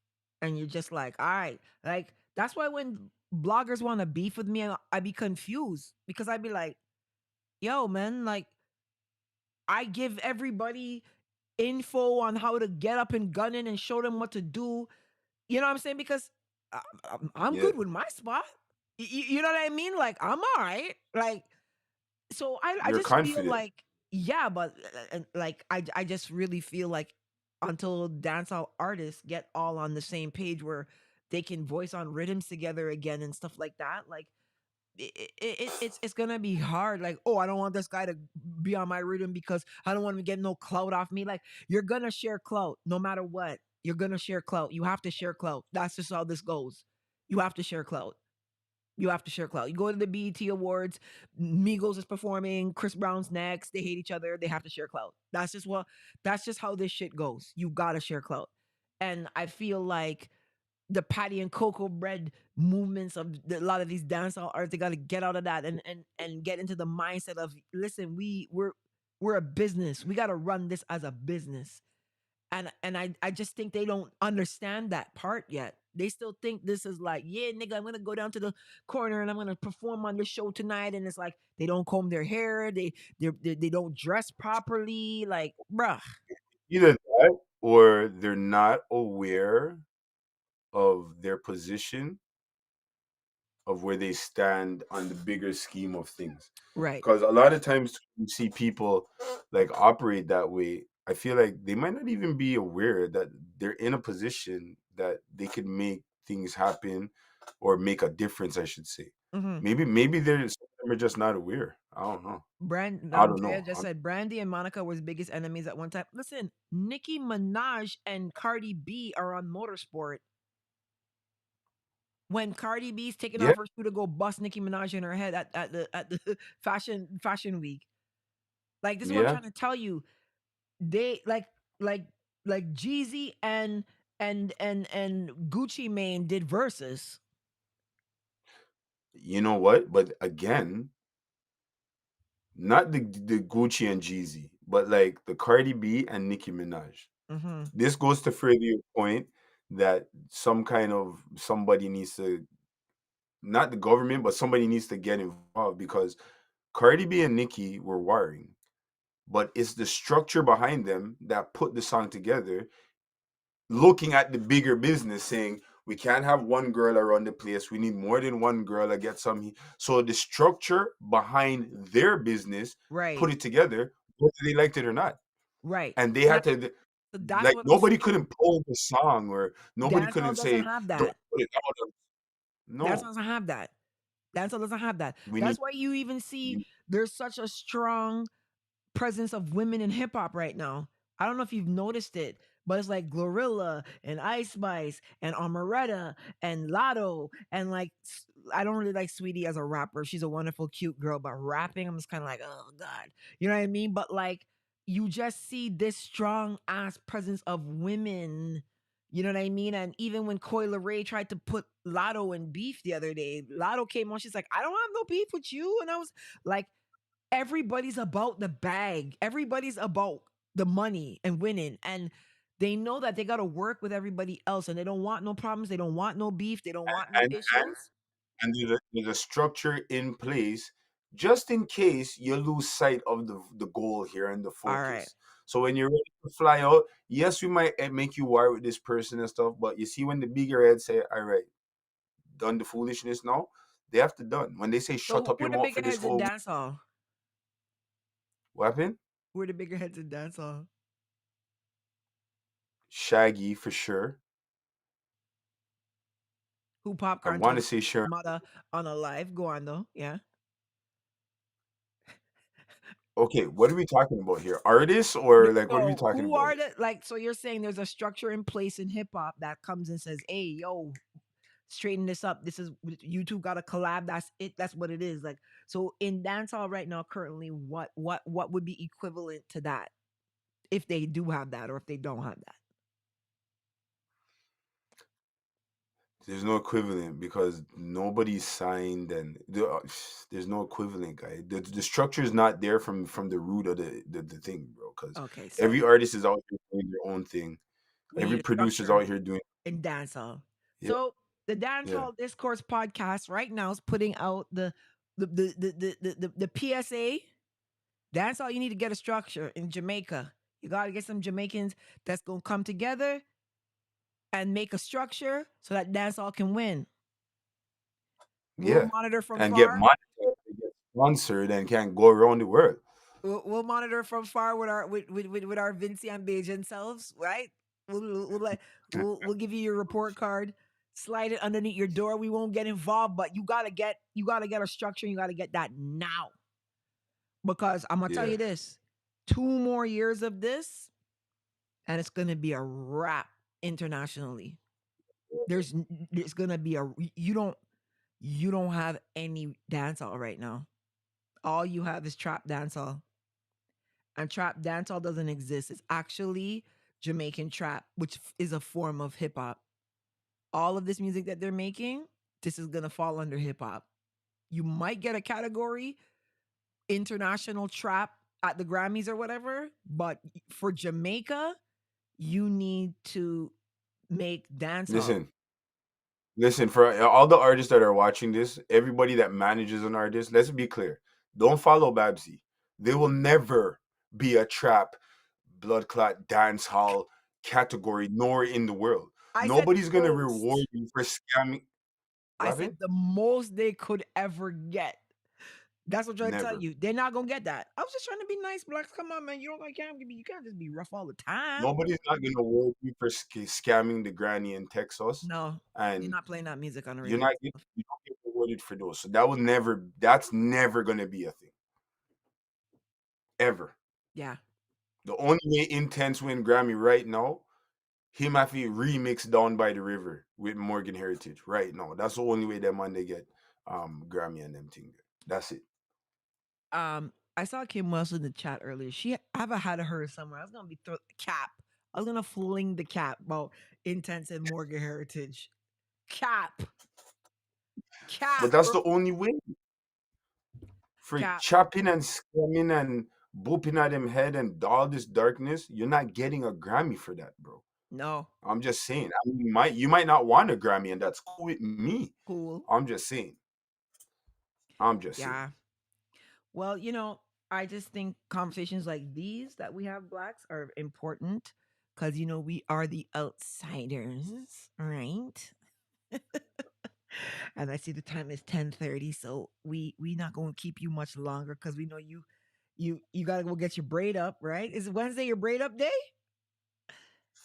and you're just like, all right, like that's why when bloggers want to beef with me, I be confused because I'd be like, yo, man, like I give everybody info on how to get up and gun in and show them what to do. You know what I'm saying? Because I'm Yeah, good with my spot. You know what I mean? Like I'm all right. Like so I you're just feel confident. like yeah, but like I just really feel like until dancehall artists get all on the same page where they can voice on rhythms together again and stuff like that, like it's gonna be hard. Like, oh, I don't want this guy to be on my rhythm because I don't want him to get no clout off me. Like, you're gonna share clout no matter what. You're gonna share clout. You have to share clout. That's just how this goes. You have to share clout. You have to share clout. You go to the BET Awards, Migos is performing, Chris Brown's next. They hate each other. They have to share clout. That's just how this shit goes. You gotta share clout. And I feel like the patty and cocoa bread movements of a lot of these dancehall artists, they gotta get out of that and get into the mindset of listen, we're a business. We gotta run this as a business. And I just think they don't understand that part yet. They still think this is like, yeah, nigga, I'm gonna go down to the corner and I'm gonna perform on the show tonight. And it's like they don't comb their hair, they don't dress properly. Like, bruh, Either that, or they're not aware of their position, of where they stand on the bigger scheme of things. right. Because a lot of times you see people like operate that way. I feel like they might not even be aware that they're in a position that they could make things happen or make a difference, I should say. Mm-hmm. Maybe they're some of them are just not aware. I don't know. I don't Drea know. just said Brandy and Monica was biggest enemies at one time. Listen, Nicki Minaj and Cardi B are on Motorsport. When Cardi B's taking Yeah, off her shoe to go bust Nicki Minaj in her head at the fashion week. Like this is what I'm yeah. trying to tell you. They like like Jeezy and Gucci Mane did verses. You know what? But again, not the Gucci and Jeezy, but like the Cardi B and Nicki Minaj. Mm-hmm. This goes to further your point that some kind of somebody needs to, not the government, but somebody needs to get involved, because Cardi B and Nicki were wiring, but it's the structure behind them that put the song together, looking at the bigger business, saying we can't have one girl around the place. We need more than one girl to get some. So the structure behind their business put Right, it together, whether they liked it or not. right. And they So had to, that's like, what I'm nobody saying. couldn't pull the song, or nobody Dancehall couldn't doesn't say, have don't that. put it out. Dancehall No, doesn't have that. Dancehall doesn't have that. we need. That's why you even see we- there's such a strong presence of women in hip hop right now. I don't know if you've noticed it, but it's like Glorilla and Ice Spice and Amaretta and Lotto and like I don't really like Sweetie as a rapper. She's a wonderful, cute girl, but rapping, I'm just kind of like, oh god, you know what I mean? But like, you just see this strong ass presence of women. You know what I mean? And even when Coi Leray tried to put Lotto in beef the other day, Lotto came on. She's like, I don't have no beef with you, and I was like, everybody's about the bag. Everybody's about the money and winning. And they know that they got to work with everybody else and they don't want no problems. They don't want no beef. They don't want no and issues. and there's a structure in place just in case you lose sight of the goal here and the All right. focus. So when you're ready to fly out, yes, we might make you war with this person and stuff, but you see when the bigger heads say, all right, done the foolishness now, they have to done. When they say shut So up who are your the mouth bigger for this heads in whole week, dancehall? what happened? Who are the bigger heads in dancehall? Shaggy for sure. Who I popcorn want told to say Sharon. mother on a live? Go on though. Yeah. Okay, what are we talking about here? Artists or like what are we No, talking who about are here? the like? So you're saying there's a structure in place in hip hop that comes and says, "Hey, yo, straighten this up. This is you two got to collab. That's it. That's what it is." Like, so in dancehall right now, currently, what would be equivalent to that if they do have that or if they don't have that? There's no equivalent because nobody's signed and there's no equivalent, guy. The structure is not there from the root of the thing, bro. Because Okay, so every artist is out here doing their own thing. we Every need a producer's structure out here doing. in dancehall. Yeah, So the yeah, Dancehall Discourse podcast right now is putting out the PSA. That's all you need to get a structure in Jamaica. You got to get some Jamaicans that's going to come together and make a structure so that dancehall can win. We'll yeah, monitor from and get far. monetized, get sponsored, and can go around the world. We'll monitor from far with our with our Vinci and Bajan selves, right? We'll give you your report card, slide it underneath your door. We won't get involved, but you gotta get a structure. You gotta get that now because I'm gonna tell Yeah, you this: 2 more years of this, and it's gonna be a wrap internationally. There's gonna be a you don't have any dancehall right now. All you have is trap dancehall. And trap dancehall doesn't exist. It's actually Jamaican trap, which is a form of hip hop. All of this music that they're making, this is gonna fall under hip hop. You might get a category international trap at the Grammys or whatever, but for Jamaica, you need to make dancehall. listen, listen. For all the artists that are watching this, everybody that manages an artist, let's be clear. Don't follow Babsy. They will never be a trap blood clot dance hall category nor in the world. I said Nobody's gonna reward most. you for scamming. I What said happened? the most they could ever get. That's what I'm trying to tell Never. you. They're not gonna get that. I was just trying to be nice, blacks. Come on, man. You can't just be rough all the time. Nobody's not gonna reward you for scamming the granny in Texas, No, you're and not playing that music on the you're radio. not you don't get rewarded for those. So that will never. That's never gonna be a thing ever. Yeah. The only way Intense win Grammy right now, him have to remix Down by the River with Morgan Heritage right now. That's the only way that man they get Grammy and them thing. That's it. I saw Kim Wells in the chat earlier. She I've had her somewhere. I was gonna be cap. I was gonna fling the cap about Intense and Morgan Heritage. Cap. But Cap. that's the only way for Cap. chopping and scamming and booping at them head and all this darkness. You're not getting a Grammy for that, bro. No. I'm just saying. I mean, you might not want a Grammy, and that's cool with me. Cool. I'm just saying. I'm just saying. Yeah. Well, I just think conversations like these that we have blacks are important because we are the outsiders, right? And I see the time is 10:30, so we not gonna keep you much longer because we know you gotta go get your braid up, right? Is Wednesday your braid up day?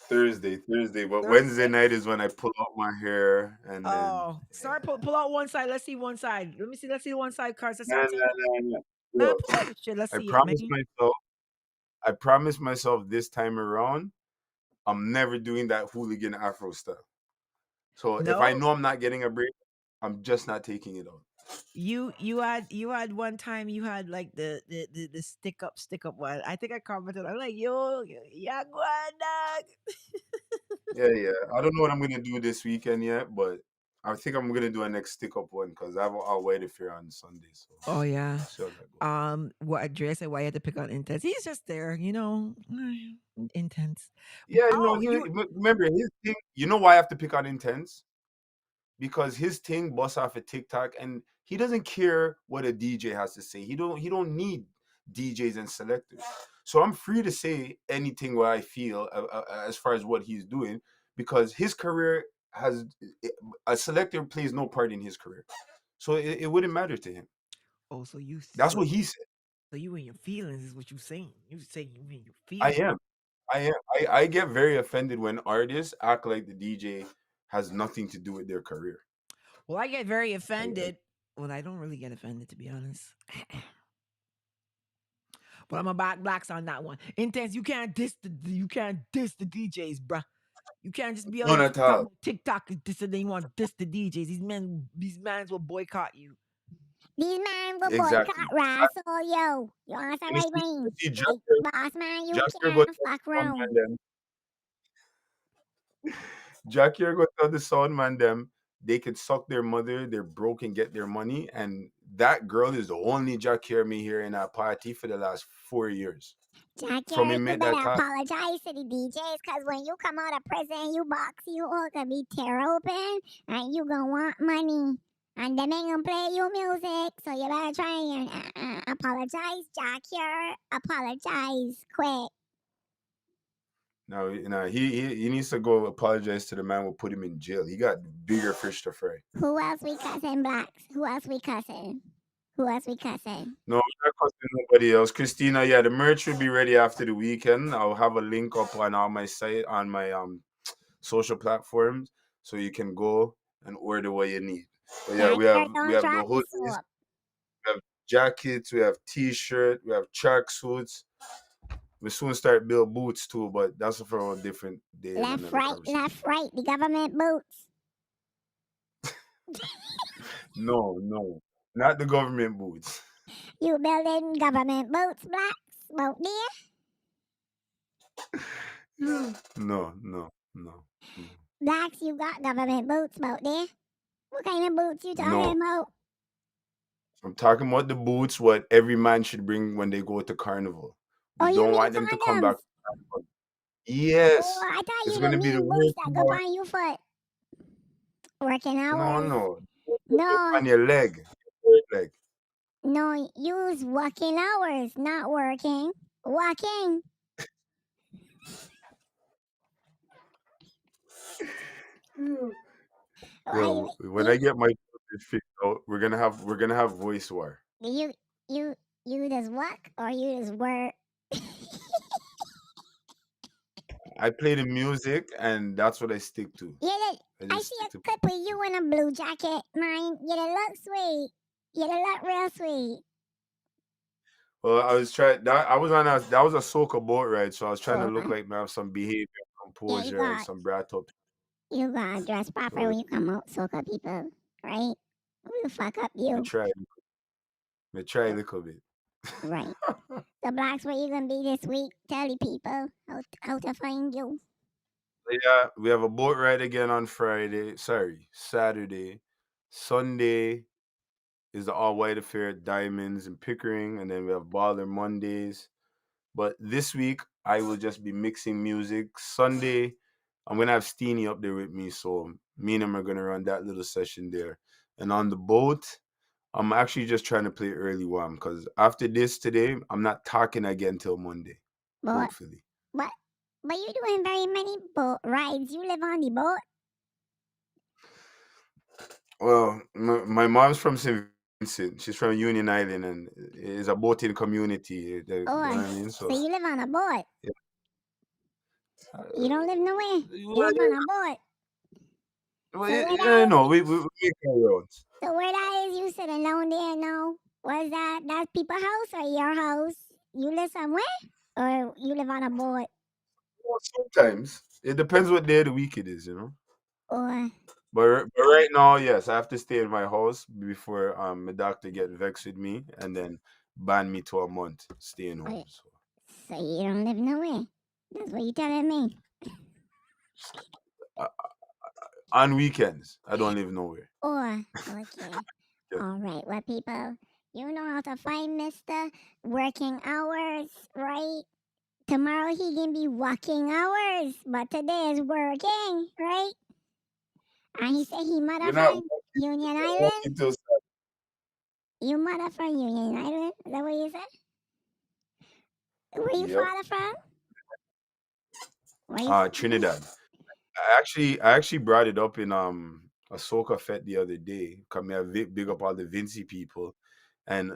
Thursday, but Wednesday Thursday? night is when I pull out my hair and then Oh, sorry, pull out one side. Let's see one side. Let me see. Let's see the one side cards. Let's see. nah, Let's see. nah, nah, nah. Man, Look, pull out the shit. Let's I see it, man. promised myself. I promised myself this time around, I'm never doing that hooligan Afro stuff. So if I No, know I'm not getting a break, I'm just not taking it on. you had one time you had like the stick up one. I think I commented. I'm like, yo, yeah, go on, dog. Yeah, yeah. I don't know what I'm gonna do this weekend yet, but I think I'm gonna do a next stick up one because I'll wait if you're on Sunday. So Oh yeah. see how that goes. What Andrea said, why you had to pick on Intense? He's just there, Intense. Yeah, Oh, you remember his thing. You know why I have to pick on Intense? because his thing busts off a TikTok, and he doesn't care what a DJ has to say. He don't need DJs and selectors. So I'm free to say anything what I feel as far as what he's doing, because his career has a selector plays no part in his career, so it wouldn't matter to him. Oh, so you That's so what he said. so you in your feelings is what you saying. You saying you in your I feelings. am. I am. I get very offended when artists act like the DJ has nothing to do with their career. Well, I get very offended. Well, I don't really get offended, to be honest. But I'm a back blacks on that one. Intense, you can't diss the DJs, bruh. You can't just be out None here at talking all. about TikTok and this and then you want to diss the DJs. These mans will boycott you. These man will Exactly. boycott Russell, yo. You understand You what I mean? see Like, boss man, you Jack here go can't tell fuck the sound around. man them. Jack here go tell the sound man them they could suck their mother, they're broke and get their money. And that girl is the only Jack here me here in a party for the last 4 years. Jack From Harry, him you make that better talk. apologize to the DJs, because when you come out of prison, you box, you all gonna be tear open, and you gonna want money. And them ain't gonna play you music, so you better try and apologize, Jack here. Apologize quick. Now, he needs to go apologize to the man who put him in jail. He got bigger fish to fry. Who else we cussing, blacks? Who else we cussing? Who else we cussing? No, we're not costing nobody else. Christina, yeah, the merch will be ready after the weekend. I'll have a link up on all my site on my social platforms, so you can go and order what you need. But yeah, Jack we here, have don't the drop the hoodies, soap. we have jackets, we have t-shirt, we have track suits. We soon start build boots too, but that's for a different day and Left, another right, conversation. left, right. The government boots. No, not the government boots. You building government boots, blacks? Boat there? No. Blacks, you got government boots, boat there? What kind of boots you No. talking about? I'm talking about the boots what every man should bring when they go to carnival. Oh, We you don't mean want them to come back condoms? to carnival. Oh, Yes. I thought It's you gonna don't be the mean boots worst that thing go about- on your foot. Working No. hours. On No, your leg. Your third leg. no, use working hours, not working. Walking. Yo, when I get my figured out, we're gonna have voice war. You just work or you just work? I play the music and that's what I stick to. I see a clip with you in a blue jacket, man. You look sweet. You look real sweet. Well, I was trying that I was on a that was a soca boat ride, so I was trying to look Oh. like I have some behavior, composure, and some brat up. You gotta dress proper when you come out, soca people, right? We'll fuck up I you. try a little bit. Right. The blacks, where you gonna be this week? Tell the people how to find you. Yeah, we have a boat ride again on Saturday. Sunday is the all white affair at Diamonds and Pickering, and then we have Baller Mondays. But this week I will just be mixing music. Sunday, I'm gonna have Steenie up there with me, so me and him are gonna run that little session there. And on the boat, I'm actually just trying to play early one because after this today, I'm not talking again till Monday. But Hopefully. but you doing very many boat rides. You live on the boat. Well, my mom's from St. Vincent. She's from Union Island, and it's a boating community. You know what I mean? So you live on a boat. Yeah. You don't live nowhere. You live on a boat. No, we make our roads. So where that is, you sitting down there now? What's that? That's people's house or your house? You live somewhere or you live on a boat? Well, sometimes it depends what day of the week it is, you know. Or But right now, yes, I have to stay in my house before my doctor get vexed with me and then ban me to a month staying home. So you don't live nowhere. That's what you telling me. On weekends, I don't live nowhere. Okay. All right. Well, people, you know how to find Mr. Working Hours, right? Tomorrow he can be working hours, but today is working, right? And he said he mother We're not from Union walking Island. till You mother from Union Island? Is that what you said? Where you yep. father from? Where you from? Trinidad. I actually brought it up in a soca fete the other day. Come here, big up all the Vincy people, and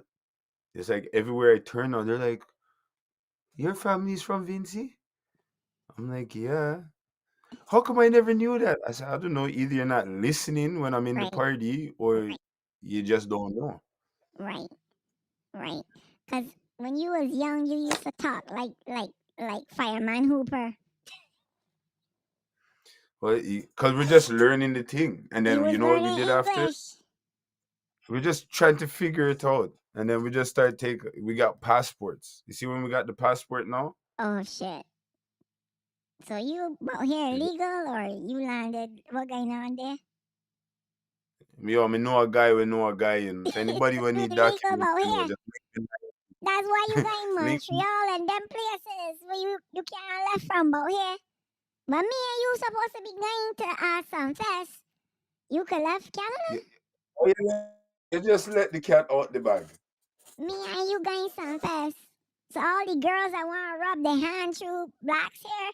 it's like everywhere I turn on, they're like, "Your family's from Vincy?" I'm like, "Yeah." How come I never knew that? I said, "I don't know. Either you're not listening when I'm in the Right, party, or you just don't know." right, right. Cause when you was young, you used to talk like Fireman Hooper. Well, because we're just learning the thing, and You then was you know what we learning did after? English. We're just trying to figure it out, and then we just start take. We got passports. You see, when we got the passport now, Oh shit. So you out here legal or you landed? What going on there? me know a guy, we know a guy, and if anybody will need Legal documents, out here. just That's why you got in link. Montreal and them places where you can't left from out here. But me and you supposed to be going to some fest. You could left Canada. Oh, yeah, you just let the cat out the bag. Me and you going some fest. So all the girls that want to rub their hand through Black's hair,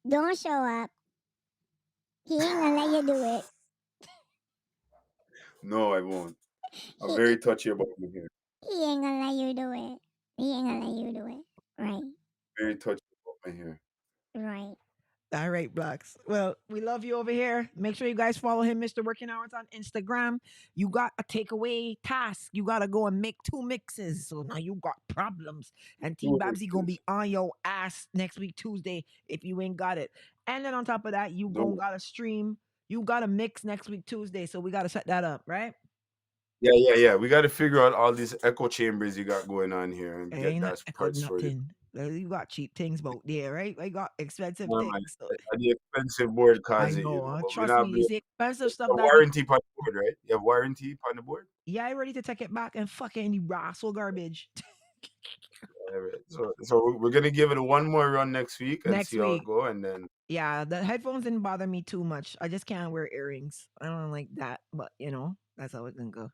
don't show up. He ain't gonna let you do it. No, I won't. I'm He, very touchy about me here. he ain't gonna let you do it. He ain't gonna let you do it. Right, Very touchy about my hair. right. All right, Blacks. Well, we love you over here. Make sure you guys follow him, Mr. Working Hours, on Instagram. You got a takeaway task. You got to go and make 2 mixes. So now you got problems. And T Two Babsy going to mixes. be on your ass next week, Tuesday, if you ain't got it. And then on top of that, you going No. to got to stream. You got to mix next week, Tuesday. So we got to set that up, right? Yeah. We got to figure out all these echo chambers you got going on here and get Ain't not that echoed part sorted. nothing. You got cheap things about there, right? I got expensive Man, things. So the expensive board I cause it, know. but we Trust not me, blame it's the expensive stuff the that get. warranty on the board, right? You have warranty on the board? Yeah, I ready to take it back and fuck any rassle garbage. All right. So we're gonna give it one more run next week and Next see how it week. go, and then Yeah, the headphones didn't bother me too much. I just can't wear earrings. I don't like that, but that's how it can go.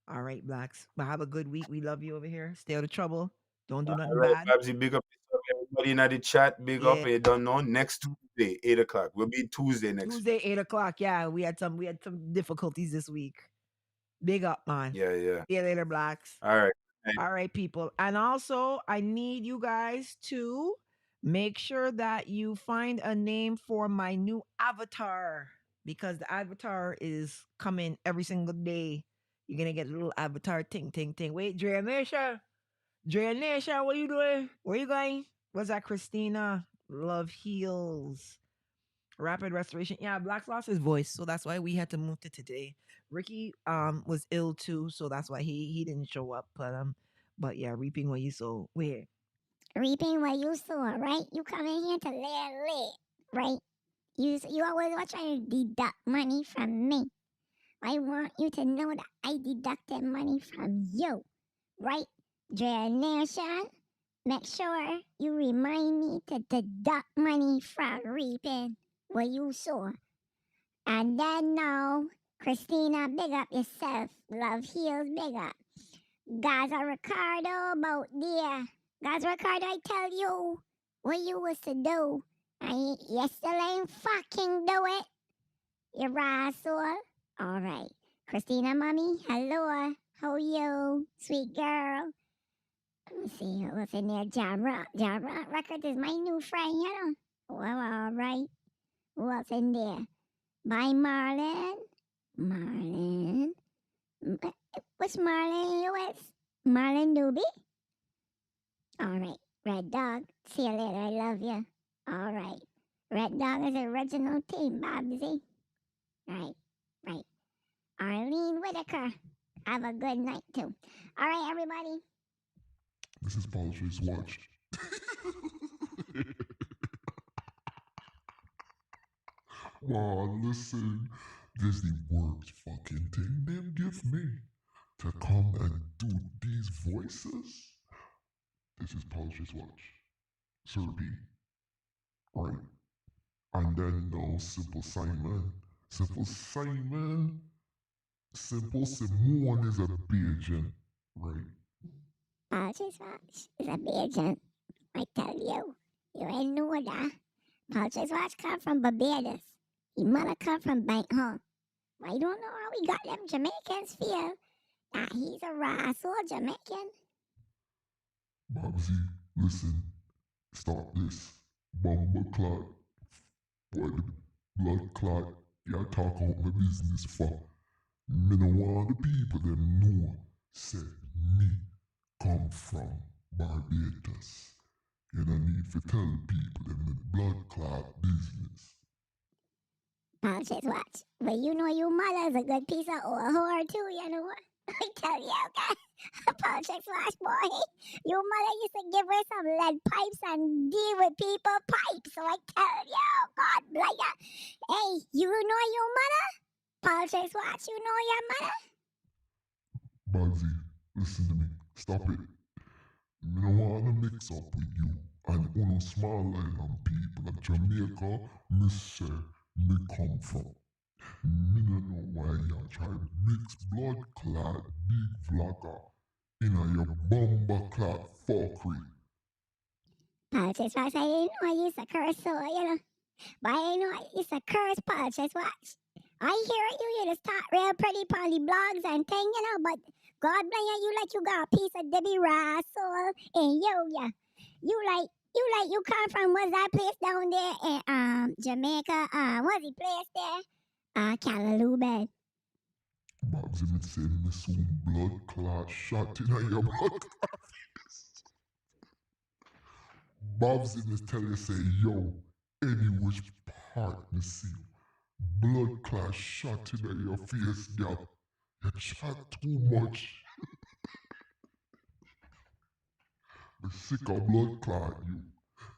All right, Blacks. But have a good week. We love you over here. Stay out of trouble. Don't do all nothing right, bad. Babsy, big up yourself. Everybody in the chat, big up. Yeah. You don't know. Next Tuesday, 8 o'clock. We'll be Tuesday next Tuesday, week. 8 o'clock. Yeah, we had some difficulties this week. Big up, man. Yeah. See you later, Blacks. All right. All right, people. And also, I need you guys to make sure that you find a name for my new avatar because the avatar is coming every single day. You're going to get a little avatar ting, ting, ting. Wait, Drea Nation. Drea Nation, what you doing? Where you going? What's that, Christina? Love heals. Rapid restoration. Yeah, Black lost his voice, so that's why we had to move to today. Ricky was ill too, so that's why he didn't show up. But yeah, reaping what you sow. Where? Reaping what you sow, right? You come in here to lay, right? You always want trying to deduct money from me. I want you to know that I deducted money from you, right? Nation, make sure you remind me to deduct money from reaping what you sow. And then now, Christina, big up yourself. Love heals, big up. Gaza Ricardo, about there. Gaza Ricardo, I tell you what you was to do. And you still ain't fucking do it. You asshole. All right. Christina, mommy, hello. How are you? Sweet girl. Let me see what's in there. John Rock. John Rock Records is my new friend, you know. Well, all right. What's in there? By Marlon. Marlon. What's Marlon US? Marlon Doobie? All right. Red Dog. See you later. I love you. All right. Red Dog is original team, Babsy. Right. Right. Arlene Whitaker. Have a good night, too. All right, everybody. This is Politricks Watch. Wow, listen, this the worst fucking thing them give me to come and do these voices. This is Politricks Watch. Sir B. Right. And then no Simple Simon. Simple Simon. Simple Simone is a Bajan, right? Politricks Watch is a Bajan. I tell you. You ain't know that. Politricks Watch come from Barbados. He mother come from Bangkok. I don't know how we got them Jamaicans feel that he's a razzle Jamaican. Babsy, listen. Stop this. Bumble clot. Boy, the blood clot. Y'all talk out my business for. Me no want the people them know. Say me come from Barbados. You don't need to tell people them the blood clot business. Politricks Watch. But you know your mother's a good piece of old whore too, you know what? I tell you, okay? Politricks Watch, boy. Your mother used to give her some lead pipes and deal with people pipes. So I tell you, God bless you. Hey, you know your mother? Politricks Watch, you know your mother? Bugsy, listen to me. Stop it. Me no want to mix up with you and uno small island people of Jamaica. Me say me come from. Me no know why you try mix blood clot big vlogger in a your bomber clot fuckery. Politricks Watch, I didn't know I used to curse, so, you know. But I didn't know I used to curse, Politricks Watch. I hear you just talk real pretty on the blogs and thing, you know, but God bless you like you got a piece of Debbie Russell and yeah. You come from, what's that place down there in Jamaica? What's the place there? Callaloo. Babsy me say me soon blood clot shot in your blood. Babsy me tell you say yo, any which part me see you. Blood clot shot in your face, girl. You chat too much. Me sick of blood clot you.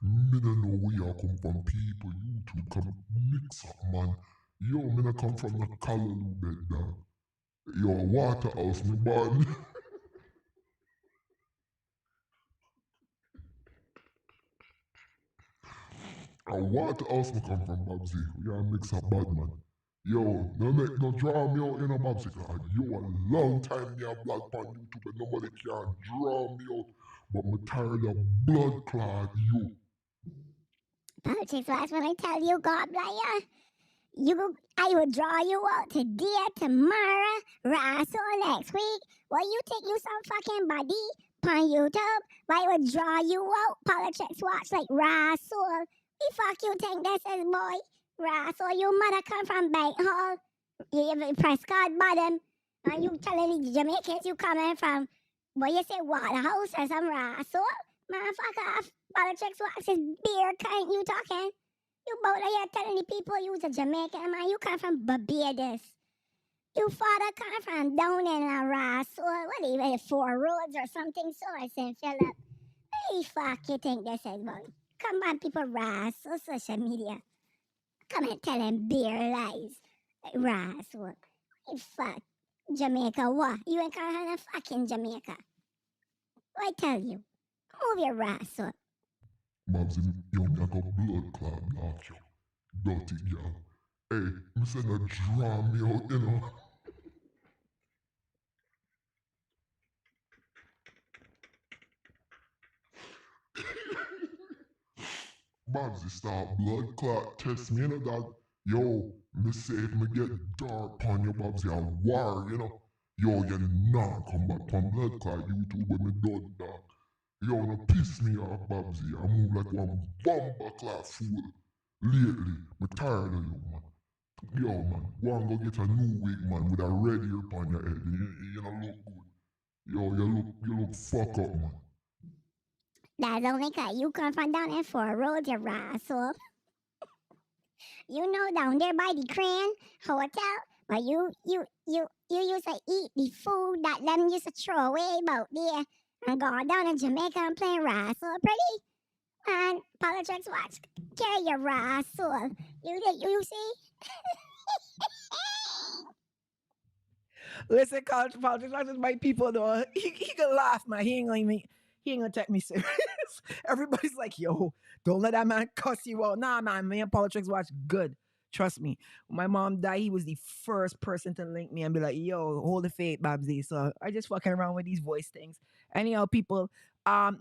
Me no know where you come from, people. You two come mix up, man. Yo, me no come from the Callaloo bed, dog. Yo, Waterhouse, me born. A Waterhouse me come from, Babsy. We are mix up bad, man. Yo, no draw me out in a Babsy. Yo, a long time me a blog on YouTube and nobody can draw me out. But me tired of blood clot, you. Politricks Watch, when I tell you, God bless you. I will draw you out today, tomorrow, Russell next week. Well, you think you some fucking body on YouTube, but I will draw you out, Politricks Watch, like Russell. The fuck you think this is, boy? Russell, your mother come from Bangkok. You Prescott bottom. Are you telling the Jamaicans you coming from, what you say, Waterhouse or some Russell? Man, fuck off. Politricks Watch is beer kind you talking. You both are here telling the people you's a Jamaican, man. You come from Barbados. Your father come from down in a Russell. What even 4 roads or something? So I said, Philip, hey, fuck you think this is, boy? Come on, people, Russell, social media. Come and tell them beer lies. Russell. Hey, fuck. Jamaica, what? You ain't come from fucking Jamaica. I tell you. Move your Russell. Babsy, yo, me a got blood clot block you. Dirty girl. Hey, me say no draw me out, you know. Babsy start blood clot test me, you know, dog. Yo, me say if me get dark on your Babsy a war, you know. Yo, you not come back on blood clot YouTube when me done, dog. Yo, no piss me off, Babsy. I move like one bomber clot fool. Lately, me tired of you, man. Yo, man, go and go get a new wig, man, with a red hair on your head. You don't look good. Yo, you look fuck up, man. That's only cause you come from down there for a road, you Russell. You know down there by the Crane Hotel, but you used to eat the food that them used to throw away about there and go down in Jamaica and play Russell pretty. And Politricks Watch, carry your Russell. You see? Listen, Politricks Watch is my people though. He can laugh, man. He ain't gonna take me serious. Everybody's like, yo, don't let that man cuss you out. Nah, man, me and Politricks Watch good. Trust me. When my mom died, he was the first person to link me and be like, yo, hold the faith, Babsy. So I just fucking around with these voice things. Anyhow, people,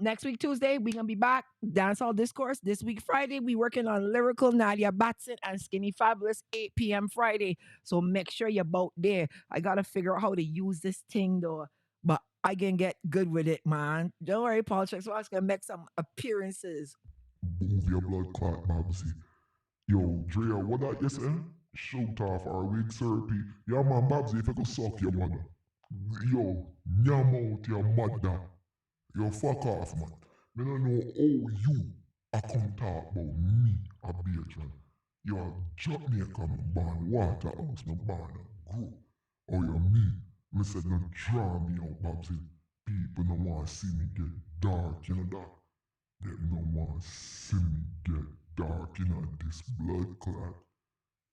next week, Tuesday, we're going to be back. Dancehall Discourse. This week, Friday, we working on Lyrical Nadia Batson and Skinny Fabulous, 8 p.m. Friday. So make sure you're both there. I got to figure out how to use this thing, though. But I can get good with it, man. Don't worry, Politricks Watch going to make some appearances. Move your blood clot, Babsy. Yo, Drea, what that you say? Shoot off our wig therapy. Yeah, man, Babsy, if I could suck your mother. Yo, nyam out your mother. Yo, fuck off, man. Me don't know how you a come talk about me, a Beatran. You a Jamaica, me born Waterhouse, me born and grow. Oh, you me? Me said no draw me out, Babsy. People don't want to see me get dark, you know that? They don't want to see me get dark, you know, this blood clot.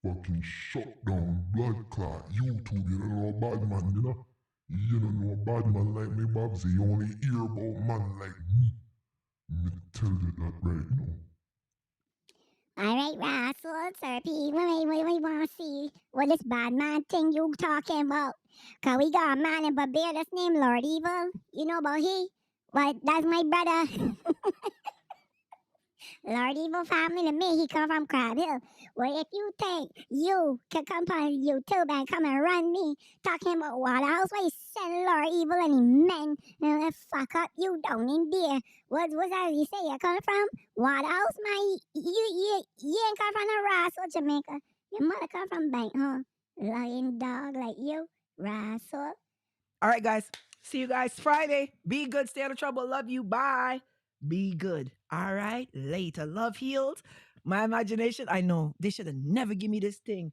Fucking shut down blood clot. YouTube, you don't know bad man, you know? You don't know bad man like me, Babsy. You only hear about man like me. Me tell you that right now. All right, Russell, Therapy, we want to see what this bad man thing you talking about. Because we got a man in Barbados named Lord Evil. You know about he? Well, that's my brother. Lord Evil family to me, he come from Crab Hill. Well, if you think you can come on YouTube and come and run me talking about Waterhouse, why you send Lord Evil and he men and fuck up you down in there. What's that you say you come from? Waterhouse, man, you ain't come from the Russell, Jamaica. Your mother come from Bank, huh? Lying dog like you, Russell. All right, guys. See you guys Friday. Be good. Stay out of trouble. Love you. Bye. Be good. All right. Later. Love healed. My imagination. I know. They should have never give me this thing.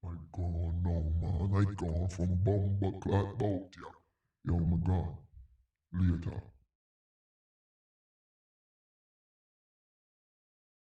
I gone now, man. I gone from Bumba Clot Boat, yeah. Yo, my God. Later.